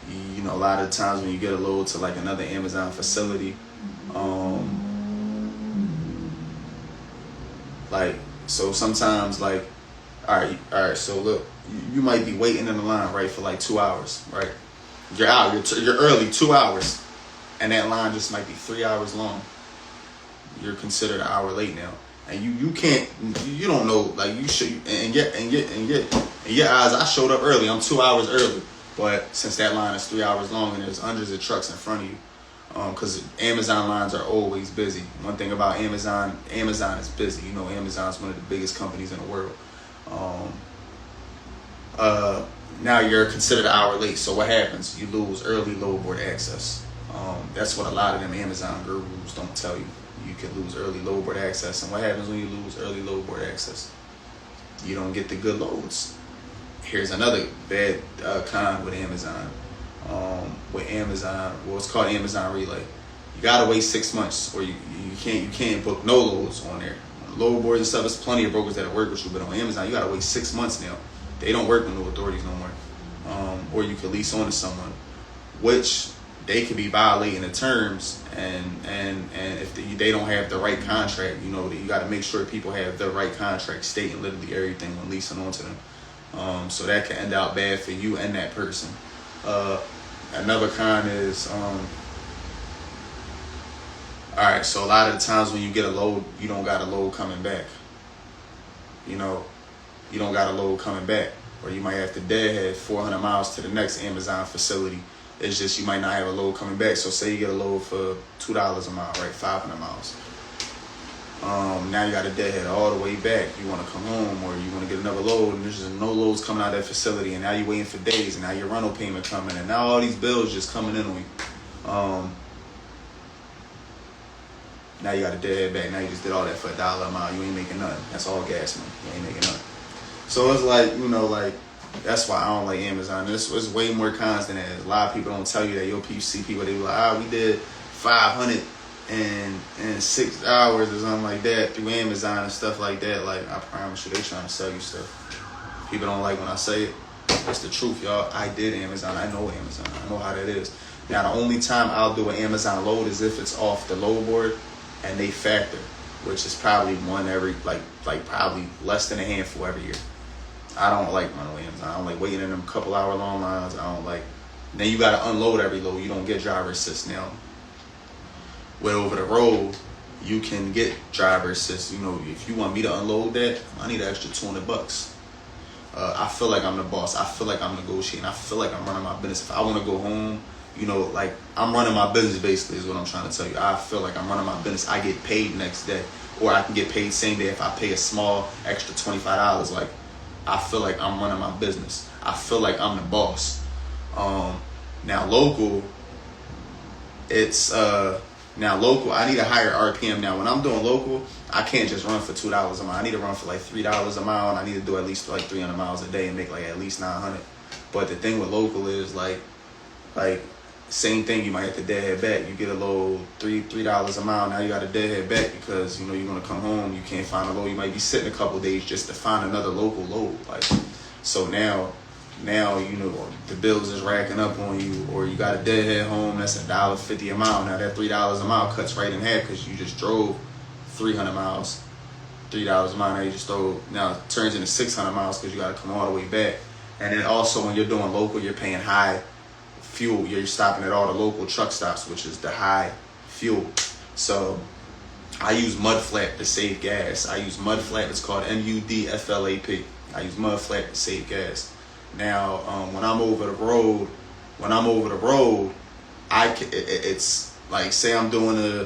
You know, a lot of times when you get a load to like another Amazon facility, like, so sometimes, like, all right, so look, you might be waiting in the line, right, for like 2 hours, right? You're out, you're early 2 hours, and that line just might be 3 hours long. You're considered an hour late now, and you don't know, like, you should, and yet in your eyes, I showed up early. I'm 2 hours early, but since that line is 3 hours long and there's hundreds of trucks in front of you, because Amazon lines are always busy. One thing about Amazon is busy. You know, Amazon's one of the biggest companies in the world. Now you're considered an hour late. So what happens? You lose early load board access. That's what a lot of them Amazon gurus don't tell you. You can lose early load board access. And what happens when you lose early load board access? You don't get the good loads. Here's another bad con with Amazon. It's called Amazon Relay. You gotta wait 6 months, or you can't book no loads on there. On load boards and stuff, there's plenty of brokers that work with you, but on Amazon, you gotta wait 6 months now. They don't work with no authorities no more. Or you could lease on to someone, which they could be violating the terms, and if they don't have the right contract, you know, you gotta make sure people have the right contract stating literally everything when leasing onto them. So that can end out bad for you and that person. Another con is, alright, so a lot of the times when you get a load, you don't got a load coming back. You know, you don't got a load coming back. Or you might have to deadhead 400 miles to the next Amazon facility. It's just you might not have a load coming back. So say you get a load for $2 a mile, right? 500 miles. Now you got to deadhead all the way back. You want to come home, or you want to get another load, and there's just no loads coming out of that facility, and now you're waiting for days, and now your rental payment coming, and now all these bills just coming in on you. Now you got to deadhead back. Now you just did all that for $1 a mile. You ain't making nothing. That's all gas money. You ain't making nothing. So it's like, you know, like, that's why I don't like Amazon. It's way more cons than that. A lot of people don't tell you that. You'll see people, they be like, we did 500 in 6 hours or something like that through Amazon and stuff like that. Like, I promise you, they trying to sell you stuff. People don't like when I say it. It's the truth, y'all. I did Amazon. I know Amazon. I know how that is. Now, the only time I'll do an Amazon load is if it's off the load board and they factor, which is probably one every, like probably less than a handful every year. I don't like running Amazon. I don't like waiting in them couple hour long lines. I don't like. Then you got to unload every load. You don't get driver assist now. With over the road, you can get driver assist. You know, if you want me to unload that, I need an extra $200. I feel like I'm the boss. I feel like I'm negotiating. I feel like I'm running my business. If I want to go home you know, like I'm running my business basically is what I'm trying to tell you. I feel like I'm running my business. I get paid next day, or I can get paid same day if I pay a small extra $25. Like I feel like I'm running my business. I feel like I'm the boss. Now local, it's now local, I need a higher RPM. Now when I'm doing local, I can't just run for $2 a mile. I need to run for like $3 a mile, and I need to do at least like 300 miles a day and make like at least 900. But the thing with local is like same thing. You might have to deadhead back. You get a load $3 a mile. Now you got to deadhead back because you know you're gonna come home. You can't find a load. You might be sitting a couple of days just to find another local load. Like so now you know the bills is racking up on you, or you got a deadhead home that's $1.50 a mile. Now that $3 a mile cuts right in half because you just drove 300 miles, $3 a mile. Now you just now it turns into 600 miles because you got to come all the way back. And then also when you're doing local, you're paying high fuel. You're stopping at all the local truck stops, which is the high fuel. So I use Mudflap to save gas. I use Mudflap. It's called MUDFLAP. I use Mudflap to save gas. Now, when I'm over the road, it's like, say I'm doing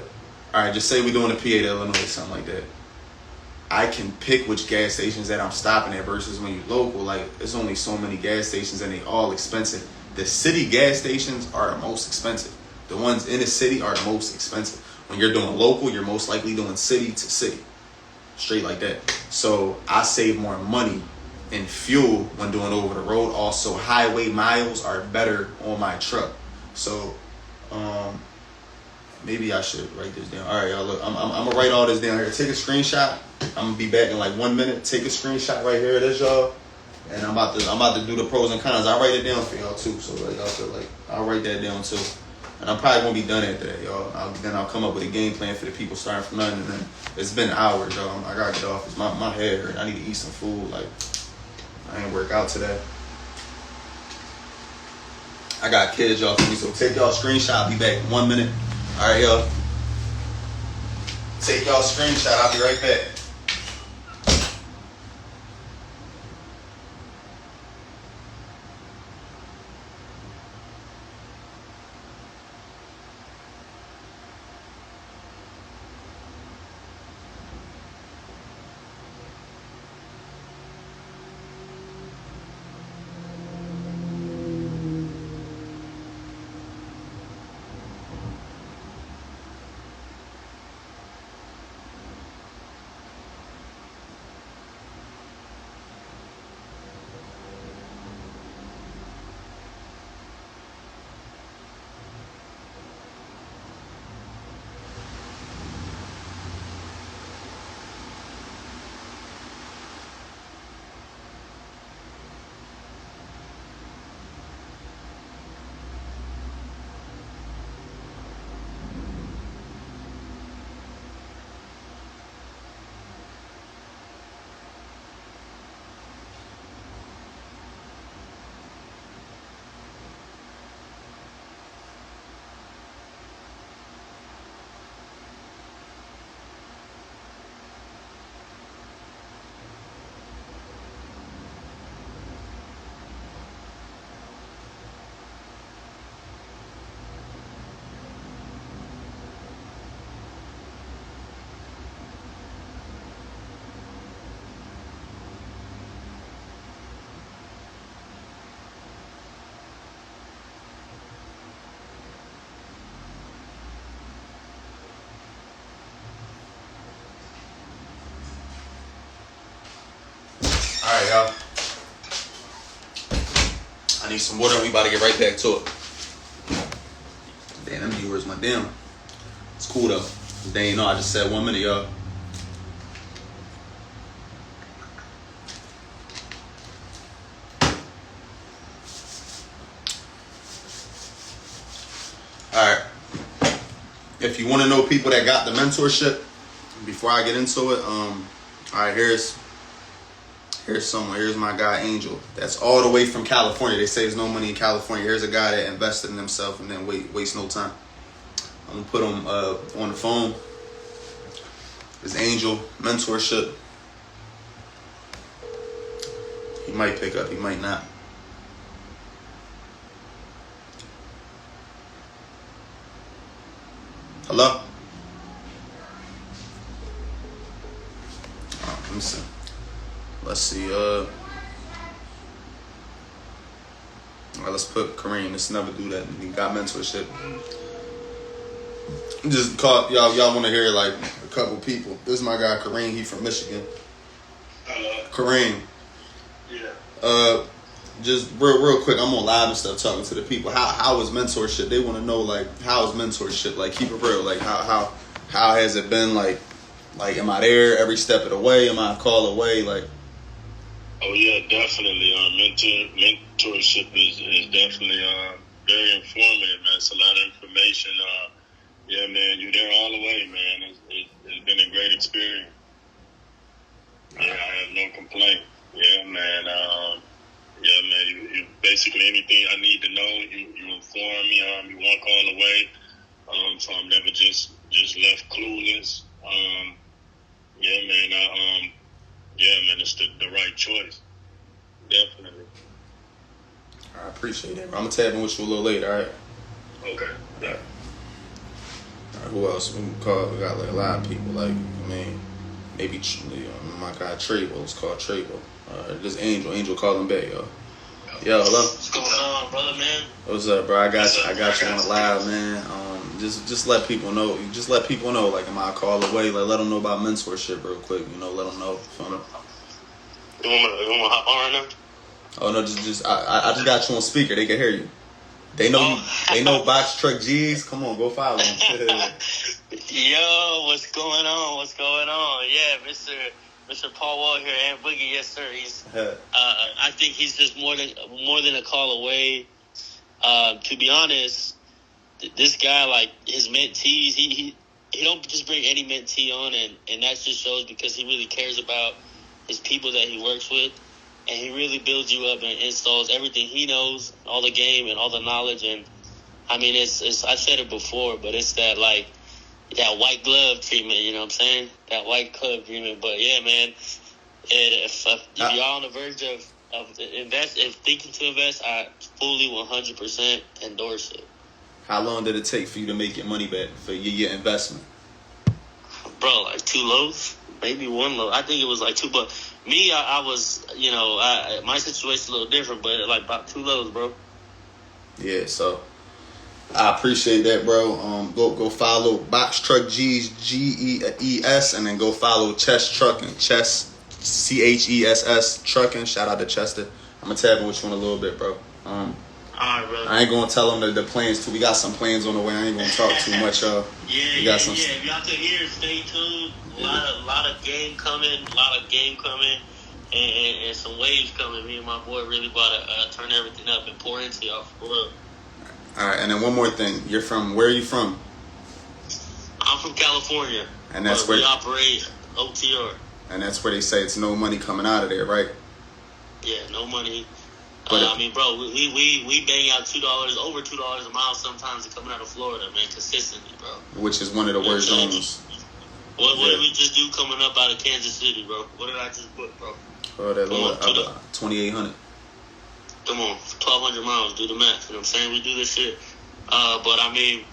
just say we're doing a PA to Illinois, something like that. I can pick which gas stations that I'm stopping at versus when you're local. Like, there's only so many gas stations and they all expensive. The city gas stations are the most expensive. The ones in the city are the most expensive. When you're doing local, you're most likely doing city to city. Straight like that. So I save more money in fuel when doing over the road. Also, highway miles are better on my truck. So maybe I should write this down. All right, y'all, look, I'm gonna write all this down here. Take a screenshot. I'm gonna be back in like 1 minute. Take a screenshot right here. This, y'all. And I'm about to do the pros and cons. I'll write it down for y'all too. So like y'all feel like I'll write that down too. And I'm probably gonna be done after that, y'all. Then I'll come up with a game plan for the people starting from nothing. And then it's been hours, y'all. I gotta get off. It's my head hurt. I need to eat some food. Like I ain't work out today. I got kids, y'all, for me. So take y'all screenshot. I'll be back in 1 minute. All right, y'all. Take y'all screenshot. I'll be right back. All right, y'all. I need some water and we about to get right back to it. Damn, them viewers, my damn. It's cool though. They ain't know I just said 1 minute, y'all. All right. If you want to know people that got the mentorship, before I get into it, all right, here's someone. Here's my guy Angel. That's all the way from California. They say there's no money in California. Here's a guy that invested in himself and then waste no time. I'm gonna put him on the phone. His Angel mentorship. He might pick up. He might not. Hello? Let me see. Let's see. All right, let's put Kareem. Let's never do that. He got mentorship. Just call y'all. Y'all want to hear like a couple people. This is my guy Kareem. He from Michigan. Kareem. Yeah. Just real quick. I'm on live and stuff talking to the people. How is mentorship? They want to know like how is mentorship? Like keep it real. Like how has it been? Like am I there every step of the way? Am I a call away? Like. Oh yeah, definitely. Mentorship is definitely very informative, man. It's a lot of information. Yeah, man, you're there all the way, man. It's been a great experience. Yeah, I have no complaint. Yeah, man. Yeah, man. You basically anything I need to know, you inform me. You walk all the way. So I'm never just left clueless. Yeah, man. Yeah, man. It's the right choice. Definitely. I appreciate it, bro. I'm gonna tap in with you a little later. All right. Okay. Yeah. All right. Who else we can call? We got like a lot of people. Like maybe my guy Trayvon. It's called Trayvon. This Angel calling back, yo. Yo, hello. What's going on, brother, man? What's up, bro? I got you on the live, man. Just let people know. Just let people know. Like, am I a call away? Like, let them know about mentorship real quick. You know, let them know. You want me to hop on right now? Oh no, I just got you on speaker. They can hear you. They know They know Box Truck G's. Come on, go follow them. Yo, what's going on? What's going on? Yeah, Mr. Paul Wall here and Boogie. Yes, sir. He's. I think he's just more than a call away. To be honest, this guy, like his mentees, he don't just bring any mentee on, and that just shows because he really cares about his people that he works with. And he really builds you up and installs everything he knows, all the game and all the knowledge. And I mean, it's I've said it before, but it's that like that white glove treatment. You know what I'm saying? That white glove treatment. But yeah, man, if you're on the verge of thinking to invest, I fully 100% endorse it. How long did it take for you to make your money back for your investment? Bro, like 2 loads, maybe 1 load. I think it was like 2, but. Me, I was, my situation's a little different, but like about 2 loads, bro. Yeah, so I appreciate that, bro. Go follow Box Truck G's GES, and then go follow Chess Trucking, Chess CHESS Trucking. Shout out to Chester. I'm gonna tap in with you in a little bit, bro. All right, bro. I ain't gonna tell them the plans too. We got some plans on the way. I ain't gonna talk too much, y'all. Yeah. If y'all could hear, stay tuned. A lot of game coming, and some waves coming. Me and my boy really about to turn everything up and pour into y'all for real. All right, and then one more thing. Where are you from? I'm from California. And that's where we operate OTR. And that's where they say it's no money coming out of there, right? Yeah, no money. I mean, bro, we bang out over $2 a mile sometimes coming out of Florida, man, consistently, bro. Which is one of the worst zones. What did we just do coming up out of Kansas City, bro? What did I just put, bro? Oh, that little 2,800. Come on, 1,200 miles. Do the math. You know what I'm saying? We do this shit. But I mean,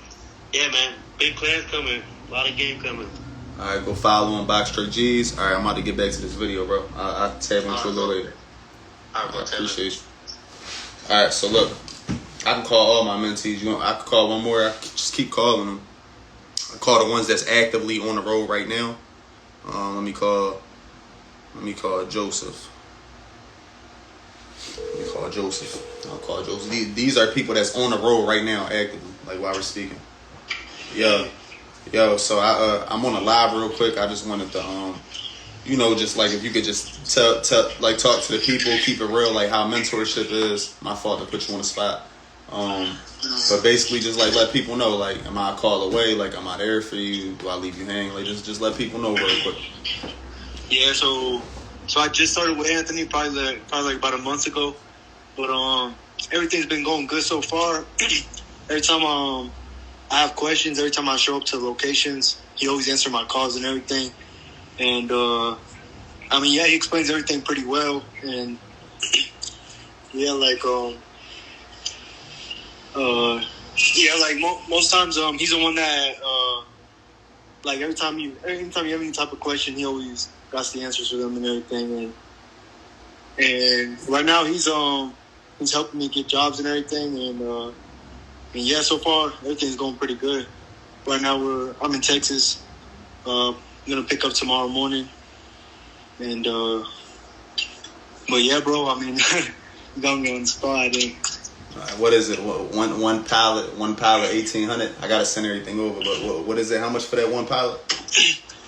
yeah, man, big plans coming. A lot of game coming. All right, go follow on Box Truck G's. All right, I'm about to get back to this video, bro. I'll tab into a little later. All right, bro. I appreciate you. All right, so look, I can call all my mentees. I can call one more. I can just keep calling them. I call the ones that's actively on the road right now. Let me call Joseph. I'll call Joseph. These are people that's on the road right now, actively, like while we're speaking. Yo. So I'm on a live real quick. I just wanted to, just like if you could just talk to the people, keep it real, like how mentorship is. My fault to put you on the spot. But basically just like let people know, like, am I a call away? Like, am I there for you? Do I leave you hanging? Like, just let people know real quick. Yeah, so I just started with Anthony probably like about a month ago, but everything's been going good so far. Every time I have questions, every time I show up to locations, he always answers my calls and everything. And he explains everything pretty well. And yeah, most times he's the one that like every time you have any type of question, he always got the answers for them and everything. And right now he's helping me get jobs and everything. And yeah, so far everything's going pretty good. Right now I'm in Texas. I'm gonna pick up tomorrow morning. And but yeah, bro. I mean, you got me on the spot. What is it? One pallet, 1,800. I gotta send everything over. But what is it? How much for that one pallet?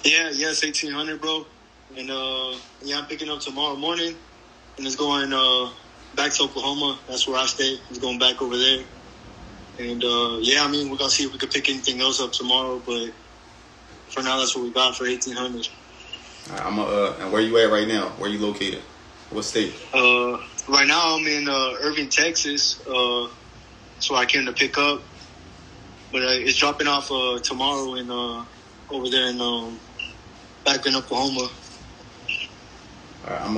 Yeah, it's 1,800, bro. And yeah, I'm picking up tomorrow morning, and it's going back to Oklahoma. That's where I stay. It's going back over there. And yeah, I mean, we're gonna see if we can pick anything else up tomorrow. But for now, that's what we got for 1,800. And where you at right now? Where you located? What state? Right now I'm in Irving, Texas. So I came to pick up, but it's dropping off tomorrow in over there in back in Oklahoma. All right, I'm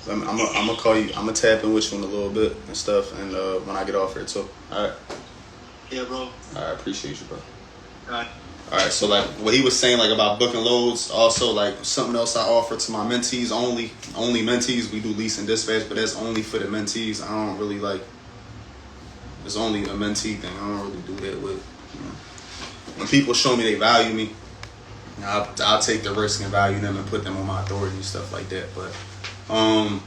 gonna call you. I'm gonna tap in with you in a little bit and stuff, and when I get off here too. All right. Yeah, bro. All right, appreciate you, bro. All right, so like what he was saying, like about booking loads, also like something else I offer to my mentees only mentees. We do lease and dispatch, but that's only for the mentees. I don't really like. It's only a mentee thing. I don't really do that with. You know. When people show me they value me, I'll take the risk and value them and put them on my authority and stuff like that. But all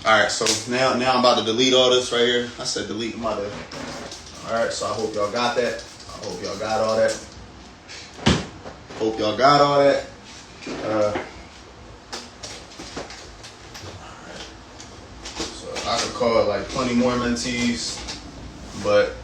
right, so now I'm about to delete all this right here. I said delete my bad. All right, so I hope y'all got that. I hope y'all got all that. So I could call like plenty more mentees, but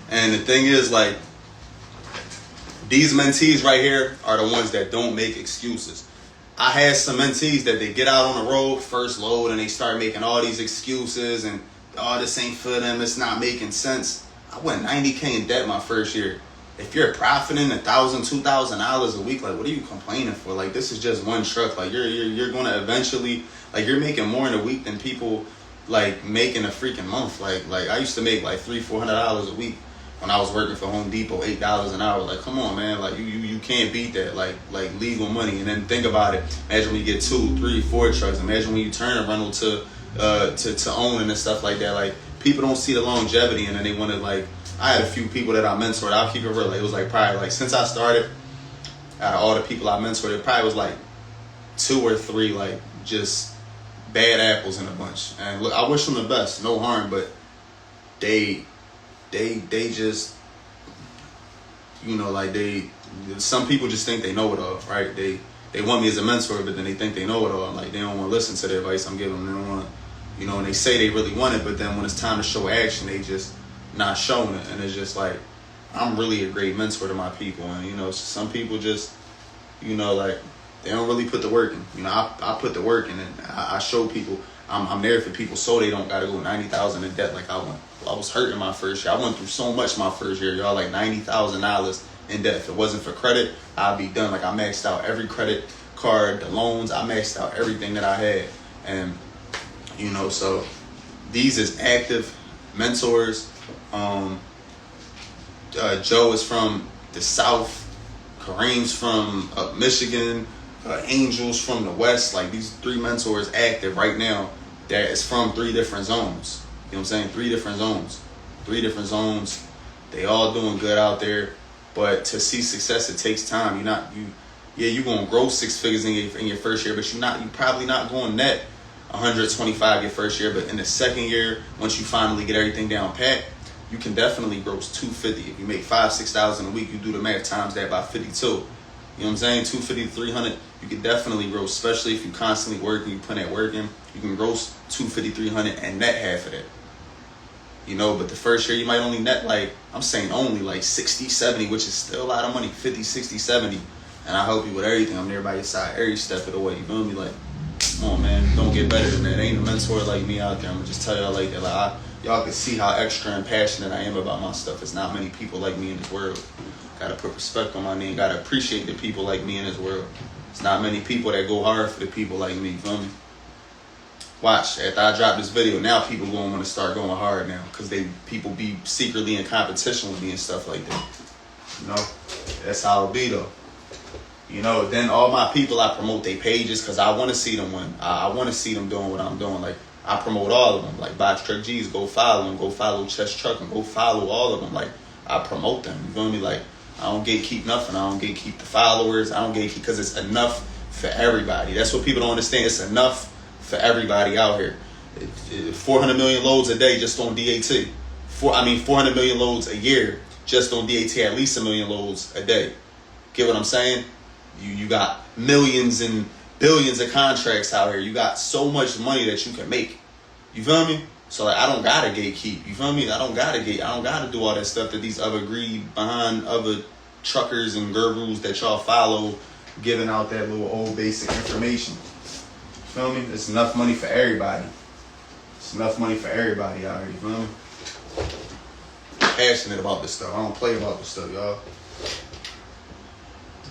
and the thing is, like, these mentees right here are the ones that don't make excuses. I had some mentees that they get out on the road, first load, and they start making all these excuses and, oh, this ain't for them, it's not making sense. I went $90K in debt my first year. If you're profiting $1,000, $2,000 a week, like, what are you complaining for? Like, this is just one truck. Like, you're going to eventually, like, you're making more in a week than people, like, making a freaking month. Like I used to make like $300-400 a week when I was working for Home Depot, $8 an hour. Like, come on, man. Like, you can't beat that. Like legal money. And then think about it. Imagine when you get 2, 3, 4 trucks. Imagine when you turn a rental to owning and stuff like that. Like, people don't see the longevity, and then they want to, like, I had a few people that I mentored. I'll keep it real. Like, it was like probably like since I started, out of all the people I mentored, it probably was like 2 or 3 like just bad apples in a bunch. And look, I wish them the best, no harm, but they just, you know, like some people just think they know it all, right? They want me as a mentor, but then they think they know it all. Like, they don't want to listen to the advice I'm giving them. They don't want to, you know, and they say they really want it, but then when it's time to show action, they just not showing it. And it's just like, I'm really a great mentor to my people. And, you know, some people just, you know, like, they don't really put the work in. You know, I put the work in, and I show people I'm there for people so they don't got to go $90,000 in debt like I went. I was hurting my first year. I went through so much my first year, y'all, like $90,000 in debt. If it wasn't for credit, I'd be done. Like, I maxed out every credit card, the loans, I maxed out everything that I had. And, you know, so these is active mentors. Joe is from the South. Kareem's from Michigan. Angel's from the West. Like, these 3 mentors active right now that is from 3 different zones. You know what I'm saying? 3 different zones. 3 different zones. They all doing good out there. But to see success, it takes time. You're going to grow 6 figures in your first year, but you're probably not going net 125 your first year. But in the second year, once you finally get everything down pat, you can definitely gross 250. If you make $5,000-6,000 a week, you do the math times that by 52. You know what I'm saying? 250 to 300. You can definitely gross, especially if you constantly working, you put that work in. You can gross 250, 300 and net half of that. You know, but the first year you might only net, like, I'm saying only like 60, 70, which is still a lot of money, 50, 60, 70. And I help you with everything. I'm there by your side every step of the way. You feel me? Like, come on, man. Don't get better than that. Ain't a mentor like me out there. I'm going to just tell y'all like that. Like, y'all can see how extra and passionate I am about my stuff. It's not many people like me in this world. Gotta put respect on my name. Gotta appreciate the people like me in this world. It's not many people that go hard for the people like me. You feel me? Watch, after I drop this video, now people gonna want to start going hard now, because people be secretly in competition with me and stuff like that. You know, that's how it be though. You know, then all my people, I promote their pages because I want to see them win. I want to see them doing what I'm doing. Like, I promote all of them. Like, Box Truck G's, go follow them. Go follow Chest Truck and go follow all of them. Like, I promote them. You feel me? Like, I don't gatekeep nothing. I don't gatekeep the followers. I don't gatekeep because it's enough for everybody. That's what people don't understand. It's enough for everybody out here. 400 million loads a day just on DAT. 400 million loads a year just on DAT. At least 1 million loads a day. Get what I'm saying? You got millions and billions of contracts out here. You got so much money that you can make. You feel me? So like, I don't gotta gatekeep. You feel me? I don't gotta do all that stuff that these other greed behind other truckers and gurus that y'all follow, giving out that little old basic information. You feel me? It's enough money for everybody. It's enough money for everybody out here. You feel me? I'm passionate about this stuff. I don't play about this stuff, y'all.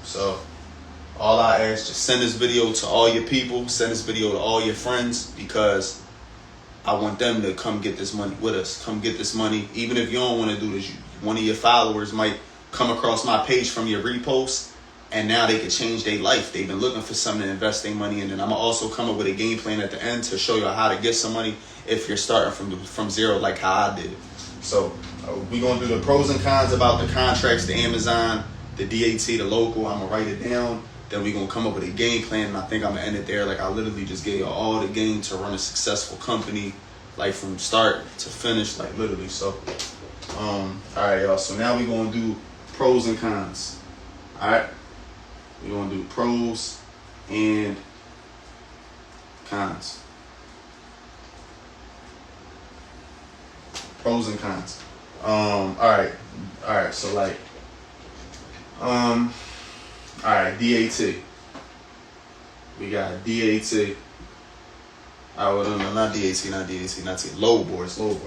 So all I ask, just send this video to all your people, send this video to all your friends, because I want them to come get this money with us. Come get this money. Even if you don't want to do this, one of your followers might come across my page from your repost, and now they can change their life. They've been looking for something to invest their money in, and I'm going to also come up with a game plan at the end to show you how to get some money if you're starting from zero like how I did. So we're going to do the pros and cons about the contracts, the Amazon, the DAT, the local. I'm going to write it down. Then we're going to come up with a game plan, and I think I'm going to end it there. Like, I literally just gave you all the game to run a successful company, like from start to finish, like literally. So, all right, y'all. So now we're going to do pros and cons. All right? We're going to do pros and cons. Pros and cons. All right. So like, all right, DAT. We got DAT. Oh, no, not DAT. Load boards. All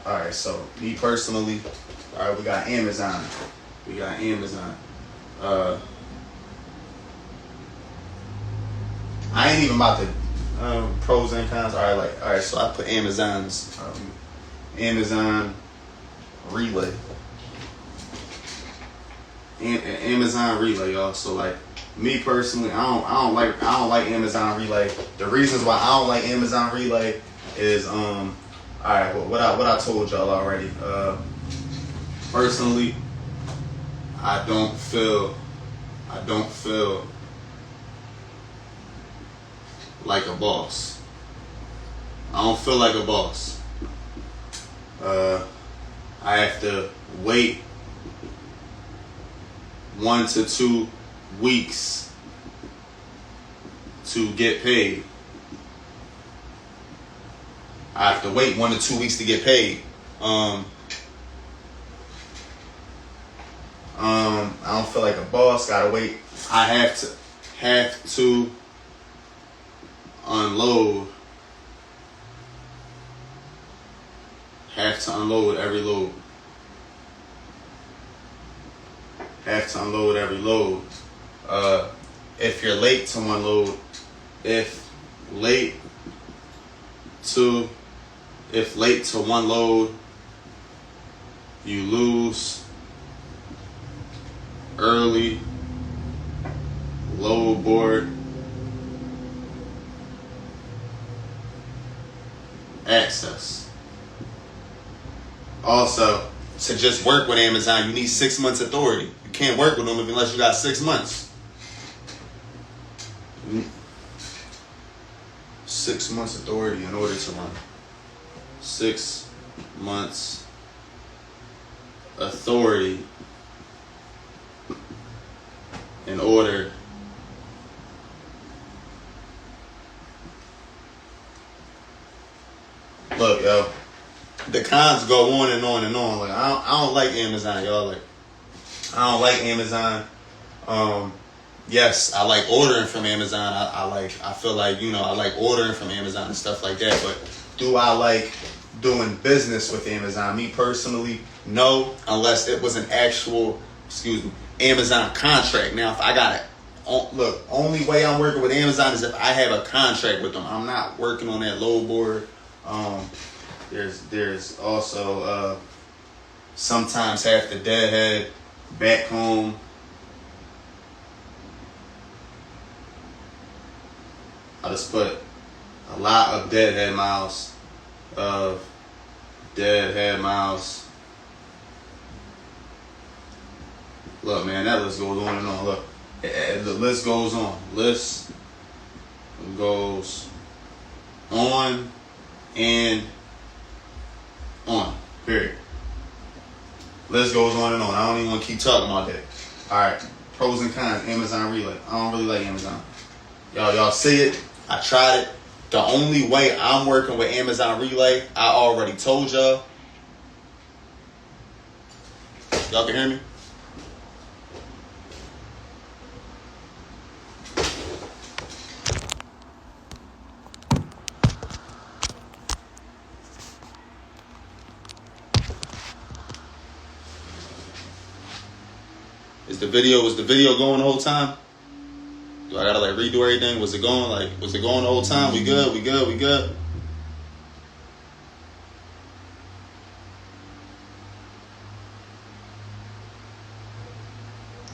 right, so me personally, all right, we got Amazon. I ain't even about the pros and cons. All right, so I put Amazon's Amazon Relay. Amazon Relay, y'all. So like, me personally, I don't like Amazon Relay. The reasons why I don't like Amazon Relay is all right, what I told y'all already. Personally, I don't feel like a boss. I don't feel like a boss. I have to wait 1 to 2 weeks to get paid. I have to wait 1 to 2 weeks to get paid. I don't feel like a boss. Gotta wait. I have to unload. Have to unload every load. Have to unload every load. If you're late to unload, if late to one load, you lose early load board access. Also, to just work with Amazon, you need 6 months authority. You can't work with them unless you got 6 months. 6 months authority in order to run. 6 months authority in order look, yo, the cons go on and on and on. Like, I don't like Amazon, y'all. Like, I don't like Amazon. Yes, I like ordering from Amazon. I feel like, you know, I like ordering from Amazon and stuff like that. But do I like doing business with Amazon. Me personally, no, unless it was an actual, Amazon contract. Now, if I got it, look, only way I'm working with Amazon is if I have a contract with them. I'm not working on that load board. There's also sometimes have to deadhead back home. I just put a lot of deadhead miles. Look, man, that list goes on and on. Look, the list goes on. List goes on and on. Period. List goes on and on. I don't even want to keep talking about that. All right. Pros and cons. Amazon Relay. I don't really like Amazon. Y'all see it? I tried it. The only way I'm working with Amazon Relay, I already told y'all. Y'all can hear me? Was the video going the whole time? Do I gotta like redo everything? Was it going the whole time? We good?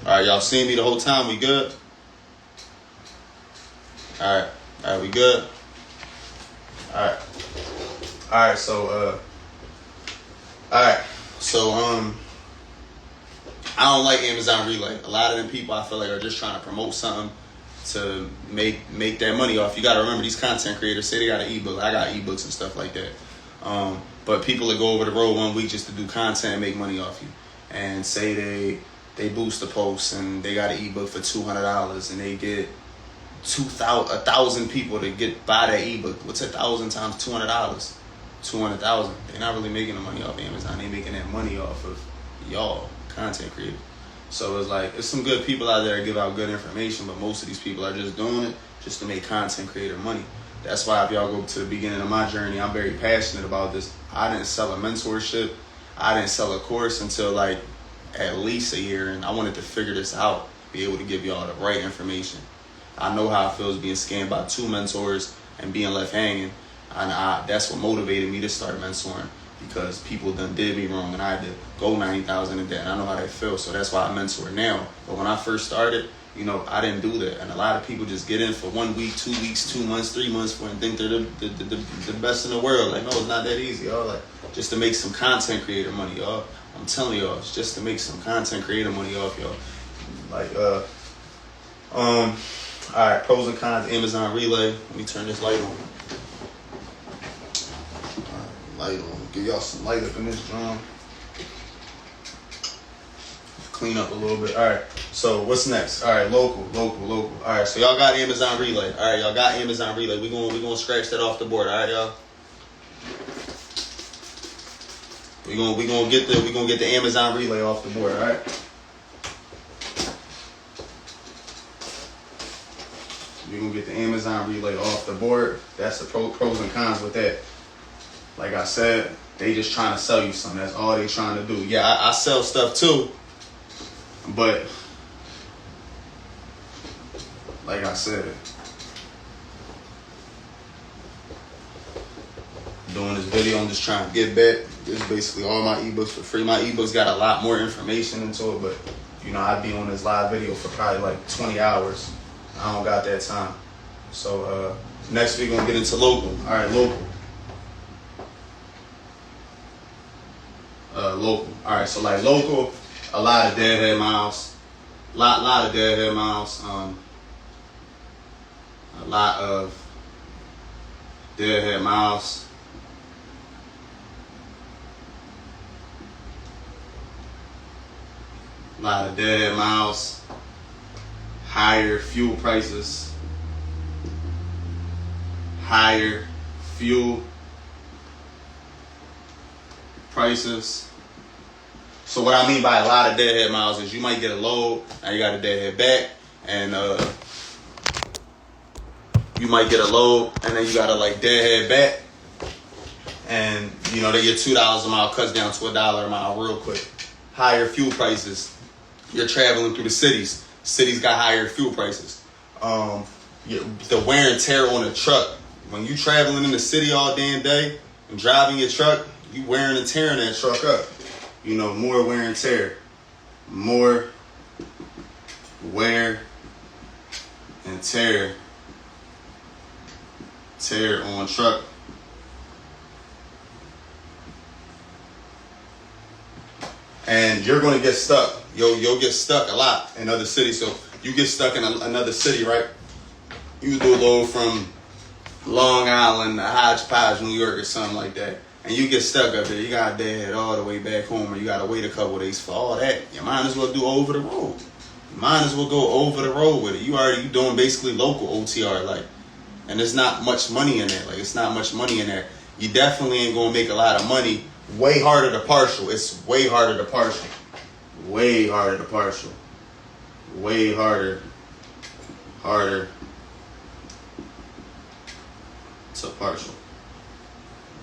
Alright, y'all seeing me the whole time? We good? Alright, we good? Alright, so I don't like Amazon Relay. A lot of them people I feel like are just trying to promote something to make that money off. You got to remember, these content creators say they got an ebook. I got ebooks and stuff like that. But people that go over the road 1 week just to do content and make money off you, and say they boost the posts and they got an ebook for $200 and they get 1,000 people to buy that ebook. What's 1,000 times $200? 200,000. They're not really making the money off Amazon. They're making that money off of y'all content creators. So it's like, it's some good people out there that give out good information, but most of these people are just doing it just to make content creator money. That's why if y'all go to the beginning of my journey, I'm very passionate about this. I didn't sell a mentorship. I didn't sell a course until like at least a year, and I wanted to figure this out, be able to give y'all the right information. I know how it feels being scammed by 2 mentors and being left hanging, and that's what motivated me to start mentoring, because people done did me wrong and I had to go 90,000 in debt, and I know how that feels. So that's why I mentor now. But when I first started, I didn't do that, and a lot of people just get in for 1 week, 2 weeks, 2 months, 3 months and think they're the best in the world. Like, no, it's not that easy, y'all. Like, just to make some content creator money, y'all. I'm telling y'all, it's just to make some content creator money off y'all. Like, all right, pros and cons, Amazon Relay. Let me turn this light on. Light on. Give y'all some light up in this drum. Clean up a little bit. All right. So what's next? All right, local. All right. So y'all got Amazon Relay. All right, y'all got Amazon Relay. We gonna scratch that off the board. All right, y'all. We gonna get the Amazon Relay off the board. All right. We're gonna get the Amazon Relay off the board. That's the pros and cons with that. Like I said, they just trying to sell you something. That's all they trying to do. Yeah, I sell stuff too, but like I said, doing this video, I'm just trying to get back. This is basically all my ebooks for free. My ebooks got a lot more information into it, but I'd be on this live video for probably like 20 hours. I don't got that time. So next we're gonna get into local. All right, local. Local. All right, so like local, a lot of deadhead miles, lot of deadhead miles. A lot of deadhead miles. A lot of deadhead miles. Higher fuel prices. Higher fuel prices. So what I mean by a lot of deadhead miles is you might get a load, now you got a deadhead back, and you might get a load, and then you got a like deadhead back, and you know that your $2 a mile cuts down to $1 a mile real quick. Higher fuel prices. You're traveling through the cities. Cities got higher fuel prices. The wear and tear on a truck. When you traveling in the city all damn day and driving your truck, you wearing and tearing that truck up. You know, more wear and tear. More wear and tear on truck. And you're gonna get stuck. You'll get stuck a lot in other cities. So you get stuck in another city, right? You do a load from Long Island to Hodgepodge, New York, or something like that, and you get stuck up there. You gotta head all the way back home, or you gotta wait a couple of days for all that. You might as well do over the road. You might as well go over the road with it. You doing basically local OTR, like, and there's not much money in there. Like, it's not much money in there. You definitely ain't gonna make a lot of money. Way harder to partial. It's way harder to partial. Way harder to partial. Way harder to partial.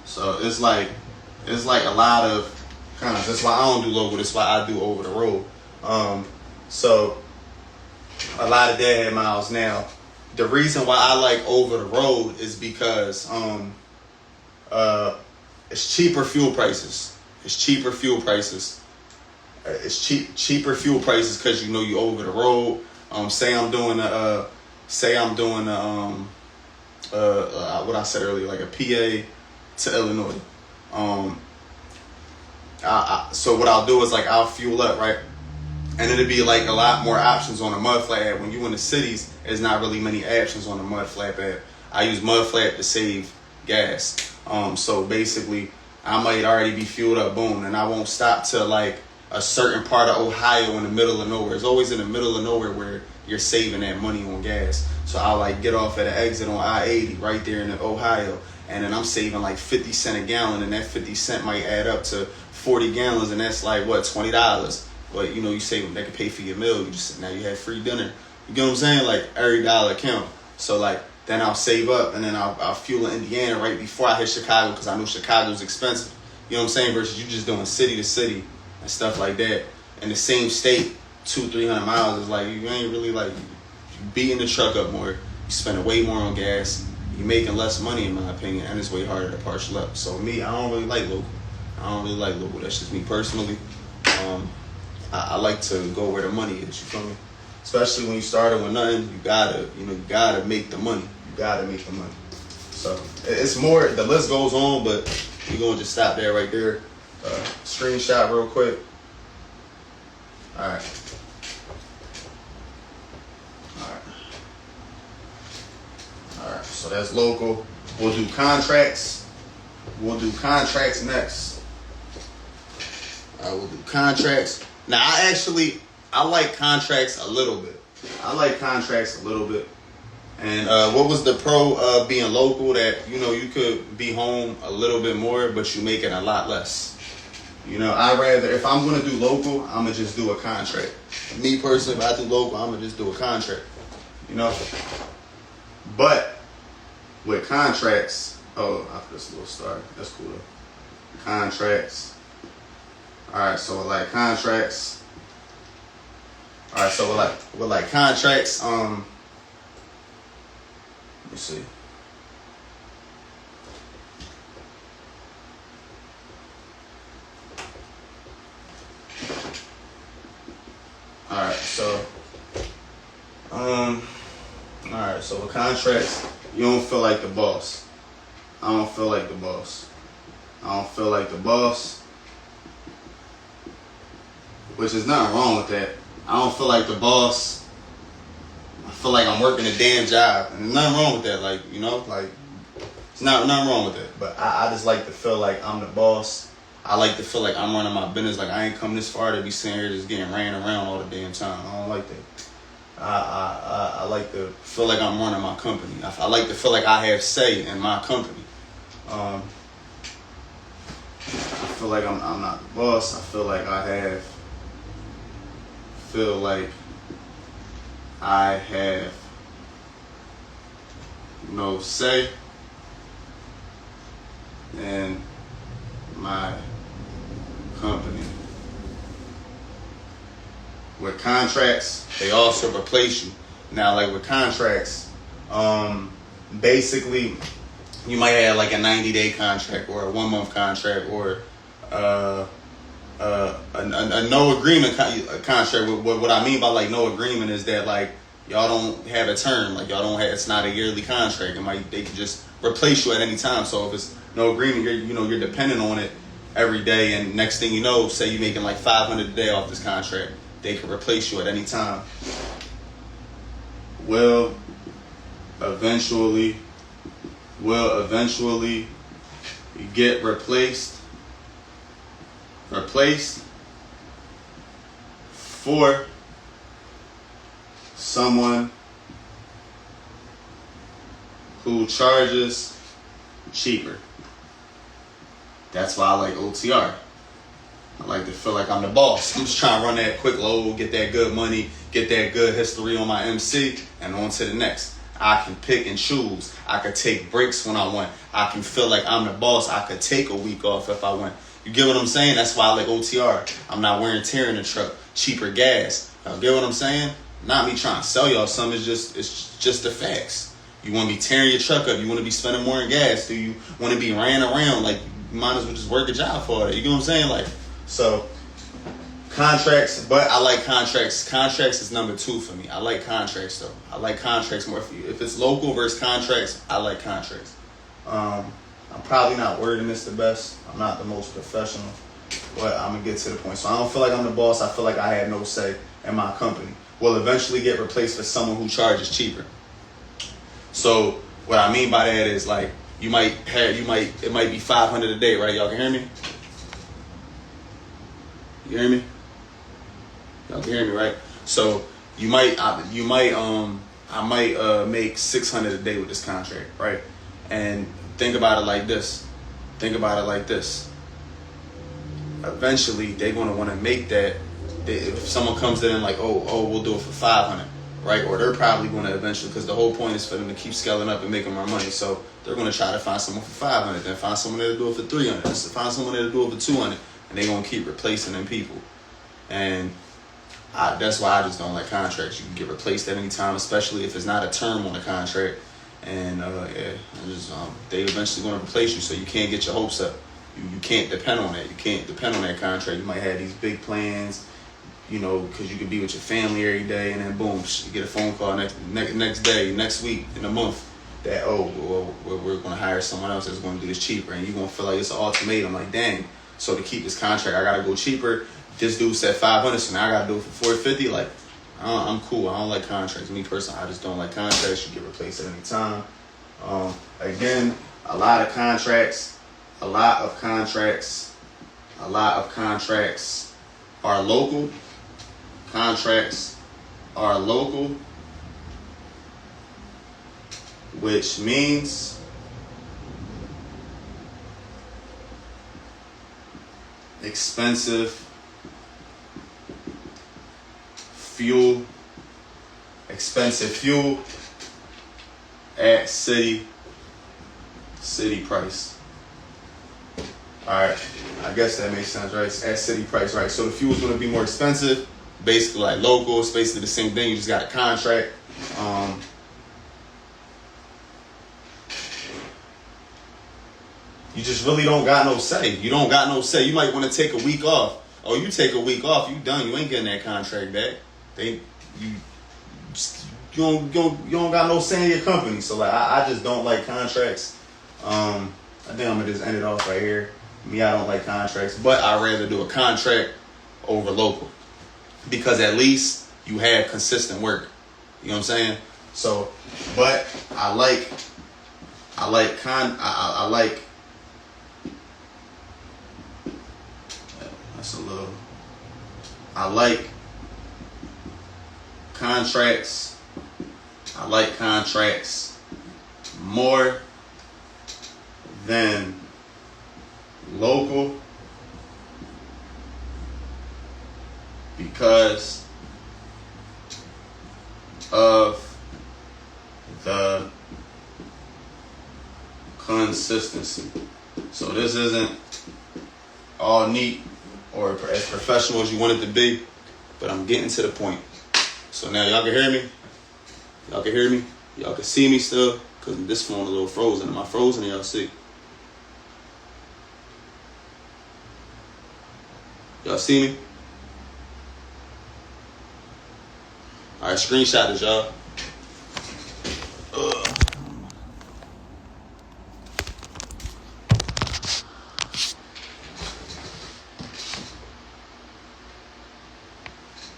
So it's like a lot of kind of. That's why I don't do local. That's why I do over the road. So a lot of deadhead miles now. The reason why I like over the road is because it's cheaper fuel prices. It's cheaper fuel prices. It's cheaper fuel prices because you know you over the road. Say I'm doing what I said earlier, like a PA to Illinois. So what I'll do is like I'll fuel up, right? And it'll be like a lot more options on the mud flap app. When you in the cities, there's not really many options on the mud flap app. I use mud flap to save gas. So basically, I might already be fueled up, boom, and I won't stop till like a certain part of Ohio in the middle of nowhere. It's always in the middle of nowhere where you're saving that money on gas. So I'll like get off at an exit on I-80 right there in Ohio, and then I'm saving like 50 cents a gallon, and that 50 cents might add up to 40 gallons, and that's like what, $20. But you know, you save them, they can pay for your meal. You just now you have free dinner. You get what I'm saying? Like every dollar count. So like then I'll save up, and then I'll fuel in Indiana right before I hit Chicago because I know Chicago's expensive. You know what I'm saying? Versus you just doing city to city and stuff like that. In the same state, 200-300 miles is like you ain't really like you beating the truck up more. You spending way more on gas. You're making less money in my opinion, and it's way harder to partial up. So me, I don't really like local. That's just me personally. I like to go where the money is. You feel me? Especially when you started with nothing, you gotta make the money. You gotta make the money. So it's more. The list goes on, but we're gonna just stop there right there. Screenshot real quick. All right. So that's local. We'll do contracts. We'll do contracts next. We'll do contracts. Now, I like contracts a little bit. And what was the pro of being local? That, you know, you could be home a little bit more, but you make it a lot less. You know, if I'm going to do local, I'm going to just do a contract. Me personally, if I do local, I'm going to just do a contract. You know? But with contracts, after this little start, that's cool though. Contracts. Alright, so with contracts. Alright, so with contracts, let me see. Alright, so with contracts, you don't feel like the boss. I don't feel like the boss. Which is nothing wrong with that. I don't feel like the boss. I feel like I'm working a damn job. And there's nothing wrong with that. Like, you know, like, it's nothing wrong with that. But I just like to feel like I'm the boss. I like to feel like I'm running my business. Like, I ain't come this far to be sitting here just getting ran around all the damn time. I don't like that. I like to feel like I'm running my company. I like to feel like I have say in my company. I feel like I'm not the boss. I feel like I have no say. And my company. With contracts, they also replace you. Now, like with contracts, basically, you might have like a 90-day contract or a 1-month contract or a no agreement contract. What I mean by like no agreement is that like y'all don't have a term, like y'all don't have, it's not a yearly contract. They can just replace you at any time. So if it's no agreement, you're dependent on it every day, and next thing you know, say you're making like $500 a day off this contract, they can replace you at any time. Will eventually get replaced for someone who charges cheaper. That's why I like OTR. I like to feel like I'm the boss. I'm just trying to run that quick load, get that good money, get that good history on my MC, and on to the next. I can pick and choose. I could take breaks when I want. I can feel like I'm the boss. I could take a week off if I want. You get what I'm saying? That's why I like OTR. I'm not wearing tear in the truck. Cheaper gas. You get what I'm saying? Not me trying to sell y'all something. It's just the facts. You want to be tearing your truck up. You want to be spending more in gas. Do you want to be ran around? Like, you might as well just work a job for it. You get what I'm saying? Like, so contracts, but I like contracts. Contracts is number 2 for me. I like contracts though. I like contracts more. If it's local versus contracts, I like contracts. I'm probably not wording this the best. I'm not the most professional, but I'm gonna get to the point. So I don't feel like I'm the boss. I feel like I have no say in my company. Will eventually get replaced for someone who charges cheaper. So what I mean by that is like it might be $500 a day, right? Y'all can hear me? You hear me? Y'all can hear me, right? So I might make $600 a day with this contract, right? And think about it like this. Eventually, they're going to want to make that. If someone comes in and like, oh, we'll do it for $500, right? Or they're probably going to eventually, because the whole point is for them to keep scaling up and making more money. So they're going to try to find someone for $500, then find someone that'll do it for $300, then find someone that'll do it for $200, and they're going to keep replacing them people. And that's why I just don't like contracts. You can get replaced at any time, especially if it's not a term on the contract. And they eventually going to replace you, so you can't get your hopes up. You can't depend on that. You can't depend on that contract. You might have these big plans, because you can be with your family every day, and then boom, you get a phone call next day, next week, in a month, that we're going to hire someone else that's going to do this cheaper, and you're going to feel like it's an ultimatum. Like, dang, so to keep this contract, I got to go cheaper. This dude said $500, so now I got to do it for $450. Like, I'm cool. I don't like contracts. Me personally, I just don't like contracts. You get replaced at any time. Again, a lot of contracts are local. Contracts are local, which means expensive fuel at city price. Alright, I guess that makes sense, right? It's at city price, right? So the fuel's going to be more expensive, basically like local. It's basically the same thing. You just got a contract. You just really don't got no say. You don't got no say. You might want to take a week off. Oh, you take a week off, you done. You ain't getting that contract back. You don't got no say in your company. So like I just don't like contracts. I think I'm gonna just end it off right here. Me, I don't like contracts, but I'd rather do a contract over local, because at least you have consistent work. You know what I'm saying? So, but I like contracts more than local, because of the consistency. So this isn't all neat or as professional as you want it to be, but I'm getting to the point. So now y'all can hear me. Y'all can hear me. Y'all can see me still, because this phone a little frozen. Am I frozen? Y'all see? Y'all see me? All right, screenshot this, y'all.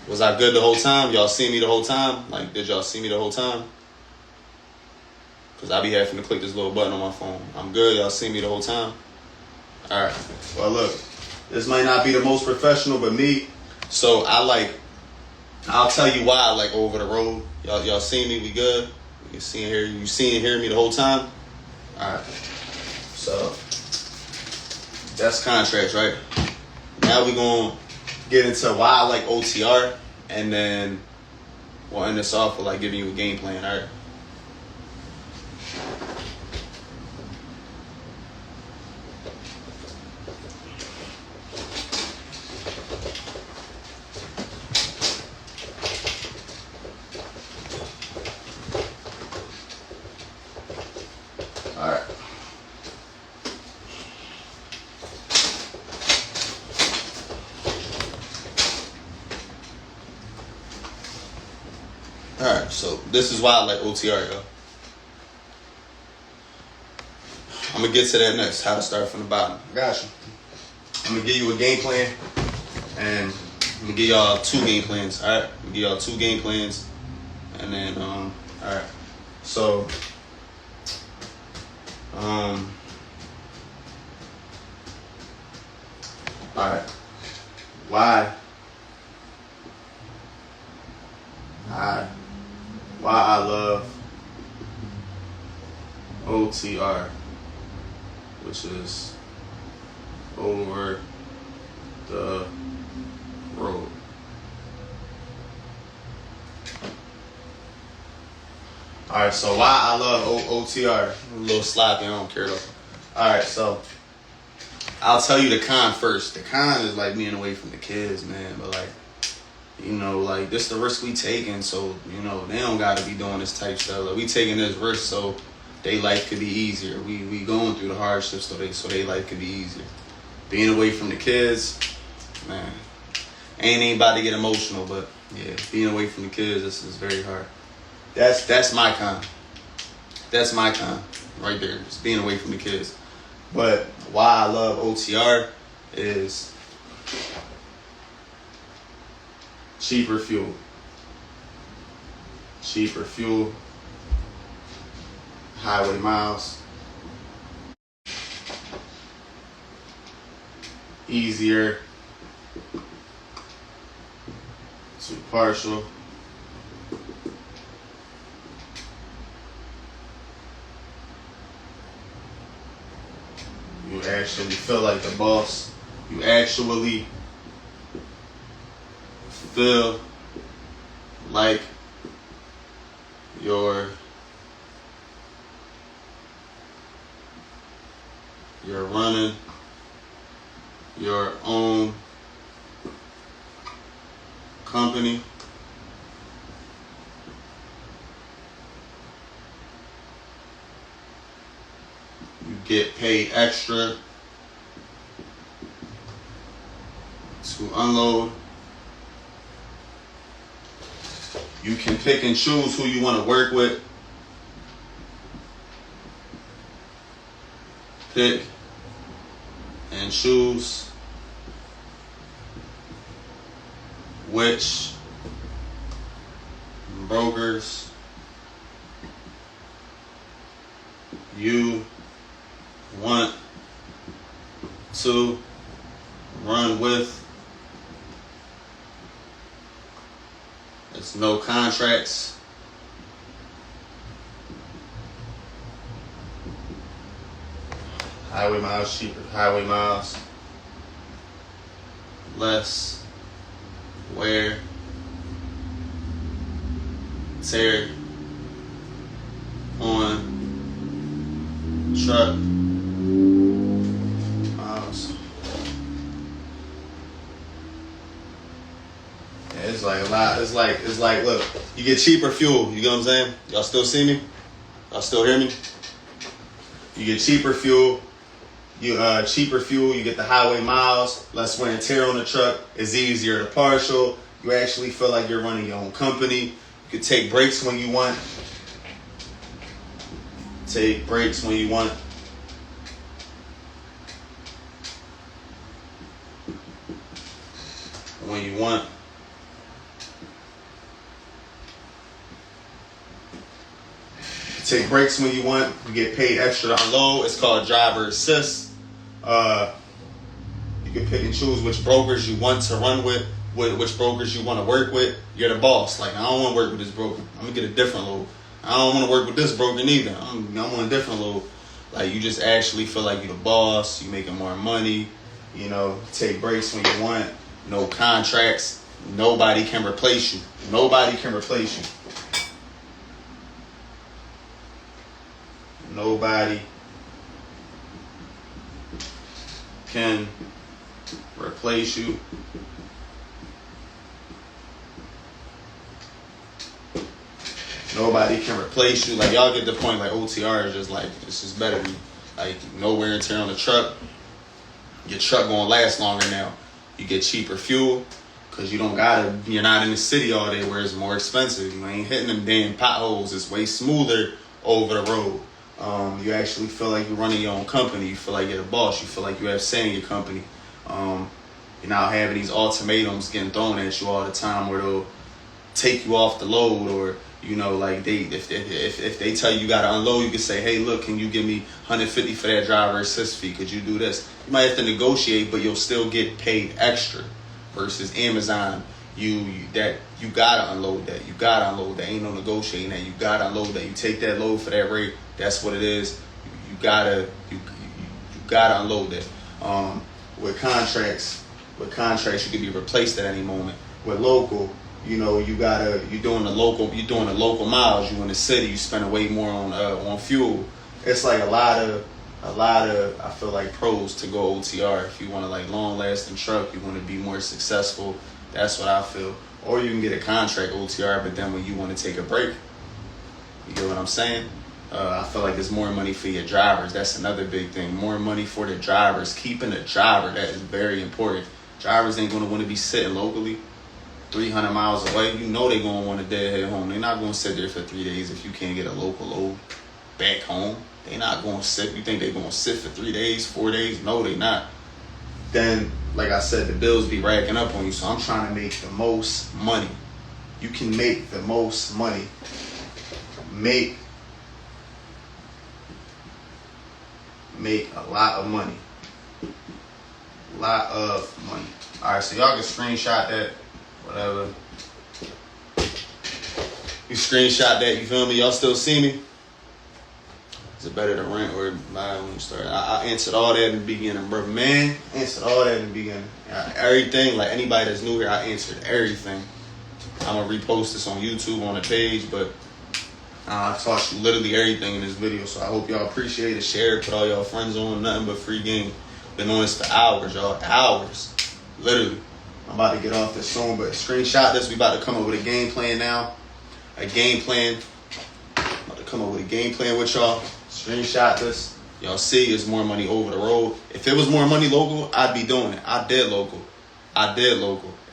Was I good the whole time? Y'all see me the whole time? Like, did y'all see me the whole time? Because I be having to click this little button on my phone. I'm good. Y'all see me the whole time? All right. Well, look. This might not be the most professional, but me. So, I'll tell you why I like over the road. Y'all see me? We good? You see and hear me the whole time? All right. So, that's contracts, right? Now we're going to get into why I like OTR, and then we'll end this off with like giving you a game plan. All right. All right. Alright, so this is why I like OTR, yo. I'm gonna get to that next, how to start from the bottom. Gotcha. I'm gonna give you a game plan, and I'm gonna give y'all 2 game plans, alright? I'm gonna give y'all 2 game plans, and then, alright. So, alright. Why I love OTR, which is over the road. Alright, so why I love OTR. A little sloppy, I don't care though. Alright, so I'll tell you the con first. The con is like being away from the kids, man, but like, you know, like, this the risk we taking, so, you know, they don't got to be doing this type stuff. Like, we taking this risk so their life could be easier. We going through the hardships so they life could be easier. Being away from the kids, man, ain't about to get emotional, but, yeah, being away from the kids, this is very hard. That's my con. That's my con right there, just being away from the kids. But why I love OTR is cheaper fuel. Cheaper fuel. Highway miles. Easier to partial. You actually feel like the boss. You actually feel like you're running your own company. You get paid extra to unload. You can pick and choose who you want to work with. Pick and choose which brokers you want to run with. There's no contracts. Highway miles cheaper. Highway miles less wear, tear on truck miles. It's like a lot. It's like, look, you get cheaper fuel. You get what I'm saying? Y'all still see me? Y'all still hear me? You get cheaper fuel. You get the highway miles, less wear and tear on the truck. It's easier to partial. You actually feel like you're running your own company. You can take breaks when you want. Take breaks when you want. When you want. Take breaks when you want. You get paid extra to unload. It's called driver assist. You can pick and choose which brokers you want to run with, which brokers you want to work with. You're the boss. Like, I don't want to work with this broker. I'm gonna get a different load. I don't want to work with this broker neither. I'm on a different load. Like, you just actually feel like you're the boss. You're making more money. You know, take breaks when you want. No contracts. Nobody can replace you. Nobody can replace you. Nobody can replace you. Nobody can replace you. Like, y'all get the point. Like, OTR is just like, this is better than, like, no wear and tear on the truck. Your truck gonna last longer now. You get cheaper fuel because you're not in the city all day where it's more expensive. You ain't hitting them damn potholes. It's way smoother over the road. You actually feel like you're running your own company. You feel like you're the boss. You feel like you have say in your company. You're not having these ultimatums getting thrown at you all the time where they'll take you off the load, or, you know, like, if they tell you gotta unload, you can say, hey, look, can you give me $150 for that driver assist fee? Could you do this? You might have to negotiate, but you'll still get paid extra. Versus Amazon, you gotta unload that. You gotta unload that. Ain't no negotiating that. You gotta unload that. You take that load for that rate. That's what it is. You gotta unload that. With contracts, you can be replaced at any moment. With local, you know, you're doing the local miles. You in the city, you spend way more on fuel. It's like a lot of I feel like pros to go OTR. If you want to, like, long lasting truck, you want to be more successful. That's what I feel. Or you can get a contract OTR, but then when you want to take a break, you get what I'm saying? I feel like there's more money for your drivers. That's another big thing. More money for the drivers. Keeping the driver, that is very important. Drivers ain't going to want to be sitting locally 300 miles away. You know they're going to want to deadhead home. They're not going to sit there for 3 days if you can't get a local load back home. They're not going to sit. You think they're going to sit for 3 days, 4 days? No, they're not. Then, like I said, the bills be racking up on you. So I'm trying to make the most money. You can make the most money. Make a lot of money. Lot of money. Alright, so y'all can screenshot that. Whatever. You screenshot that, you feel me? Y'all still see me? Is it better to rent or buy when you start? I answered all that in the beginning, bro. Man, answered all that in the beginning. Everything, like, anybody that's new here, I answered everything. I'm going to repost this on YouTube on the page, but I taught you literally everything in this video, so I hope y'all appreciate it. Share it, put all y'all friends on. Nothing but free game. Been on this for hours, y'all. Hours. Literally. I'm about to get off this soon, but screenshot this. We about to come up with a game plan now. A game plan. I'm about to come up with a game plan with y'all. Screenshot this. Y'all see, it's more money over the road. If it was more money local, I'd be doing it. I did local.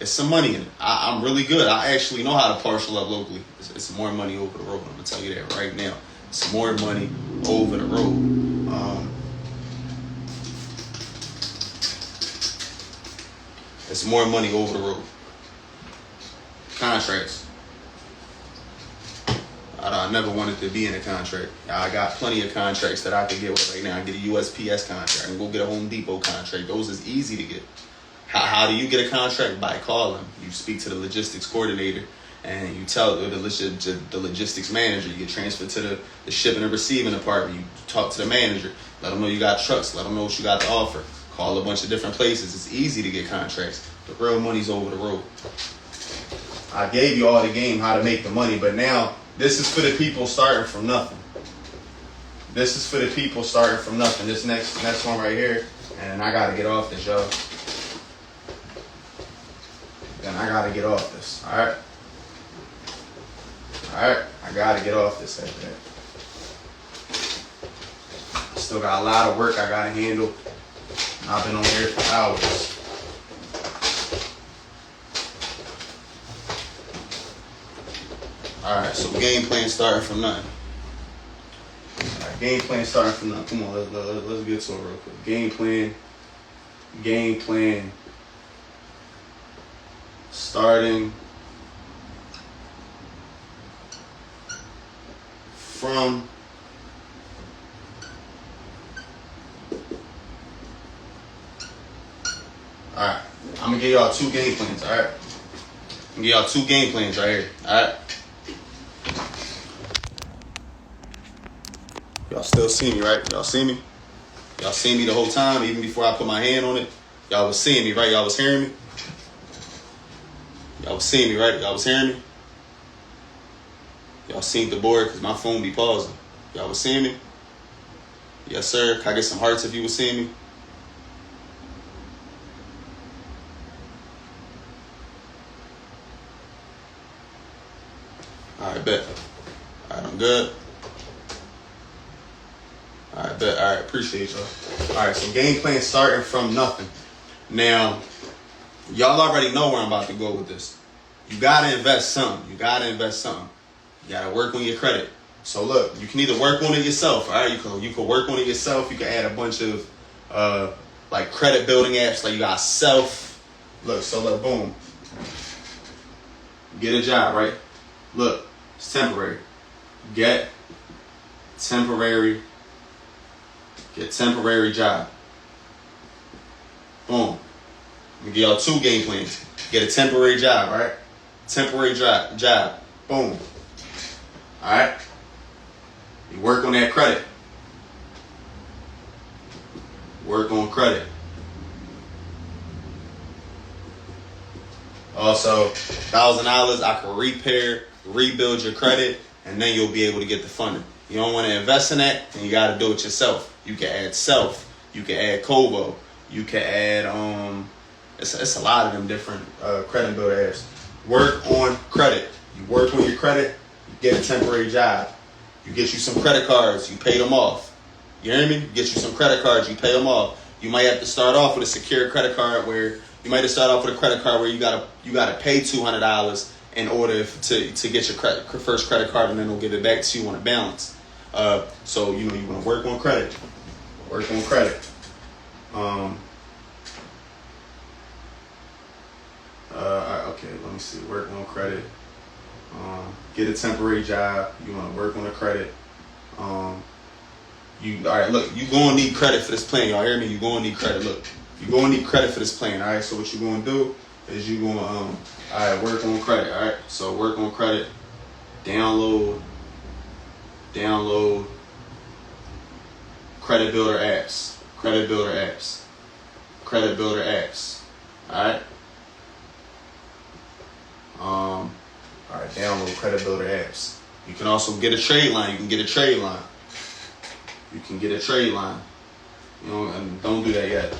It's some money in it. I'm really good. I actually know how to partial up locally. It's more money over the road. I'm going to tell you that right now. It's more money over the road. It's more money over the road. Contracts. I never wanted to be in a contract. I got plenty of contracts that I could get with right now. I get a USPS contract. I can go get a Home Depot contract. Those is easy to get. How do you get a contract? By calling. You speak to the logistics coordinator and you tell the logistics manager. You get transferred to the shipping and receiving department. You talk to the manager. Let them know you got trucks. Let them know what you got to offer. Call a bunch of different places. It's easy to get contracts. The real money's over the road. I gave you all the game how to make the money, but now this is for the people starting from nothing. This is for the people starting from nothing. This next one right here, and I gotta get off this, y'all. then I gotta get off this. Alright? Alright? I gotta get off this after that. Still got a lot of work I gotta handle. I've been on here for hours. Alright, so game plan starting from nothing. Alright, game plan starting from nothing. Come on, let's get to it real quick. Game plan starting from alright. I'm gonna give y'all 2 game plans, alright? I'm gonna give y'all 2 game plans right here, alright? Y'all still see me, right? Y'all see me? Y'all see me the whole time, even before I put my hand on it? Y'all was seeing me, right? Y'all was hearing me? Y'all was seeing me, right? Y'all was hearing me? Y'all seen the board because my phone be pausing. Y'all was seeing me? Yes, sir. Can I get some hearts if you was seeing me? Alright, bet. Alright, I'm good. Alright, bet. Alright, appreciate y'all. Alright, so game plan starting from nothing. Now, y'all already know where I'm about to go with this. You gotta invest something. You gotta work on your credit. So look, you can either work on it yourself, alright? You can work on it yourself. You can add a bunch of like credit building apps. Like you got self. Look, so look, boom. Get a job, right? Look, it's temporary. Get temporary job. Boom. I'm gonna give y'all 2 game plans. Get a temporary job, right? Temporary job. Boom. Alright? You work on that credit. Work on credit. Also, $1,000 I can rebuild your credit, and then you'll be able to get the funding. You don't want to invest in that, then you got to do it yourself. You can add self. You can add Kobo. You can add it's a lot of them different credit builder apps. Work on credit. You work on your credit, you get a temporary job. You get you some credit cards, you pay them off. You hear me? You get you some credit cards, you pay them off. You might have to start off with a secure credit card where you might have to start off with a credit card where you gotta pay $200 in order to get your first credit card, and then they'll give it back to you on a balance. So you want to work on credit. Work on credit. Okay, let me see. Work on credit. Get a temporary job. You want to work on the credit. All right, look, you gonna need credit for this plan. Y'all hear me? You gonna need credit. Look, you gonna need credit for this plan. All right, so what you gonna do is you gonna all right, work on credit. All right, so work on credit. Download credit builder apps. All right. All right, download credit builder apps. You can also get a trade line. You can get a trade line. And don't do that yet.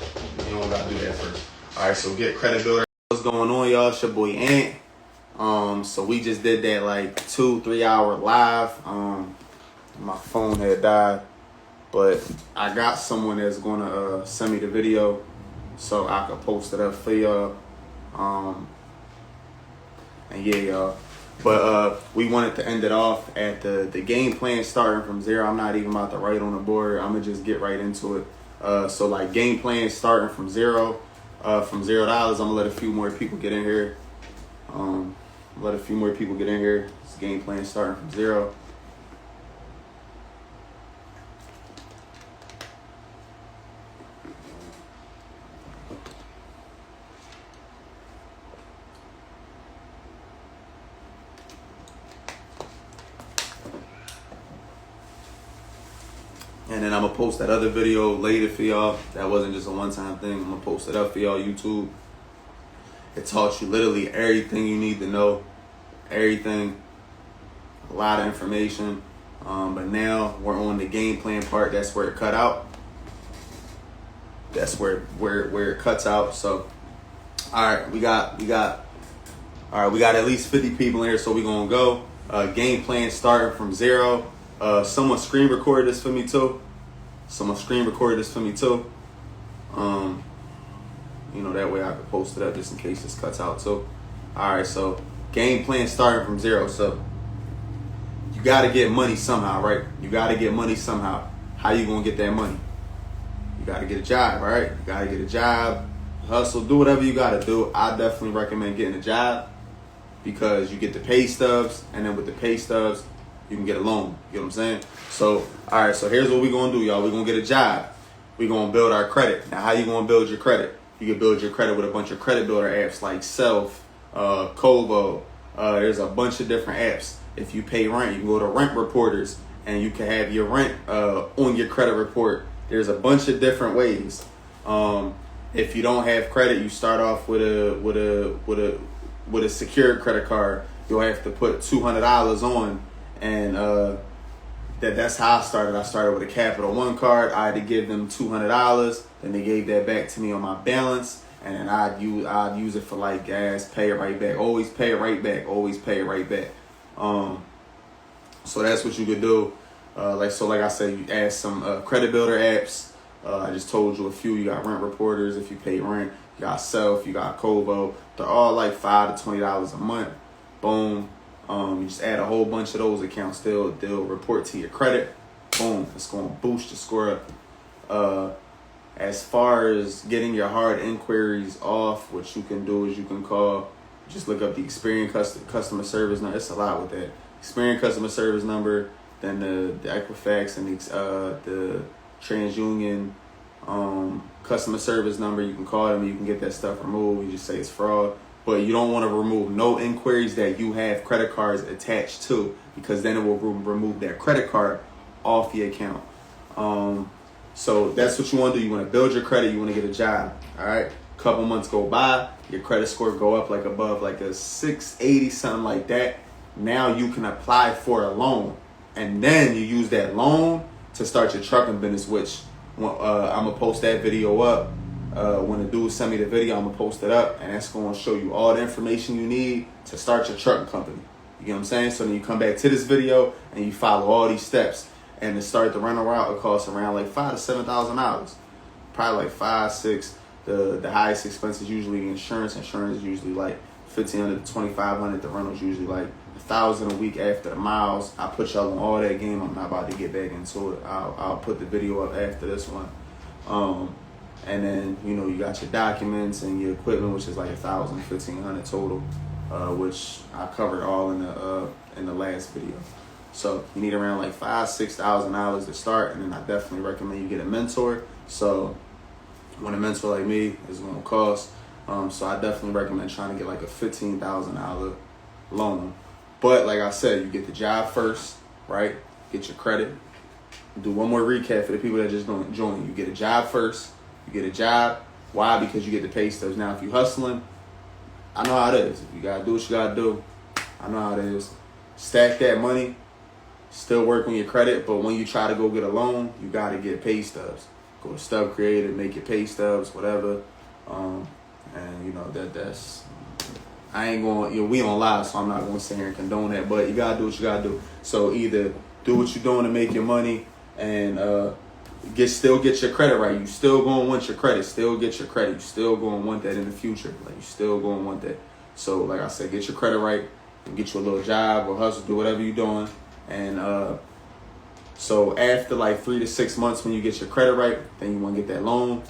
You don't gotta do that first. All right, so get credit builder. What's going on, y'all? It's your boy Ant. So we just did that like 2-3 hour live. My phone had died, but I got someone that's gonna send me the video so I can post it up for y'all. And yeah, y'all. But we wanted to end it off at the game plan starting from 0. I'm not even about to write on the board. I'm gonna just get right into it. So like game plan starting from 0. From $0, I'm gonna let a few more people get in here. It's game plan starting from 0. And then I'm gonna post that other video later for y'all. That wasn't just a one-time thing. I'm gonna post it up for y'all YouTube. It taught you literally everything you need to know. Everything. A lot of information. But now we're on the game plan part. That's where it cut out. That's where it cuts out. So, all right, we got All right, we got at least 50 people in here, so we're going to go. Game plan starting from 0. Someone screen recorded this for me too. You know, that way I can post it up just in case this cuts out too. All right, so game plan starting from 0. So you got to get money somehow, right? You got to get money somehow. How you going to get that money? You got to get a job, right? You got to get a job, hustle, do whatever you got to do. I definitely recommend getting a job because you get the pay stubs, and then with the pay stubs, you can get a loan. You know what I'm saying? So, all right, so here's what we're going to do, y'all. We're going to get a job. We're going to build our credit. Now, how you going to build your credit? You can build your credit with a bunch of credit builder apps like Self, Kovo. There's a bunch of different apps. If you pay rent, you can go to Rent Reporters, and you can have your rent on your credit report. There's a bunch of different ways. If you don't have credit, you start off with a secured credit card. You'll have to put $200 on, and that's how I started. I started with a Capital One card. I had to give them $200, then they gave that back to me on my balance, and then I'd use it for like gas, pay it right back. Always pay it right back. Always pay it right back. So that's what you could do. Like I said, you add some credit builder apps. I just told you a few. You got Rent Reporters if you pay rent. You got Self. You got Kovo. They're all like $5 to $20 a month. Boom. You just add a whole bunch of those accounts. They'll report to your credit. Boom. It's going to boost your score up. As far as getting your hard inquiries off, what you can do is you can call. Just look up the Experian customer service number. It's a lot with that. Experian customer service number. Then the Equifax and the TransUnion customer service number. You can call them. You can get that stuff removed. You just say it's fraud. But you don't want to remove no inquiries that you have credit cards attached to, because then it will remove that credit card off your account. So that's what you want to do. You want to build your credit. You want to get a job. All right. Couple months go by. Your credit score go up like above like a 680, something like that. Now you can apply for a loan. And then you use that loan to start your trucking business, which I'm going to post that video up. When the dude send me the video, I'm going to post it up. And that's going to show you all the information you need to start your trucking company. You get what I'm saying? So then you come back to this video and you follow all these steps. And to start the rental route, it costs around like $5,000 to $7,000. Probably like $5,000, $6,000. The highest expense is usually insurance. Insurance is usually like $1,500 to $2,500. The rental's usually like $1,000 a week after the miles. I put y'all on all that game. I'm not about to get back into it. I'll put the video up after this one. And then, you know, you got your documents and your equipment, which is like $1,000, $1,500 total, which I covered all in the last video. So you need around like $5,000, $6,000 to start, and then I definitely recommend you get a mentor. So when a mentor like me is going to cost, so I definitely recommend trying to get like a $15,000 loan. But like I said, you get the job first, right? Get your credit. Do one more recap for the people that just don't join. You get a job first. You get a job. Why? Because you get the pay stubs. Now, if you hustling, I know how it is. If you got to do what you got to do, I know how it is. Stack that money. Still work on your credit. But when you try to go get a loan, you got to get pay stubs. Go to Stub Creator, make your pay stubs, whatever. And, you know, that's... I ain't going... You know, we on live, so I'm not going to sit here and condone that. But you got to do what you got to do. So either do what you're doing to make your money and... still get your credit right. You still gonna want your credit. Still get your credit. You still gonna want that in the future. Like, you still gonna want that. So like I said, get your credit right and get you a little job or hustle, do whatever you're doing. And so after like 3 to 6 months, when you get your credit right, then you want to get that loan.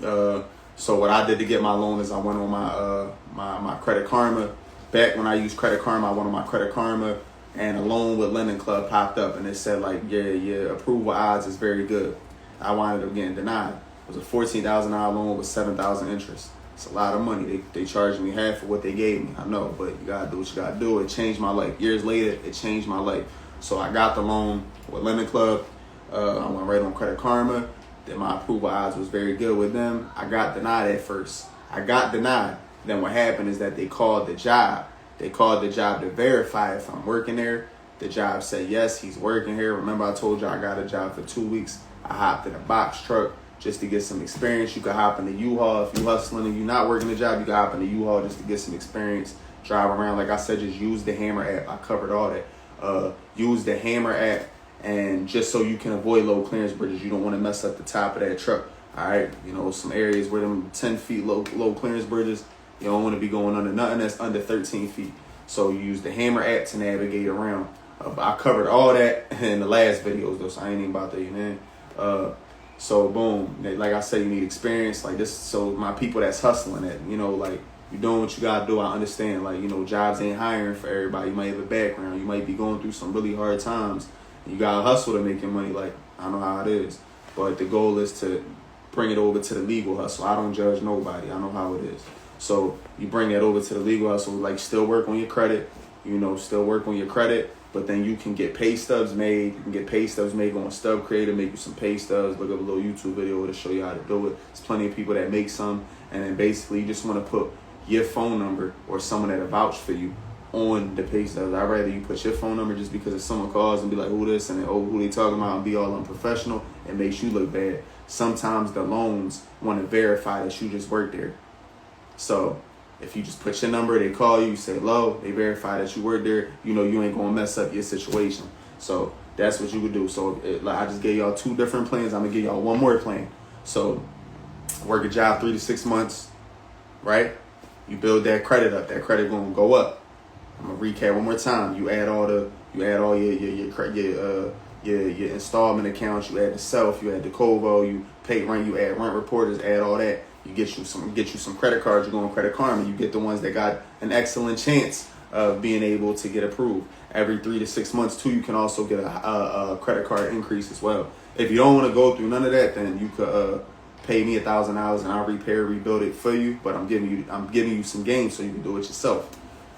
So what I did to get my loan is I went on my Credit Karma. Back when I used Credit Karma, I went on my Credit Karma. And a loan with Lending Club popped up, and it said like, your approval odds is very good. I wound up getting denied. It was a $14,000 loan with $7,000 interest. It's a lot of money. They charged me half of what they gave me. I know, but you gotta do what you gotta do. It changed my life. Years later, it changed my life. So I got the loan with Lending Club. I went right on Credit Karma. Then my approval odds was very good with them. I got denied at first. I got denied. Then what happened is that they called the job. They called the job to verify if I'm working there. The job said, yes, he's working here. Remember I told you I got a job for 2 weeks. I hopped in a box truck, just to get some experience. You can hop in the U-Haul. If you're hustling and you're not working a job, you can hop in the U-Haul just to get some experience. Drive around. Like I said, just use the Hammer app. I covered all that. Use the Hammer app, and just so you can avoid low clearance bridges. You don't want to mess up the top of that truck. All right, you know, some areas where them 10 feet low clearance bridges, you don't want to be going under nothing that's under 13 feet. So you use the Hammer app to navigate around. I covered all that in the last videos though, so I ain't even about to, you know. So boom, like I said, you need experience like this. So my people that's hustling that, you know, like you're doing what you gotta do. I understand, like, you know, jobs ain't hiring for everybody. You might have a background. You might be going through some really hard times. You gotta hustle to make your money. Like, I know how it is, but the goal is to bring it over to the legal hustle. I don't judge nobody. I know how it is. So you bring that over to the legal hustle. Like, still work on your credit. You know, still work on your credit. But then you can get pay stubs made. You can get pay stubs made on Stub Creator, make you some pay stubs. Look up a little YouTube video to show you how to do it. There's plenty of people that make some. And then basically you just want to put your phone number or someone that'll vouch for you on the pay stubs. I'd rather you put your phone number, just because if someone calls and be like, who this, and then, oh, who they talking about, and be all unprofessional, it makes you look bad. Sometimes the loans want to verify that you just worked there. So if you just put your number, they call you, say hello, they verify that you work there, you know you ain't going to mess up your situation. So that's what you would do. So like I just gave y'all 2 different plans. I'm going to give y'all one more plan. So work a job 3 to 6 months, right? You build that credit up. That credit going to go up. I'm going to recap one more time. You add all your installment accounts, you add the self, you add the Kovo, you pay rent, you add rent reporters, add all that. You get you some credit cards. You go on Credit Karma. You get the ones that got an excellent chance of being able to get approved. Every 3 to 6 months too, you can also get a credit card increase as well. If you don't want to go through none of that, then you could pay me $1,000 and I'll rebuild it for you. But I'm giving you some games so you can do it yourself.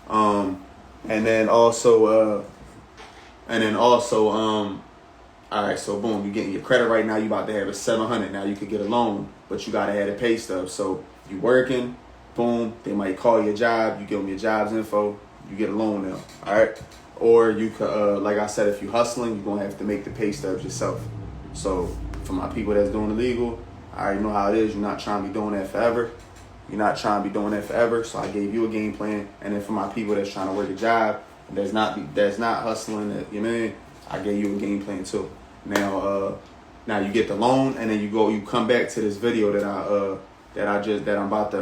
And then also, all right, so boom, you're getting your credit right now. You about to have a 700. Now you could get a loan, but you gotta have a pay stub. So you working, boom, they might call your job. You give them your job's info. You get a loan now, all right? Or you could, like I said, if you're hustling, you're gonna have to make the pay stubs yourself. So for my people that's doing illegal, I already know how it is. You're not trying to be doing that forever. So I gave you a game plan. And then for my people that's trying to work a job, that's not hustling, you know, I gave you a game plan too. Now you get the loan, and then you come back to this video that I'm about to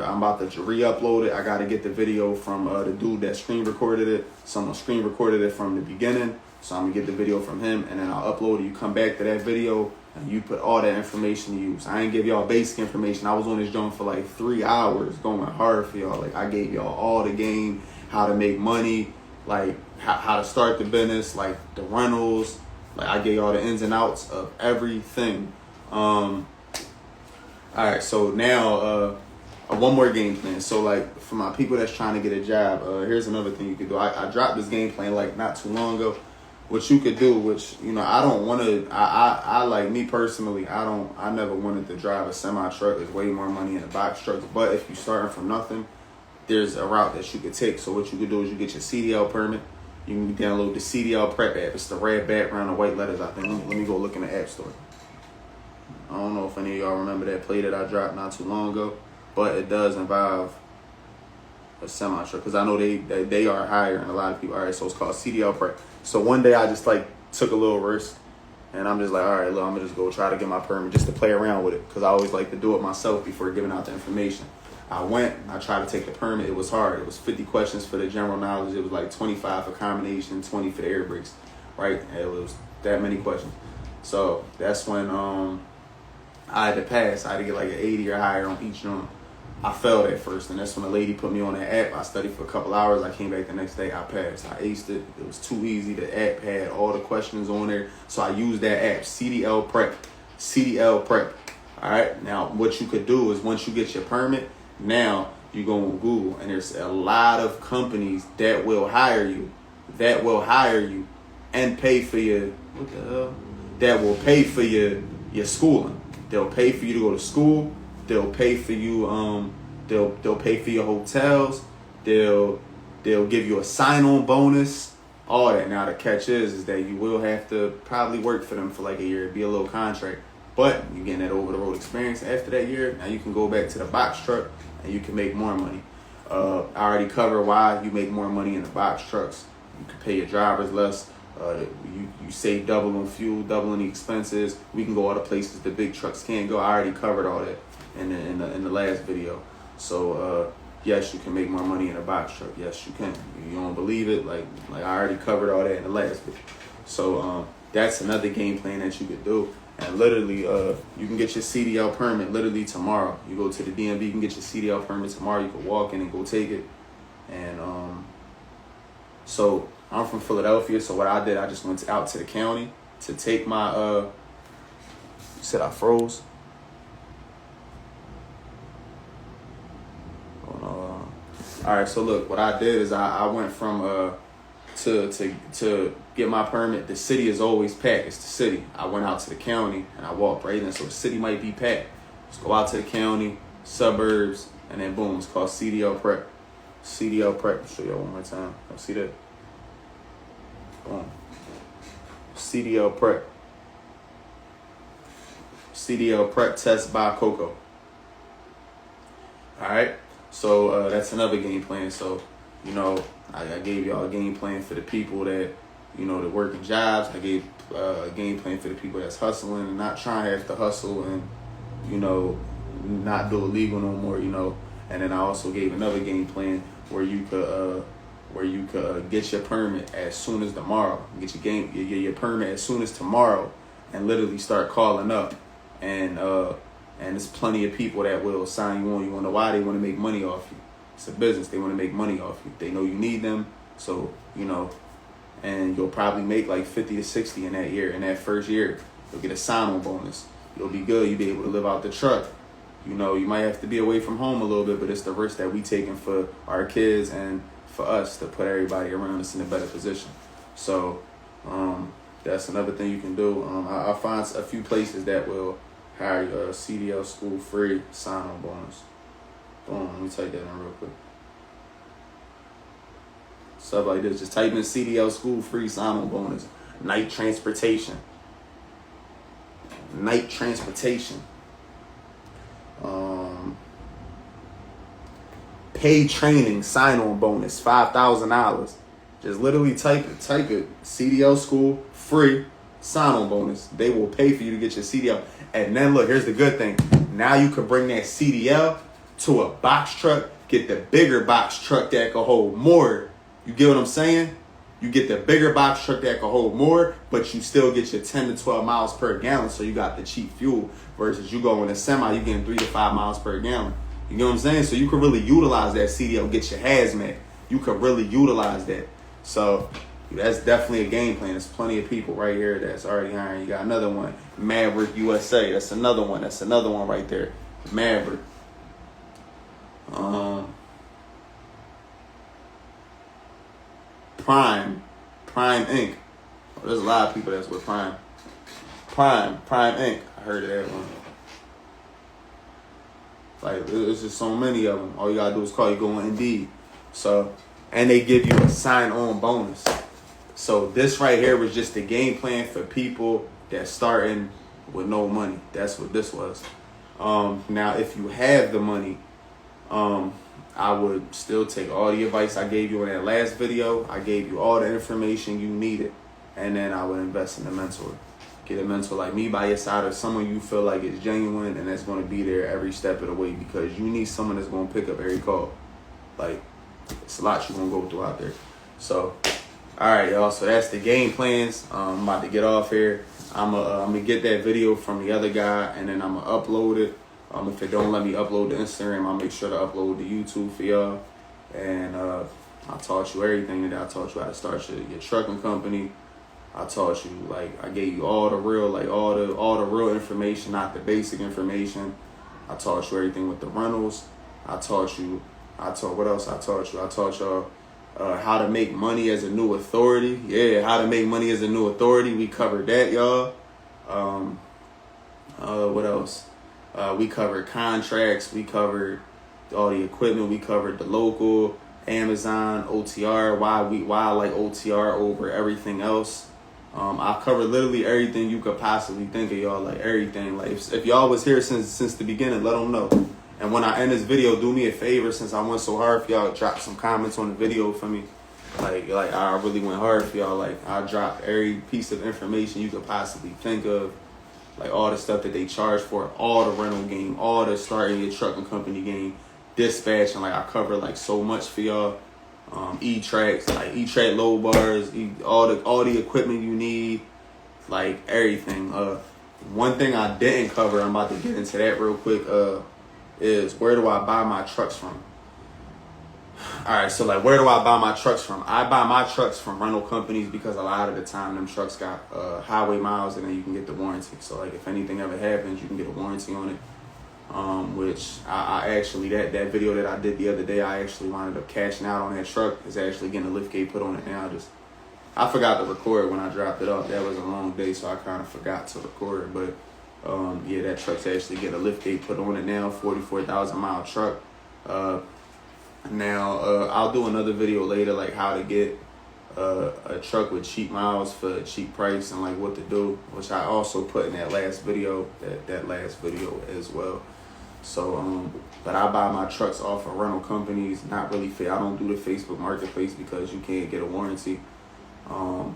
re-upload it. I got to get the video from the dude that screen recorded it. Someone screen recorded it from the beginning, so I'm gonna get the video from him, and then I'll upload it. You come back to that video, and you put all that information you use. I ain't give y'all basic information. I was on this joint for like 3 hours, going hard for y'all. Like, I gave y'all all the game, how to make money, like how to start the business, like the rentals. Like, I gave y'all the ins and outs of everything. All right, so now one more game plan. So like for my people that's trying to get a job, here's another thing you could do. I dropped this game plan like not too long ago. What you could do, which, you know, I don't want to, I like, me personally, I never wanted to drive a semi truck. There's way more money in a box truck. But if you're starting from nothing, there's a route that you could take. So what you could do is you get your CDL permit. You can download the CDL Prep app. It's the red background and white letters, I think. Let me go look in the app store. I don't know if any of y'all remember that play that I dropped not too long ago, but it does involve a semi truck, because I know they are hiring a lot of people. All right, so it's called CDL Prep. So one day I just like took a little risk, and I'm just like, all right, look, I'm gonna just go try to get my permit just to play around with it, because I always like to do it myself before giving out the information. I went, I tried to take the permit. It was hard. It was 50 questions for the general knowledge. It was like 25 for combination, 20 for the air brakes, right? It was that many questions. So that's when I had to pass. I had to get like an 80 or higher on each one. I failed at first, and that's when the lady put me on that app. I studied for a couple hours. I came back the next day. I passed. I aced it. It was too easy. The app had all the questions on there, so I used that app, CDL Prep. All right. Now, what you could do is once you get your permit, now you go on Google, and there's a lot of companies that will hire you, and pay for your that will pay for your schooling. They'll pay for you to go to school. They'll pay for you. They'll pay for your hotels. They'll give you a sign-on bonus. All that. Now the catch is that you will have to probably work for them for like a year. It'd be a little contract, But you're getting that over-the-road experience. After that year, now you can go back to the box truck and you can make more money. I already covered why you make more money in the box trucks. You can pay your drivers less. You save double on fuel, double on the expenses. We can go all the places the big trucks can't go. I already covered all that in the last video. So yes, you can make more money in a box truck. Yes, you can. You don't believe it? Like I already covered all that in the last video. So that's another game plan that you could do. And literally, you can get your CDL permit literally tomorrow. You go to the DMV, you can get your CDL permit tomorrow. You can walk in and go take it. And so I'm from Philadelphia, so what I did, I just went out to the county to take my, you said I froze? Oh, no. All right, so look, what I did is I went from, to get my permit. The city is always packed. It's the city. I went out to the county and I walked right in, so the city might be packed. Just go out to the county, suburbs, and then boom, it's called CDL prep. CDL prep. I'll show y'all one more time. Y'all see that? Boom. CDL prep. CDL prep test by Coco. All right. So that's another game plan. So, you know, I gave y'all a game plan for the people that, you know, that working jobs. I gave a game plan for the people that's hustling and not trying to have to hustle and, you know, not do illegal no more, you know. And then I also gave another game plan where you could get your permit as soon as tomorrow. Get your permit as soon as tomorrow, and literally start calling up. And there's plenty of people that will sign you on. You want to know why? They want to make money off you. It's a business. They want to make money off you. They know you need them, so you know. And you'll probably make like 50 to 60 in that year. In that first year, you'll get a sign-on bonus. You'll be good. You'll be able to live out the truck. You know, you might have to be away from home a little bit, but it's the risk that we taking for our kids and for us to put everybody around us in a better position. So that's another thing you can do. I find a few places that will hire you a CDL school free sign-on bonus. Boom, let me type that in real quick. Stuff like this. Just type in CDL school free sign-on bonus. Night transportation. Night transportation. Paid training sign-on bonus, $5,000. Just literally type it. CDL school free sign-on bonus. They will pay for you to get your CDL. And then look, here's the good thing. Now you can bring that CDL to a box truck. Get the bigger box truck that can hold more. You get what I'm saying? You get the bigger box truck that can hold more, but you still get your 10 to 12 miles per gallon, so you got the cheap fuel. Versus you go in a semi, you getting 3 to 5 miles per gallon. You get what I'm saying? So you can really utilize that CDL, get your hazmat. You can really utilize that. So that's definitely a game plan. There's plenty of people right here that's already hiring. You got another one, Maverick USA. That's another one. That's another one right there, Maverick. Prime Inc. Oh, there's a lot of people that's with Prime Inc. I heard of that one. Like, there's just so many of them. All you gotta do is call. You go on Indeed. So, and they give you a sign-on bonus. So this right here was just the game plan for people that's starting with no money. That's what this was. Now, if you have the money, I would still take all the advice I gave you in that last video. I gave you all the information you needed. And then I would invest in a mentor. Get a mentor like me by your side, or someone you feel like is genuine and that's going to be there every step of the way, because you need someone that's going to pick up every call. Like, it's a lot you're going to go through out there. So, all right, y'all. So that's the game plans. I'm about to get off here. I'm gonna get that video from the other guy, and then I'm going to upload it. If it don't let me upload to Instagram, I'll make sure to upload to YouTube for y'all. And I taught you everything today. I taught you how to start your trucking company. I taught you, like, I gave you all the real, like, all the real information, not the basic information. I taught you everything with the rentals. What else I taught you? I taught y'all how to make money as a new authority. Yeah, how to make money as a new authority. We covered that, y'all. What else? We covered contracts. We covered all the equipment. We covered the local, Amazon, OTR. Why I like OTR over everything else. I cover literally everything you could possibly think of, y'all. Like everything. Like if y'all was here since the beginning, let them know. And when I end this video, do me a favor, since I went so hard for y'all, drop some comments on the video for me. Like I really went hard for y'all. Like I dropped every piece of information you could possibly think of. Like all the stuff that they charge for, all the rental game, all the starting your trucking company game, dispatching. Like I cover like so much for y'all. E-tracks, like E-track load bars, all the equipment you need, like everything. One thing I didn't cover, I'm about to get into that real quick, is where do I buy my trucks from? Alright, so like where do I buy my trucks from? I buy my trucks from rental companies because a lot of the time them trucks got highway miles and then you can get the warranty. So like if anything ever happens, you can get a warranty on it. Which I actually, that video that I did the other day, I actually wound up cashing out on that truck. It's actually getting a lift gate put on it now. I forgot to record when I dropped it off. That was a long day, so I kind of forgot to record. But yeah, that truck's actually getting a lift gate put on it now. 44,000 mile truck. Now I'll do another video later, like how to get a truck with cheap miles for a cheap price and like what to do, which I also put in that last video, that last video as well. So, but I buy my trucks off of rental companies, not really fair. I don't do the Facebook Marketplace because you can't get a warranty. And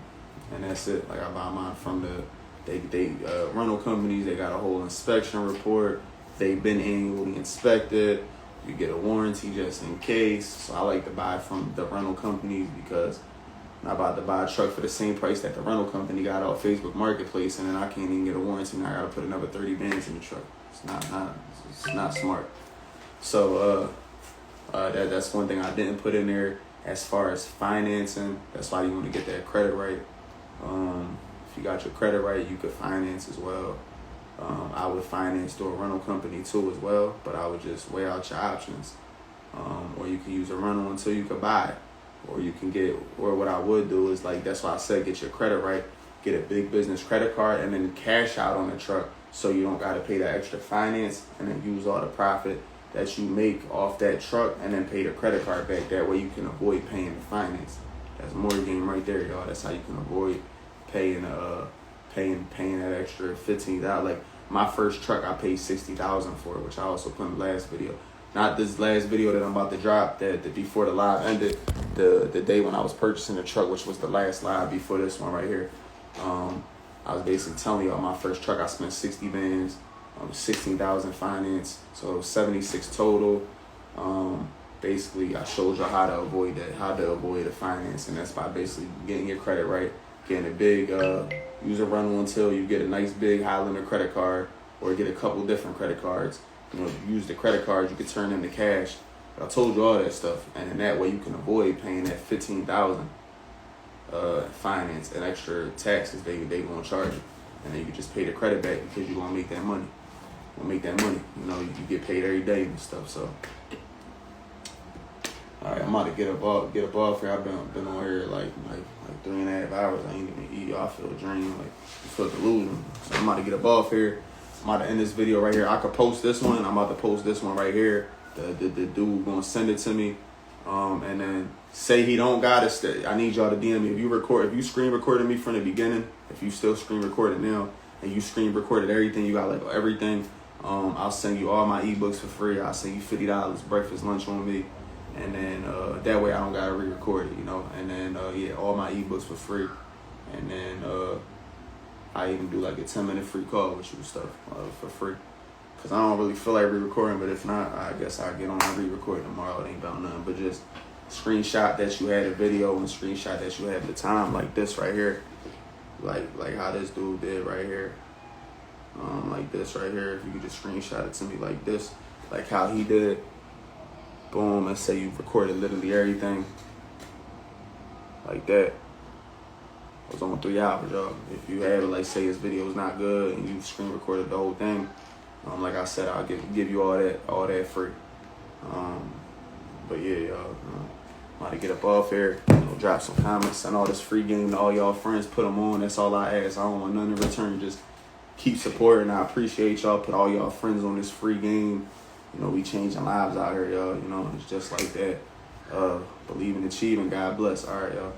that's it. Like I buy mine from they rental companies. They got a whole inspection report. They've been annually inspected. You get a warranty just in case. So I like to buy from the rental companies because I'm about to buy a truck for the same price that the rental company got off Facebook Marketplace, and then I can't even get a warranty. Now I gotta put another 30 bands in the truck. It's not smart. So that's one thing I didn't put in there as far as financing. That's why you want to get that credit right. If you got your credit right, you could finance as well. I would finance through a rental company too as well, but I would just weigh out your options. Or you can use a rental until you could buy it. Or you can or what I would do is like, that's why I said get your credit right, get a big business credit card and then cash out on the truck so you don't got to pay that extra finance and then use all the profit that you make off that truck and then pay the credit card back. That way you can avoid paying the finance. That's more game right there, y'all. That's how you can avoid paying that extra $15. Like my first truck, I paid $60,000 for it, which I also put in the last video. Not this last video that I'm about to drop, that before the live ended, the day when I was purchasing the truck, which was the last live before this one right here. I was basically telling y'all my first truck, I spent 60 bands, 16,000 finance, so 76 total. Basically, I showed y'all how to avoid that, how to avoid the finance, and that's by basically getting your credit right, getting a big user rental until you get a nice big high limit credit card, or get a couple different credit cards. You know, use the credit cards, you can turn into cash. But I told you all that stuff, and in that way you can avoid paying that $15,000 finance and extra taxes they gonna charge you, and then you can just pay the credit back because you gonna make that money. You know, you get paid every day and stuff. So, all right, I'm about to get up off here. I've been on here like 3.5 hours. I ain't even eat. I feel drained, like I feel delusion. So I'm about to get up off here. I'm about to end this video right here. I could post this one. I'm about to post this one right here. The dude gonna send it to me, and then say he don't got it. I need y'all to DM me. If you screen recorded me from the beginning, if you still screen recorded now, and you screen recorded everything, you got like everything, I'll send you all my ebooks for free. I'll send you $50 breakfast, lunch on me, and then that way I don't gotta re-record it, you know. And then yeah, all my ebooks for free, and then I even do like a 10-minute free call with you and stuff for free. Cause I don't really feel like re-recording, but if not, I guess I'll get on and re-record tomorrow. It ain't about nothing, but just screenshot that you had a video and screenshot that you had the time, like this right here, like how this dude did right here, like this right here. If you could just screenshot it to me like this, like how he did, boom, and say you recorded literally everything, like that. It was on 3 hours, y'all. If you have it, like say his video is not good and you screen recorded the whole thing, like I said, I'll give you all that free. But yeah, y'all, I'm about to get up off here, drop some comments, send all this free game to all y'all friends, put them on. That's all I ask. I don't want nothing in return. Just keep supporting. I appreciate y'all. Put all y'all friends on this free game. You know, we changing lives out here, y'all. You know, it's just like that. Believe in achieving. God bless. All right, y'all.